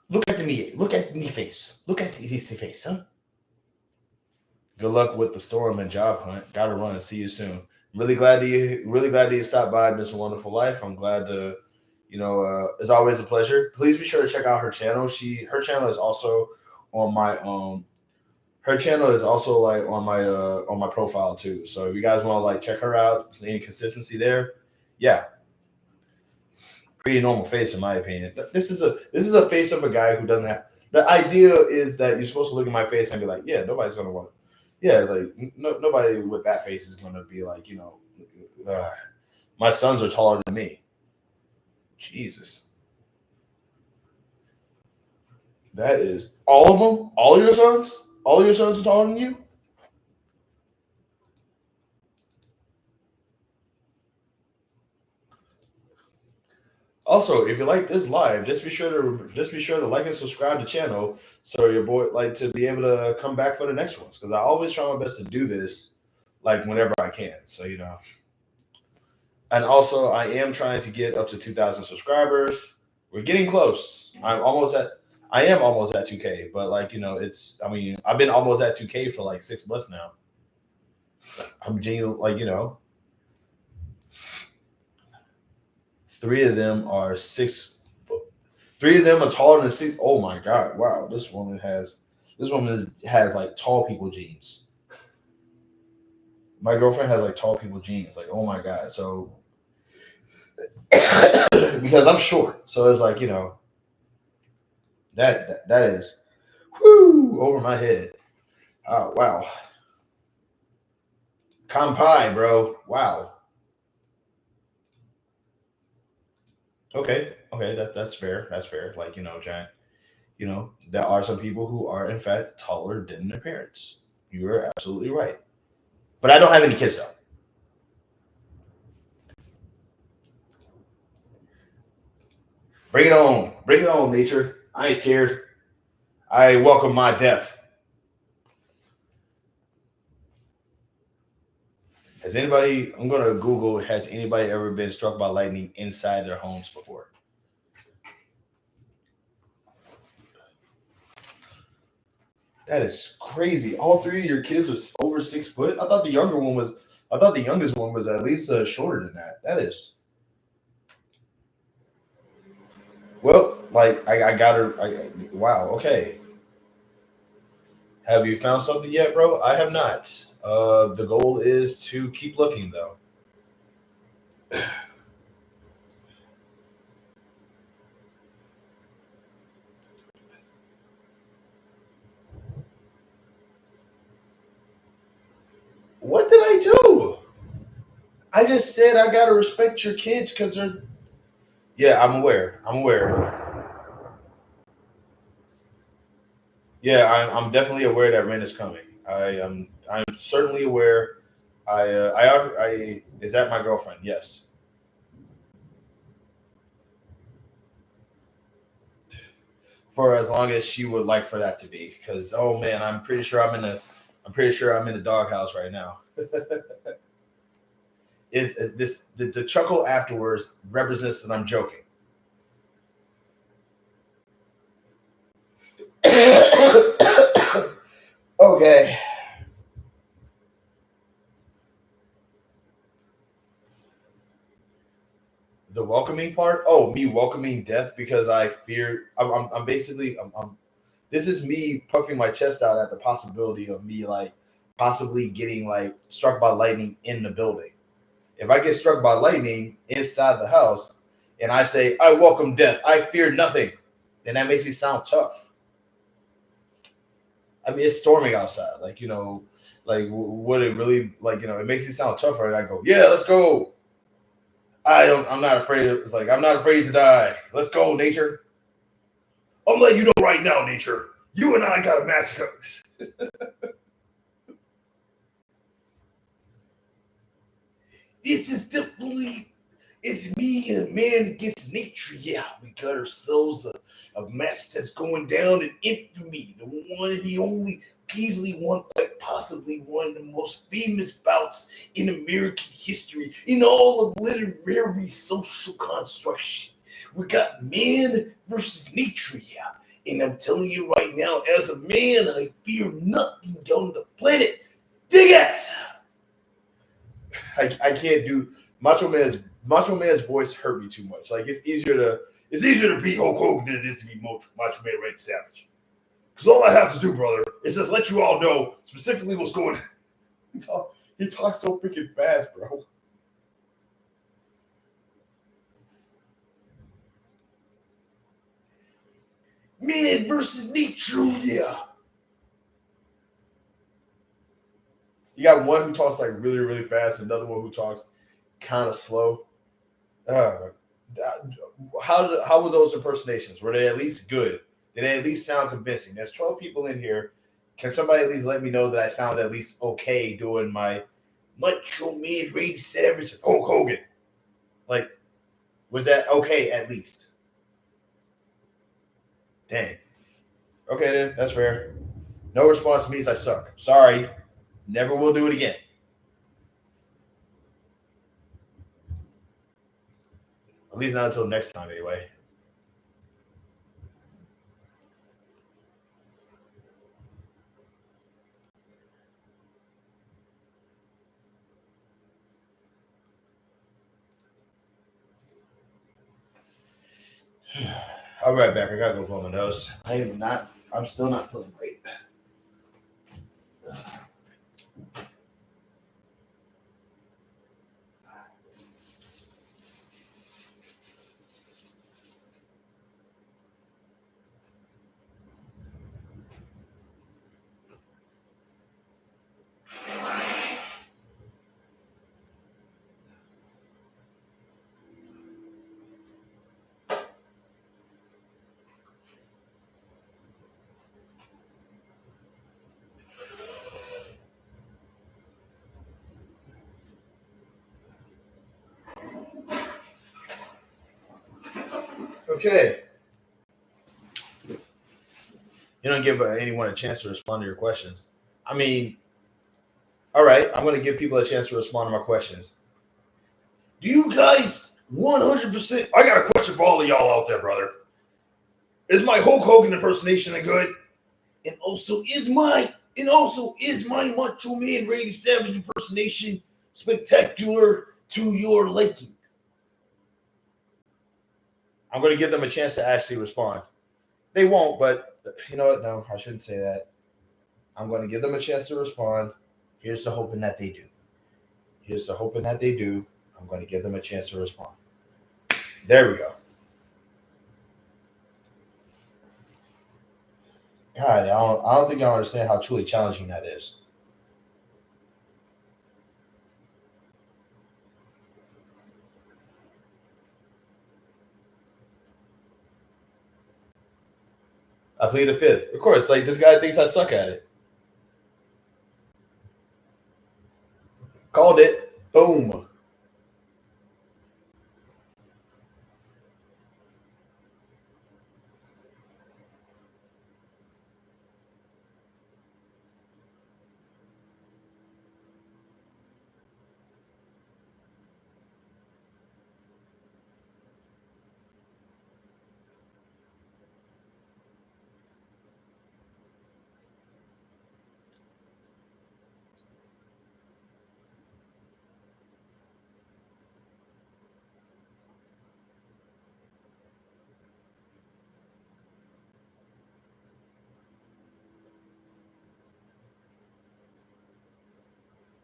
Look at the knee. Look at the knee face. Look at his face, huh? Good luck with the storm and job hunt. Gotta run. See you soon. Really glad that you stopped by, Miss Wonderful Life. I'm glad to, it's always a pleasure. Please be sure to check out her channel. Her channel is also on my her channel is also like on my profile too. So if you guys want to like check her out, any consistency there, yeah, pretty normal face in my opinion. This is a face of a guy who doesn't have. The idea is that you're supposed to look at my face and be like, yeah, nobody's gonna want. Yeah, it's like nobody with that face is gonna be like, my sons are taller than me. Jesus, that is all of them. All your sons. All your sons are taller than you. Also, if you like this live, just be sure to like and subscribe to the channel so your boy like to be able to come back for the next ones. Because I always try my best to do this like whenever I can. So and also I am trying to get up to 2,000 subscribers. We're getting close. I am almost at 2K, but I've been almost at 2K for like 6 months now. I'm genuine, 3 of them are 6 foot. 3 of them are taller than 6. Oh my god! Wow, this woman has like tall people genes. My girlfriend has like tall people genes. Like, oh my god! So because I'm short, so it's like that is over my head. Oh wow, Kampai, bro. Wow. Okay, that's fair. That's fair. Like Giant. There are some people who are in fact taller than their parents. You are absolutely right. But I don't have any kids though. Bring it on, nature. I ain't scared. I welcome my death. Has anybody? I'm gonna Google. Has anybody ever been struck by lightning inside their homes before? That is crazy. All 3 of your kids are over 6 foot. I thought the youngest one was at least shorter than that. That is. Well, like I got her. Wow. Okay. Have you found something yet, bro? I have not. The goal is to keep looking, though. What did I do? I just said I gotta respect your kids because they're. Yeah, I'm aware. I'm aware. Yeah, I'm definitely aware that rent is coming. I'm certainly aware. I is that my girlfriend? Yes. For as long as she would like for that to be, because oh man, I'm pretty sure I'm in the doghouse right now. Is this the chuckle afterwards represents that I'm joking? Okay. The welcoming part? Oh, me welcoming death because I fear. I'm basically. This is me puffing my chest out at the possibility of me like possibly getting like struck by lightning in the building. If I get struck by lightning inside the house, and I say I welcome death, I fear nothing, then that makes me sound tough. I mean, it's storming outside. Like would it really like it makes me sound tougher. And I go, yeah, let's go. I'm not afraid of. It's like I'm not afraid to die. Let's go, nature. I'm letting you know right now, nature. You and I got a match. This is definitely it's me and a man against nature. Yeah, we got ourselves a match that's going down in infamy. The one, the only easily won, quite possibly one of the most famous bouts in American history in all of literary social construction. We got man versus nature here. And I'm telling you right now, as a man, I fear nothing on the planet. Dig it! I can't do Macho Man's voice hurt me too much. Like it's easier to be Hulk Hogan than it is to be Macho Man Randy Savage. Because all I have to do, brother, is just let you all know specifically what's going on. He talks so freaking fast, bro. Man versus nature, yeah. You got one who talks like really, really fast, another one who talks kind of slow. How were those impersonations? Were they at least good? Did they at least sound convincing? There's 12 people in here. Can somebody at least let me know that I sound at least okay doing my Macho Man Randy Savage and Hulk Hogan? Like, was that okay at least? Dang. Okay, then. That's fair. No response means I suck. Sorry. Never will do it again. At least not until next time, anyway. I'll be right back. I gotta go blow my nose. I'm still not feeling great. Okay. You don't give anyone a chance to respond to your questions. I mean, all right, I'm going to give people a chance to respond to my questions. Do you guys 100%? I got a question for all of y'all out there, brother. Is my Hulk Hogan impersonation a good? And also, is my Macho Man Randy Savage impersonation spectacular to your liking? I'm going to give them a chance to actually respond. They won't, but you know what? No, I shouldn't say that. I'm going to give them a chance to respond. Here's to hoping that they do. Here's to hoping that they do. I'm going to give them a chance to respond. There we go. God, I don't think y'all understand how truly challenging that is. I plead the fifth. Of course, like this guy thinks I suck at it. Called it. Boom.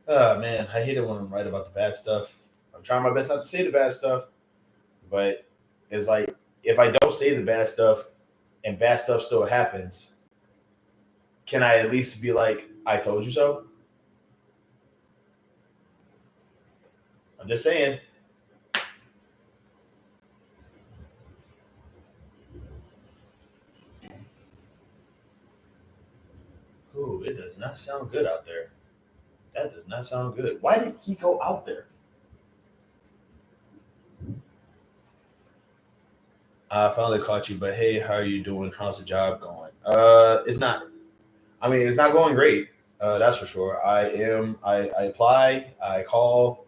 Oh man, I hate it when I'm right about the bad stuff. I'm trying my best not to say the bad stuff, but it's like if I don't say the bad stuff and bad stuff still happens, can I at least be like, I told you so? I'm just saying. Ooh, it does not sound good out there. That does not sound good. Why did he go out there? I finally caught you, but hey, how are you doing? How's the job going? It's not. I mean, it's not going great. That's for sure. I apply. I call.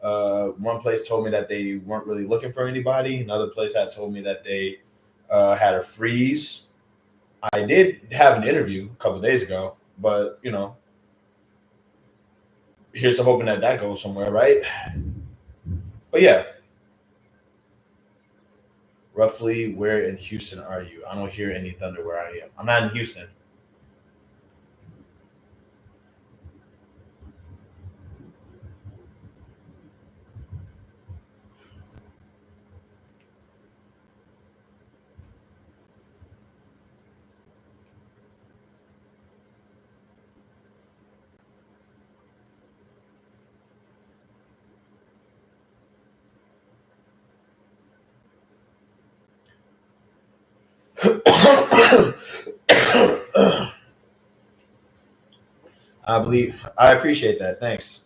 One place told me that they weren't really looking for anybody. Another place had told me that they had a freeze. I did have an interview a couple of days ago, but here's to hoping that that goes somewhere, right? But yeah, roughly where in Houston are you? I don't hear any thunder where I am. I'm not in Houston. I believe I appreciate that. Thanks.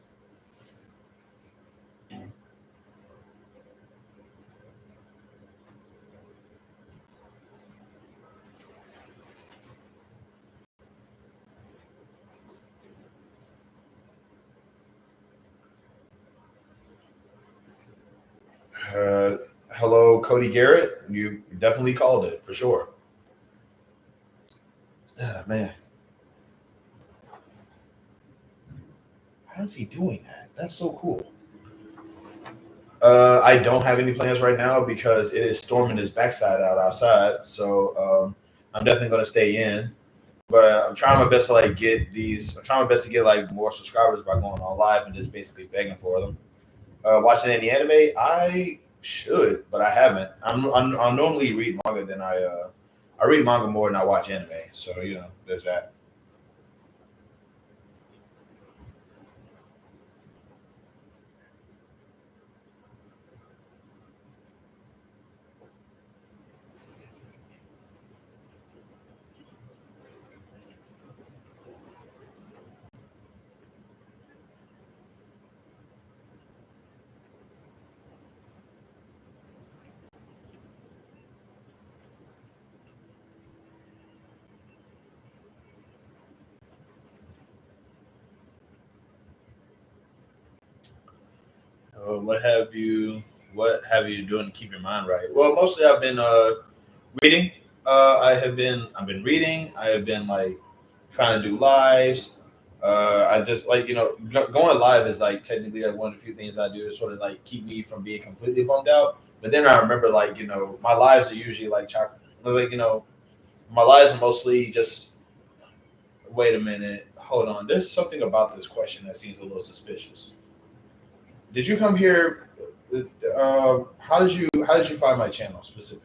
Uh, Hello, Cody Garrett. You definitely called it for sure. Ah, man, how's he doing that? That's so cool. I don't have any plans right now because it is storming his backside out outside. So I'm definitely going to stay in. But I'm trying my best to like get these. I'm trying my best to get like more subscribers by going on live and just basically begging for them. Watching any anime, I should, but I haven't. I normally read manga than I read manga more than I watch anime. So there's that. What have you? What have you doing to keep your mind right? Well, mostly I've been reading. I've been reading. I have been like trying to do lives. I just like going live is like technically like one of the few things I do to sort of like keep me from being completely bummed out. But then I remember like my lives are usually like chock. I was like my lives are mostly just wait a minute, hold on. There's something about this question that seems a little suspicious. Did you come here? How did you find my channel specifically?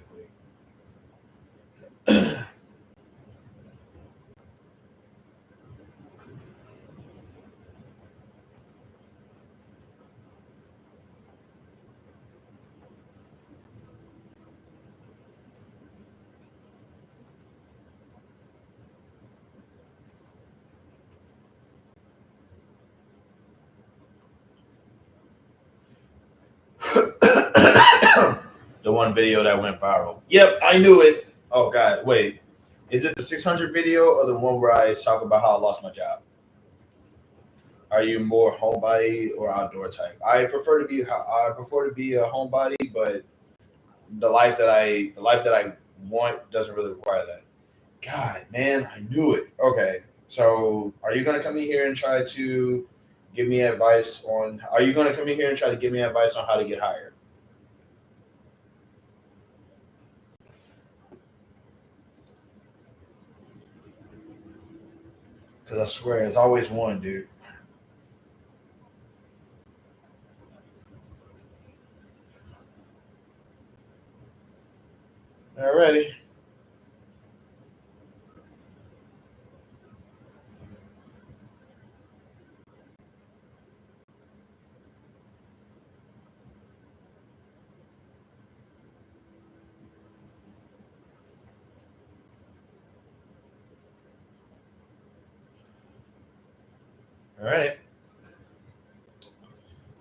The one video that went viral. Yep, I knew it. Oh God, wait. Is it the 600 video or the one where I talk about how I lost my job? Are you more homebody or outdoor type? I prefer to be a homebody, but the life that I want doesn't really require that. God, man, I knew it. Okay, so are you gonna come in here and try to give me advice on? Are you gonna come in here and try to give me advice on how to get hired? Because I swear, it's always one, dude. Alrighty. All right.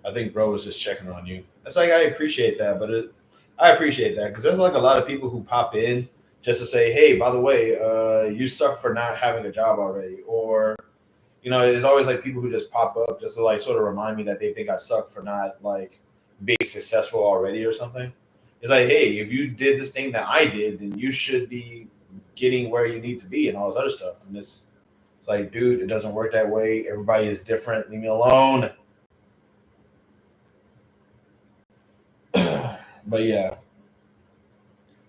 I think bro was just checking on you. It's like I appreciate that, I appreciate that because there's like a lot of people who pop in just to say, hey, by the way, you suck for not having a job already, or there's always like people who just pop up just to like sort of remind me that they think I suck for not like being successful already or something. It's like, hey, if you did this thing that I did, then you should be getting where you need to be and all this other stuff. And it's like, dude, it doesn't work that way. Everybody is different. Leave me alone. But yeah,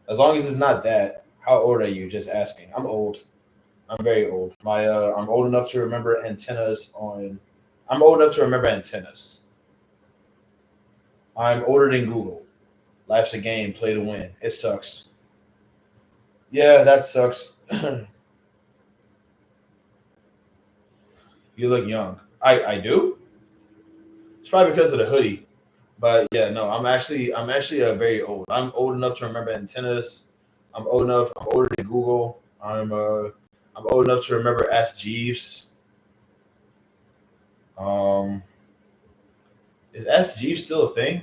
as long as it's not that. How old are you? Just asking. I'm old. I'm very old. I'm old enough to remember antennas on. I'm old enough to remember antennas. I'm older than Google. Life's a game, play to win. It sucks. Yeah, that sucks. You look young. I do. It's probably because of the hoodie. But yeah, no, I'm actually very old. I'm old enough to remember antennas. I'm old enough. I'm older than Google. I'm old enough to remember Ask Jeeves. Um, is Ask Jeeves still a thing?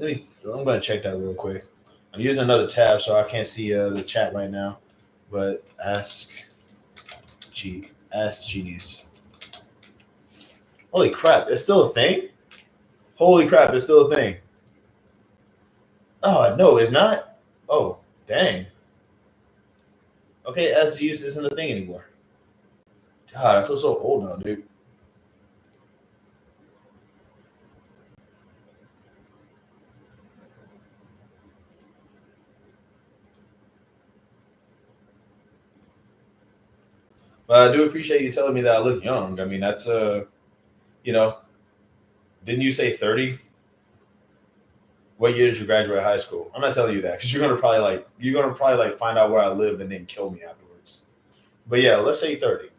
I'm gonna check that real quick. I'm using another tab, so I can't see the chat right now. But Ask Jeeves. Holy crap! It's still a thing. Holy crap! It's still a thing. Oh no, it's not. Oh dang. Okay, Ask Jeeves isn't a thing anymore. God, I feel so old now, dude. But I do appreciate you telling me that I look young. I mean, that's you know, didn't you say 30? What year did you graduate high school? I'm not telling you that because you're gonna probably like find out where I live and then kill me afterwards. But yeah, let's say 30.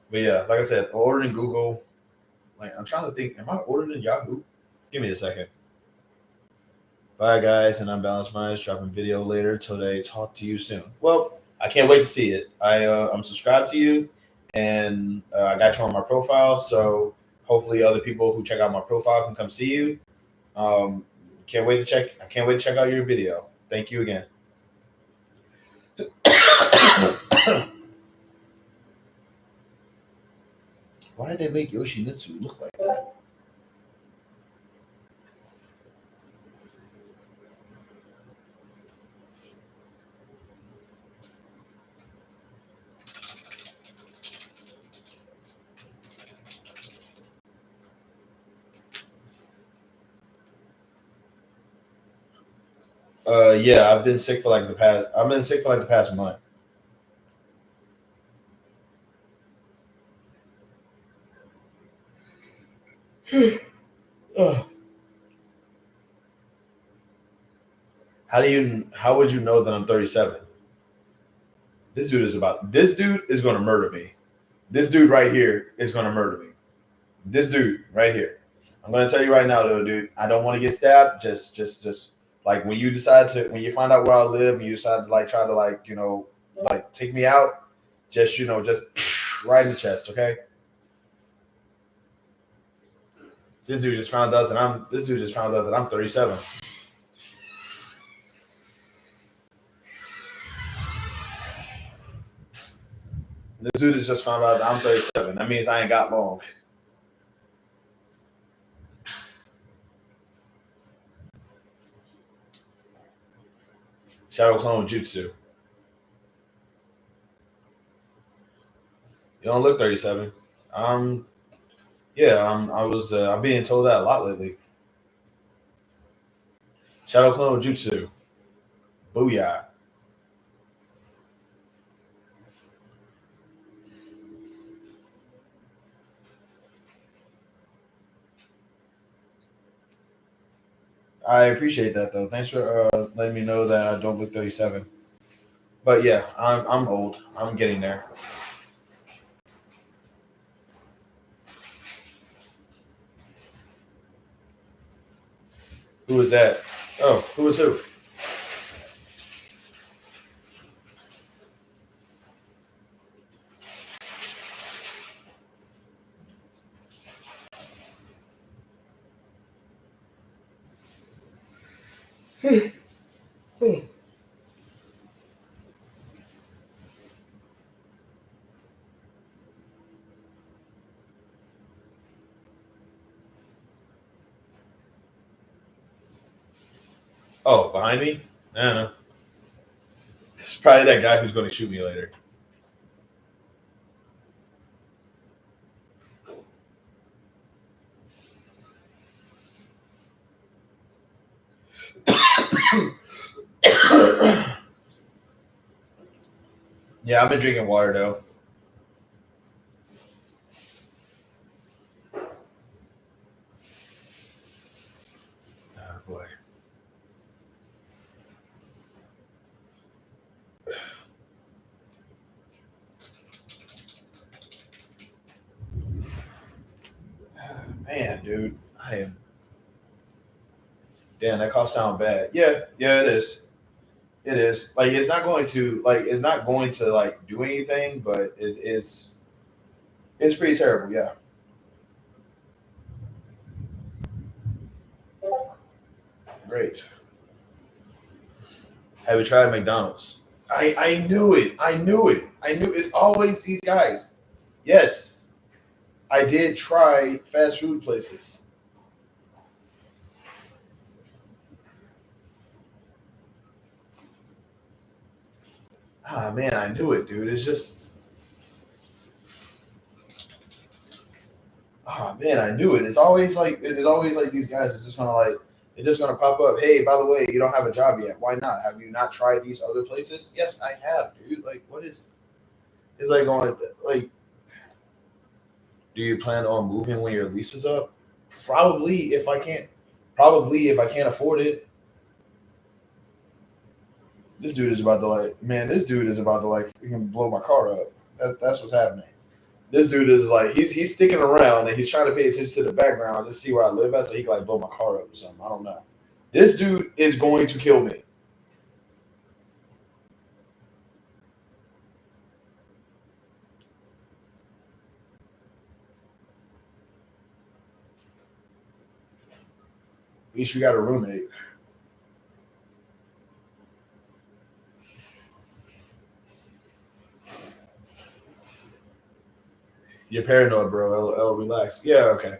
But yeah, like I said, older than Google. Like I'm trying to think, am I older than Yahoo? Give me a second. Bye guys, and I'm Balanced Minds, dropping video later today. Talk to you soon. Well, I can't wait to see it. I'm subscribed to you, and I got you on my profile. So hopefully, other people who check out my profile can come see you. Um, can't wait to check. I can't wait to check out your video. Thank you again. Why did they make Yoshimitsu look like that? Yeah, I've been sick for like the past. I've been sick for like the past month. Ugh. How would you know that I'm 37? This dude is gonna murder me. This dude right here is gonna murder me. This dude right here. I'm gonna tell you right now though, dude. I don't want to get stabbed. Just like when you find out where I live and you decide to like try to like, like take me out, just right in the chest, okay? This dude just found out that I'm 37. This dude has just found out that I'm 37. That means I ain't got long. Shadow Clone Jutsu. You don't look 37. Yeah, I'm being told that a lot lately. Shadow Clone Jutsu. Booyah. I appreciate that though. Thanks for letting me know that I don't look 37. But yeah, I'm old. I'm getting there. Who was that? Oh, who was who? Oh, behind me? I don't know. It's probably that guy who's going to shoot me later. Yeah, I've been drinking water though. Oh boy. Man, dude, I am. Damn, that call sound bad. Yeah, yeah, it is. It is. Like, it's not going to like do anything, but it's pretty terrible. Yeah. Great. Have you tried McDonald's? I knew it. I knew it. I knew it's always these guys. Yes, I did try fast food places. Ah man, I knew it, dude. It's just man, I knew it. It's always like these guys. It's just gonna pop up. Hey, by the way, you don't have a job yet. Why not? Have you not tried these other places? Yes, I have, dude. Like, what is? It's like going like. Do you plan on moving when your lease is up? Probably if I can't. Probably if I can't afford it. This dude is about to like. Man, this dude is about to like freaking blow my car up. That's what's happening. This dude is like he's sticking around and he's trying to pay attention to the background to see where I live at so he can like blow my car up or something. I don't know. This dude is going to kill me. At least you got a roommate. You're paranoid, bro. Relax. Yeah, okay.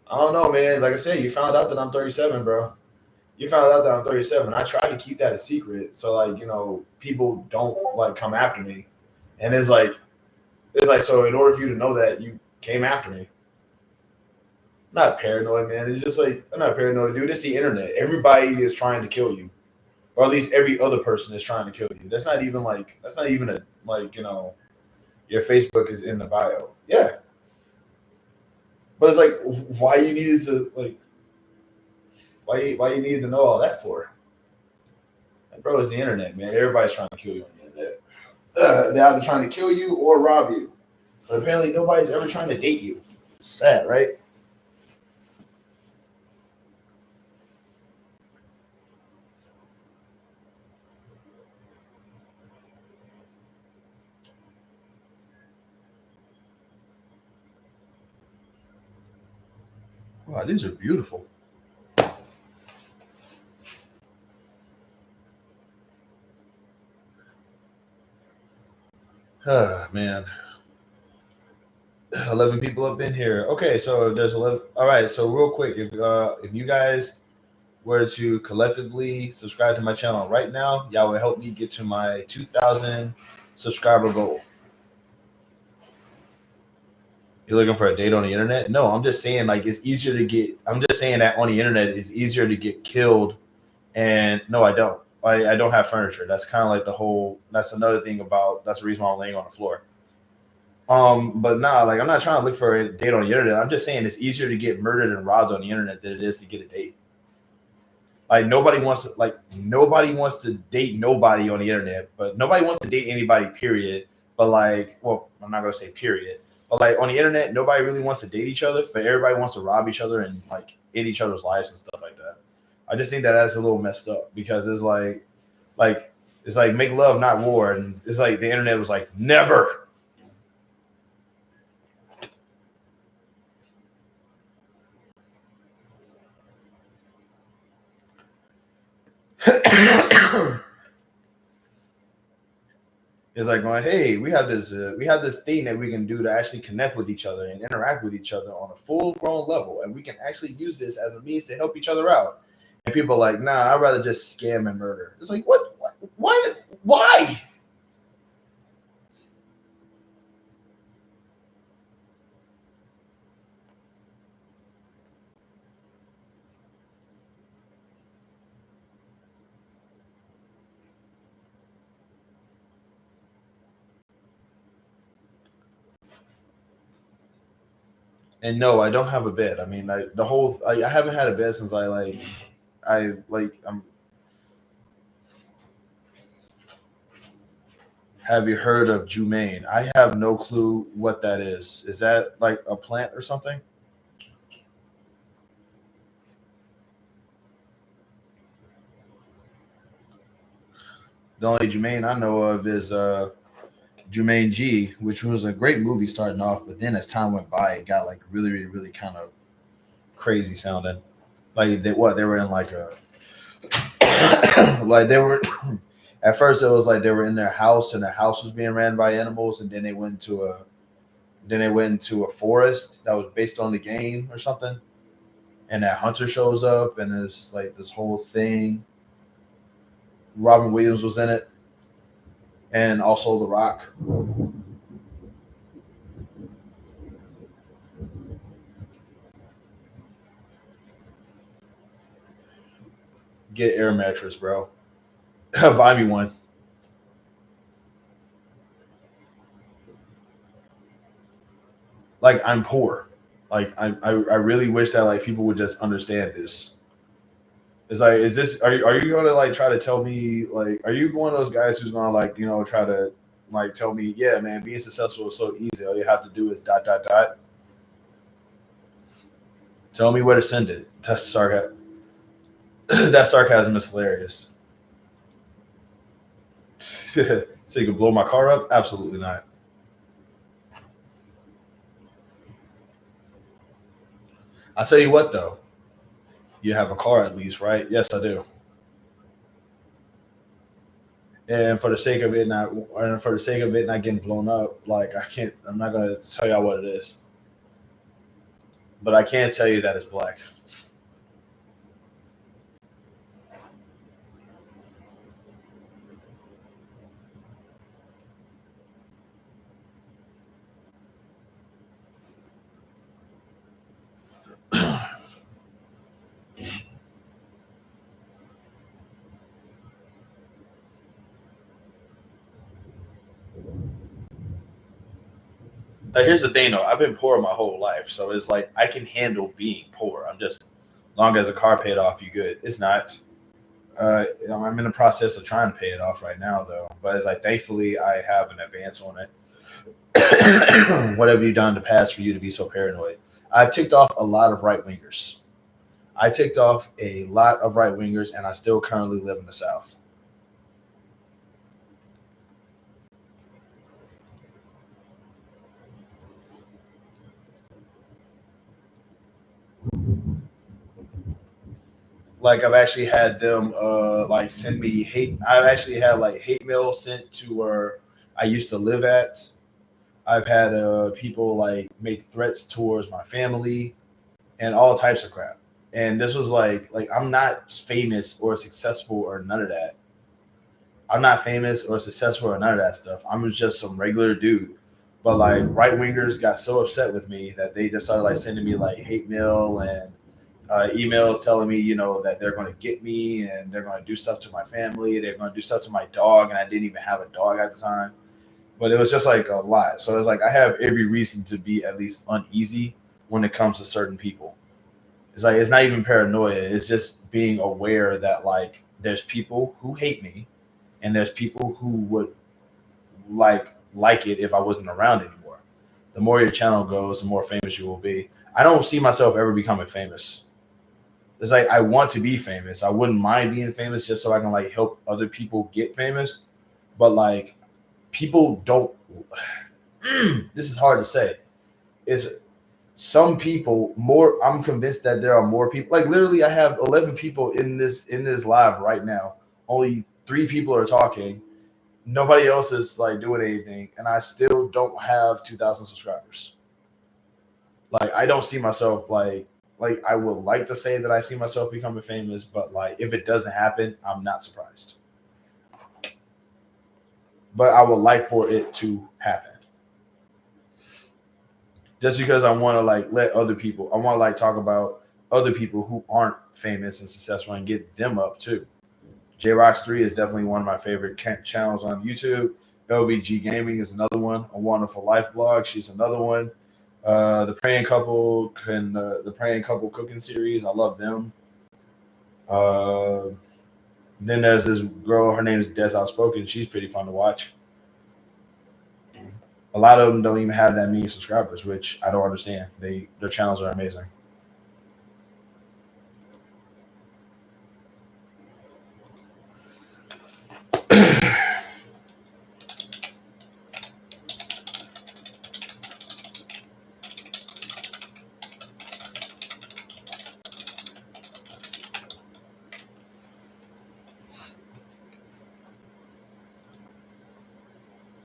I don't know, man. Like I said, you found out that I'm 37, bro. You found out that I'm 37. I tried to keep that a secret, so like people don't like come after me. And it's like so. In order for you to know that, you came after me. Not paranoid, man. It's just like I'm not paranoid, dude. It's the internet. Everybody is trying to kill you, or at least every other person is trying to kill you. That's not even a your Facebook is in the bio. Yeah, but it's like why you needed to like why you needed to know all that for? Like, bro, it's the internet, man. Everybody's trying to kill you on the internet. They're either trying to kill you or rob you. But apparently, nobody's ever trying to date you. Sad, right? Wow, these are beautiful. Man. 11 people up in here. Okay, so there's 11. All right, so real quick, if you guys were to collectively subscribe to my channel right now, y'all would help me get to my 2,000 subscriber goal. You're looking for a date on the internet? No, I'm just saying like it's easier to get. I'm just saying that on the internet it's easier to get killed. And no, I don't. I don't have furniture. That's kind of like the whole. That's another thing about. That's the reason why I'm laying on the floor. But nah, like I'm not trying to look for a date on the internet. I'm just saying it's easier to get murdered and robbed on the internet than it is to get a date. Like nobody wants to date nobody on the internet, but nobody wants to date anybody, period. But like, well, I'm not gonna say period. But like on the internet, nobody really wants to date each other, but everybody wants to rob each other and like in each other's lives and stuff like that. I just think that that's a little messed up because like it's like make love, not war, and it's like the internet was like never. It's like going, hey, we have this thing that we can do to actually connect with each other and interact with each other on a full grown level, and we can actually use this as a means to help each other out. And people are like, nah, I'd rather just scam and murder. It's like, what? Why? Why? And no, I don't have a bed. I mean, I haven't had a bed since I'm. Have you heard of Jumaine? I have no clue what that is. Is that like a plant or something? The only Jumaine I know of is Jumaine G, which was a great movie starting off, but then as time went by, it got like really kind of crazy sounding. Like they were in like a like they were at first it was like they were in their house and their house was being ran by animals, and then they went into a forest that was based on the game or something, and that hunter shows up and it's like this whole thing. Robin Williams was in it, and also The Rock. Get an air mattress, bro. Buy me one. Like I'm poor. Like I really wish that like people would just understand this. It's like, is this are you gonna like try to tell me like are you one of those guys who's gonna like try to like tell me yeah man being successful is so easy all you have to do is dot dot dot. Tell me where to send it. That's sarcasm. That sarcasm is hilarious. So you can blow my car up? Absolutely not. I'll tell you what though. You have a car at least, right? Yes, I do. And for the sake of it not, and for the sake of it not getting blown up, like I can't. I'm not gonna tell y'all what it is, but I can tell you that it's black. Now, here's the thing though. I've been poor my whole life, so it's like I can handle being poor. I'm just long as a car paid off, you good. It's not. I'm in the process of trying to pay it off right now though, but it's like thankfully I have an advance on it. What have you done to pass for you to be so paranoid? I've ticked off a lot of right wingers. I ticked off a lot of right wingers, and I still currently live in the South. Like I've actually had them like send me hate. I've actually had like hate mail sent to where I used to live at. I've had people like make threats towards my family and all types of crap. And this was like I'm not famous or successful or none of that. I'm not famous or successful or none of that stuff. I'm just some regular dude. But like right wingers got so upset with me that they just started like sending me like hate mail and emails telling me, that they're going to get me and they're going to do stuff to my family. They're going to do stuff to my dog, and I didn't even have a dog at the time. but it was just like a lot. So it's like I have every reason to be at least uneasy when it comes to certain people. It's like it's not even paranoia. It's just being aware that like there's people who hate me, and there's people who would like it if I wasn't around anymore. The more your channel goes, the more famous you will be. I don't see myself ever becoming famous. It's like I want to be famous. I wouldn't mind being famous just so I can like help other people get famous. But like people don't this is hard to say. Is some people more I'm convinced that there are more people. Like literally I have 11 people in this live right now. Only 3 people are talking. Nobody else is like doing anything and I still don't have 2,000 subscribers. Like I don't see myself like I would like to say that I see myself becoming famous, but like if it doesn't happen, I'm not surprised. But I would like for it to happen. Just because I want to like let other people, I want to like talk about other people who aren't famous and successful and get them up too. J Rocks 3 is definitely one of my favorite channels on YouTube. LBG Gaming is another one. A Wonderful Life blog, she's another one. The Praying Couple cooking series, I love them. Then there's this girl, her name is Des Outspoken. She's pretty fun to watch. A lot of them don't even have that many subscribers, which I don't understand. Their channels are amazing.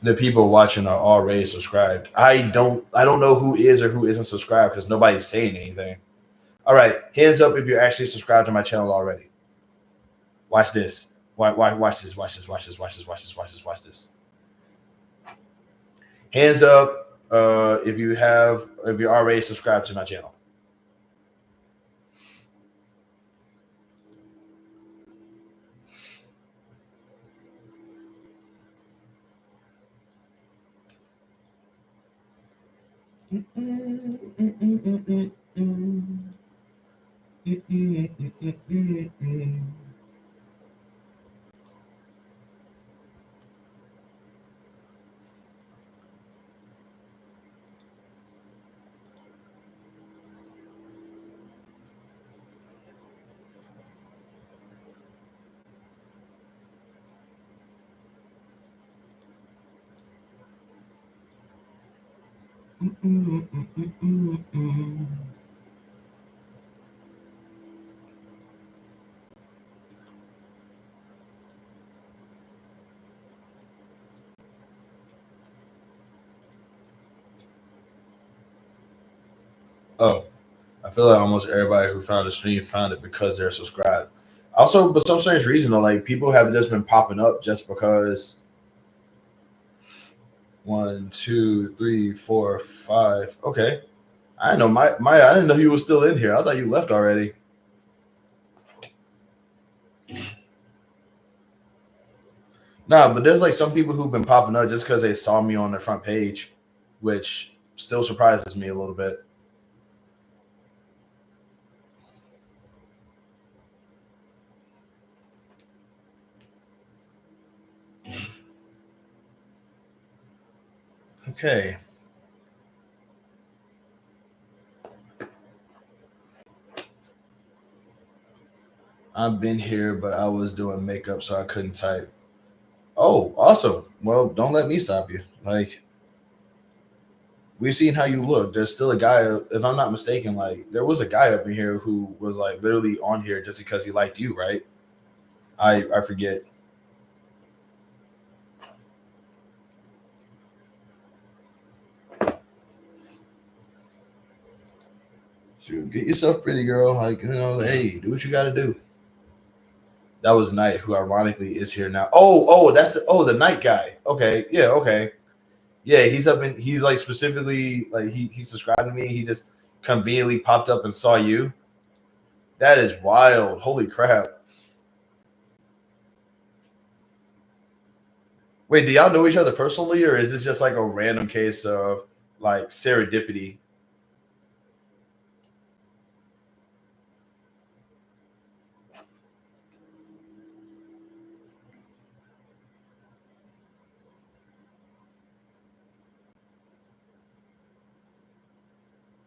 The people watching are already subscribed. I don't know who is or who isn't subscribed because nobody's saying anything. All right, hands up if you're actually subscribed to my channel already. Watch this. Watch this. Watch this. Watch this. Watch this. Watch this. Watch this. Watch this. Hands up if you're already subscribed to my channel. Oh, I feel like almost everybody who found the stream found it because they're subscribed. Also, but some strange reason, though, like people have just been popping up just because. 1, 2, 3, 4, 5. Okay, I didn't know Maya. I didn't know you was still in here. I thought you left already. Nah, but there's like some people who've been popping up just because they saw me on their front page, which still surprises me a little bit. Okay. I've been here, but I was doing makeup, so I couldn't type. Oh, awesome. Well, don't let me stop you. Like, we've seen how you look. There's still a guy, if I'm not mistaken, like, there was a guy up in here who was, like, literally on here just because he liked you, right? I forget. Shoot, get yourself pretty, girl. Like, hey, do what you got to do. That was Knight, who ironically is here now. That's the Knight guy. Okay, yeah, okay. Yeah, he's like specifically like he subscribed to me. He just conveniently popped up and saw you. That is wild. Holy crap. Wait, do y'all know each other personally, or is this just like a random case of like serendipity?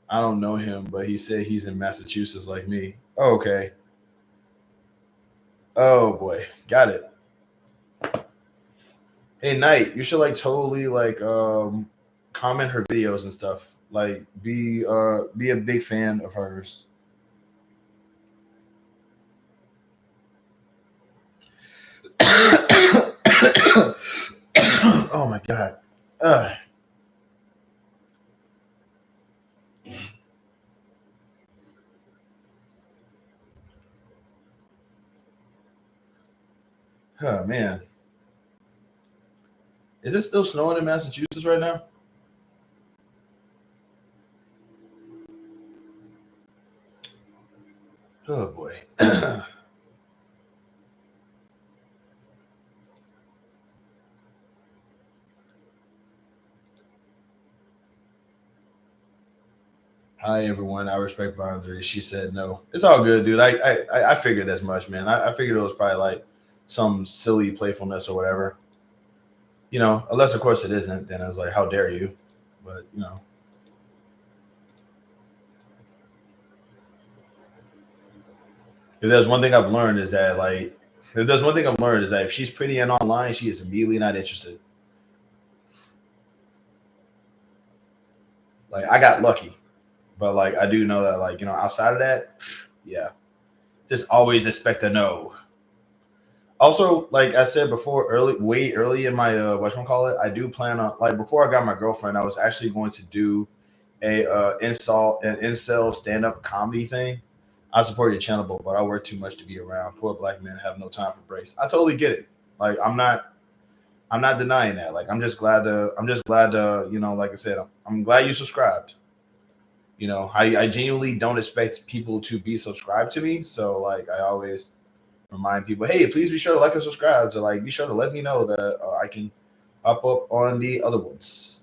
I don't know him, but he said he's in Massachusetts like me. Oh, okay. Oh boy, got it. Hey, Knight, you should like totally like comment her videos and stuff. Like be a big fan of hers. Oh my god. Ugh. Oh man. Is it still snowing in Massachusetts right now? Oh boy. Hi everyone. I respect boundaries. She said no. It's all good, dude. I figured as much, man. I figured it was probably like some silly playfulness or whatever. You know, unless of course it isn't, then I was like, how dare you? But you know. If there's one thing I've learned is that like if there's one thing I've learned is that if she's pretty and online, she is immediately not interested. Like I got lucky. But like I do know that like, you know, outside of that, yeah. Just always expect a no. Also, like I said before, way early in my call it, I do plan on like before I got my girlfriend, I was actually going to do a incel stand up comedy thing. I support your channel, but I work too much to be around. Poor black men have no time for breaks. I totally get it. Like I'm not denying that. Like I'm just glad to you know like I said I'm glad you subscribed. You know I genuinely don't expect people to be subscribed to me, so like I always remind people, hey, please be sure to like and subscribe. To like, be sure to let me know that I can pop up on the other ones.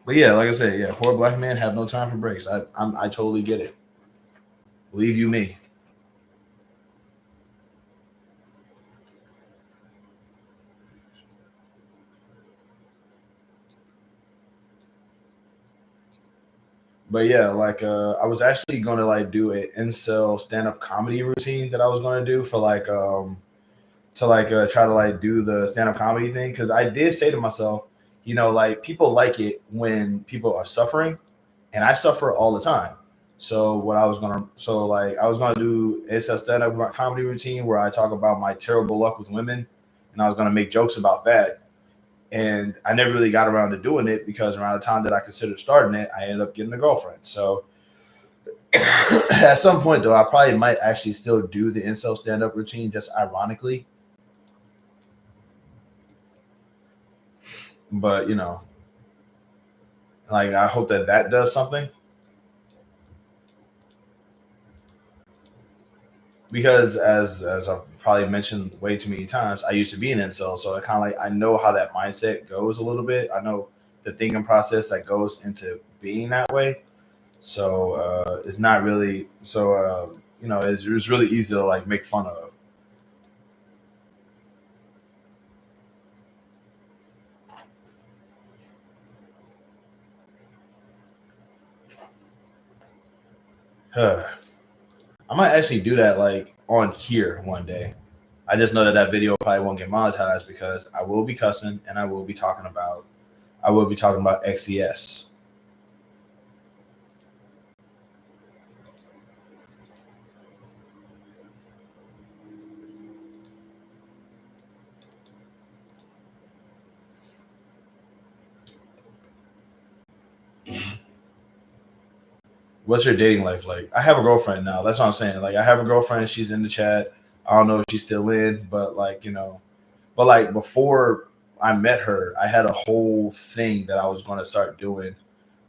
But yeah, like I said, yeah, poor black men have no time for breaks. I totally get it. Believe you me. But yeah, like I was actually gonna like do an incel stand up comedy routine that I was gonna do for like to like try to like do the stand up comedy thing because I did say to myself, you know, like people like it when people are suffering, and I suffer all the time. So what I was gonna, so like I was gonna do it's a stand up comedy routine where I talk about my terrible luck with women, and I was gonna make jokes about that. And I never really got around to doing it because around the time that I considered starting it, I ended up getting a girlfriend. So at some point though, I probably might actually still do the incel stand up routine, just ironically. But you know, like I hope that that does something because as I've probably mentioned way too many times, I used to be an incel, so I kind of like I know how that mindset goes a little bit. I know the thinking process that goes into being that way. So it's not really so you know it's really easy to like make fun of. I might actually do that like on here one day. I just know that that video probably won't get monetized because I will be cussing and I will be talking about XES. What's your dating life like? I have a girlfriend now. That's what I'm saying. Like I have a girlfriend. She's in the chat. I don't know if she's still in, but like you know, but like before I met her, I had a whole thing that I was going to start doing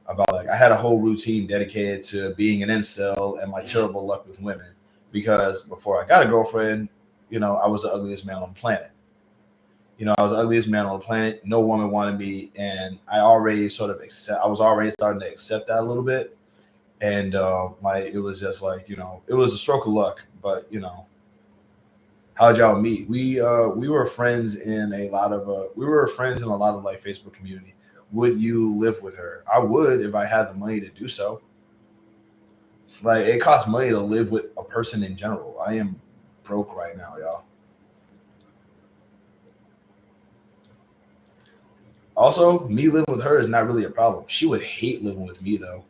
about like I had a whole routine dedicated to being an incel and my terrible luck with women because before I got a girlfriend, I was the ugliest man on the planet. I was the ugliest man on the planet. No woman wanted me, and I already I was already starting to accept that a little bit. And it was just like, it was a stroke of luck. But how'd y'all meet? We were friends in a lot of like Facebook community. Would you live with her? I would if I had the money to do so. Like, it costs money to live with a person in general. I am broke right now, y'all. Also, me living with her is not really a problem. She would hate living with me, though.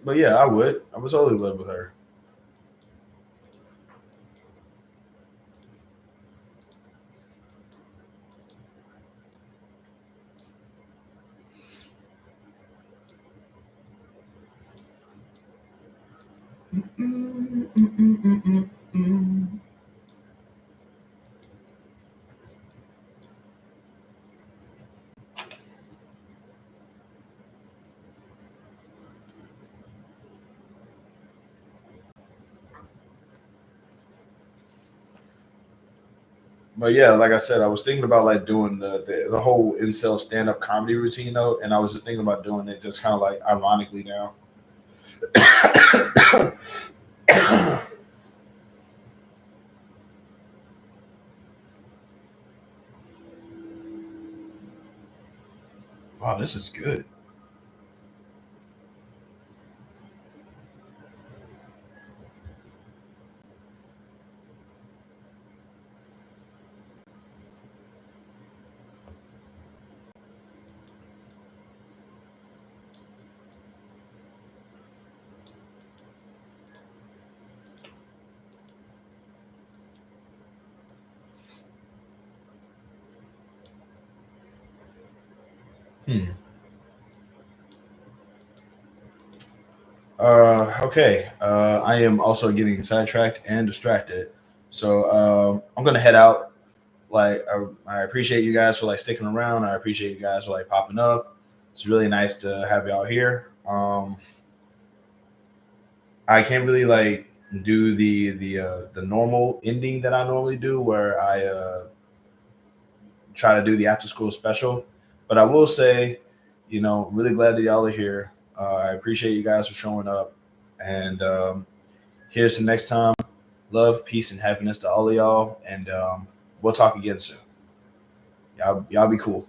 But yeah, I would. I would totally live with her. But yeah, like I said, I was thinking about like doing the whole incel stand up comedy routine though, and I was just thinking about doing it just kind of like ironically now. Wow, this is good. Hmm. Okay. I am also getting sidetracked and distracted, so I'm gonna head out. Like, I appreciate you guys for like sticking around. I appreciate you guys for like popping up. It's really nice to have y'all here. I can't really like do the normal ending that I normally do, where I try to do the after school special. But I will say, really glad that y'all are here. I appreciate you guys for showing up. And here's the next time. Love, peace, and happiness to all of y'all. And we'll talk again soon. Y'all be cool.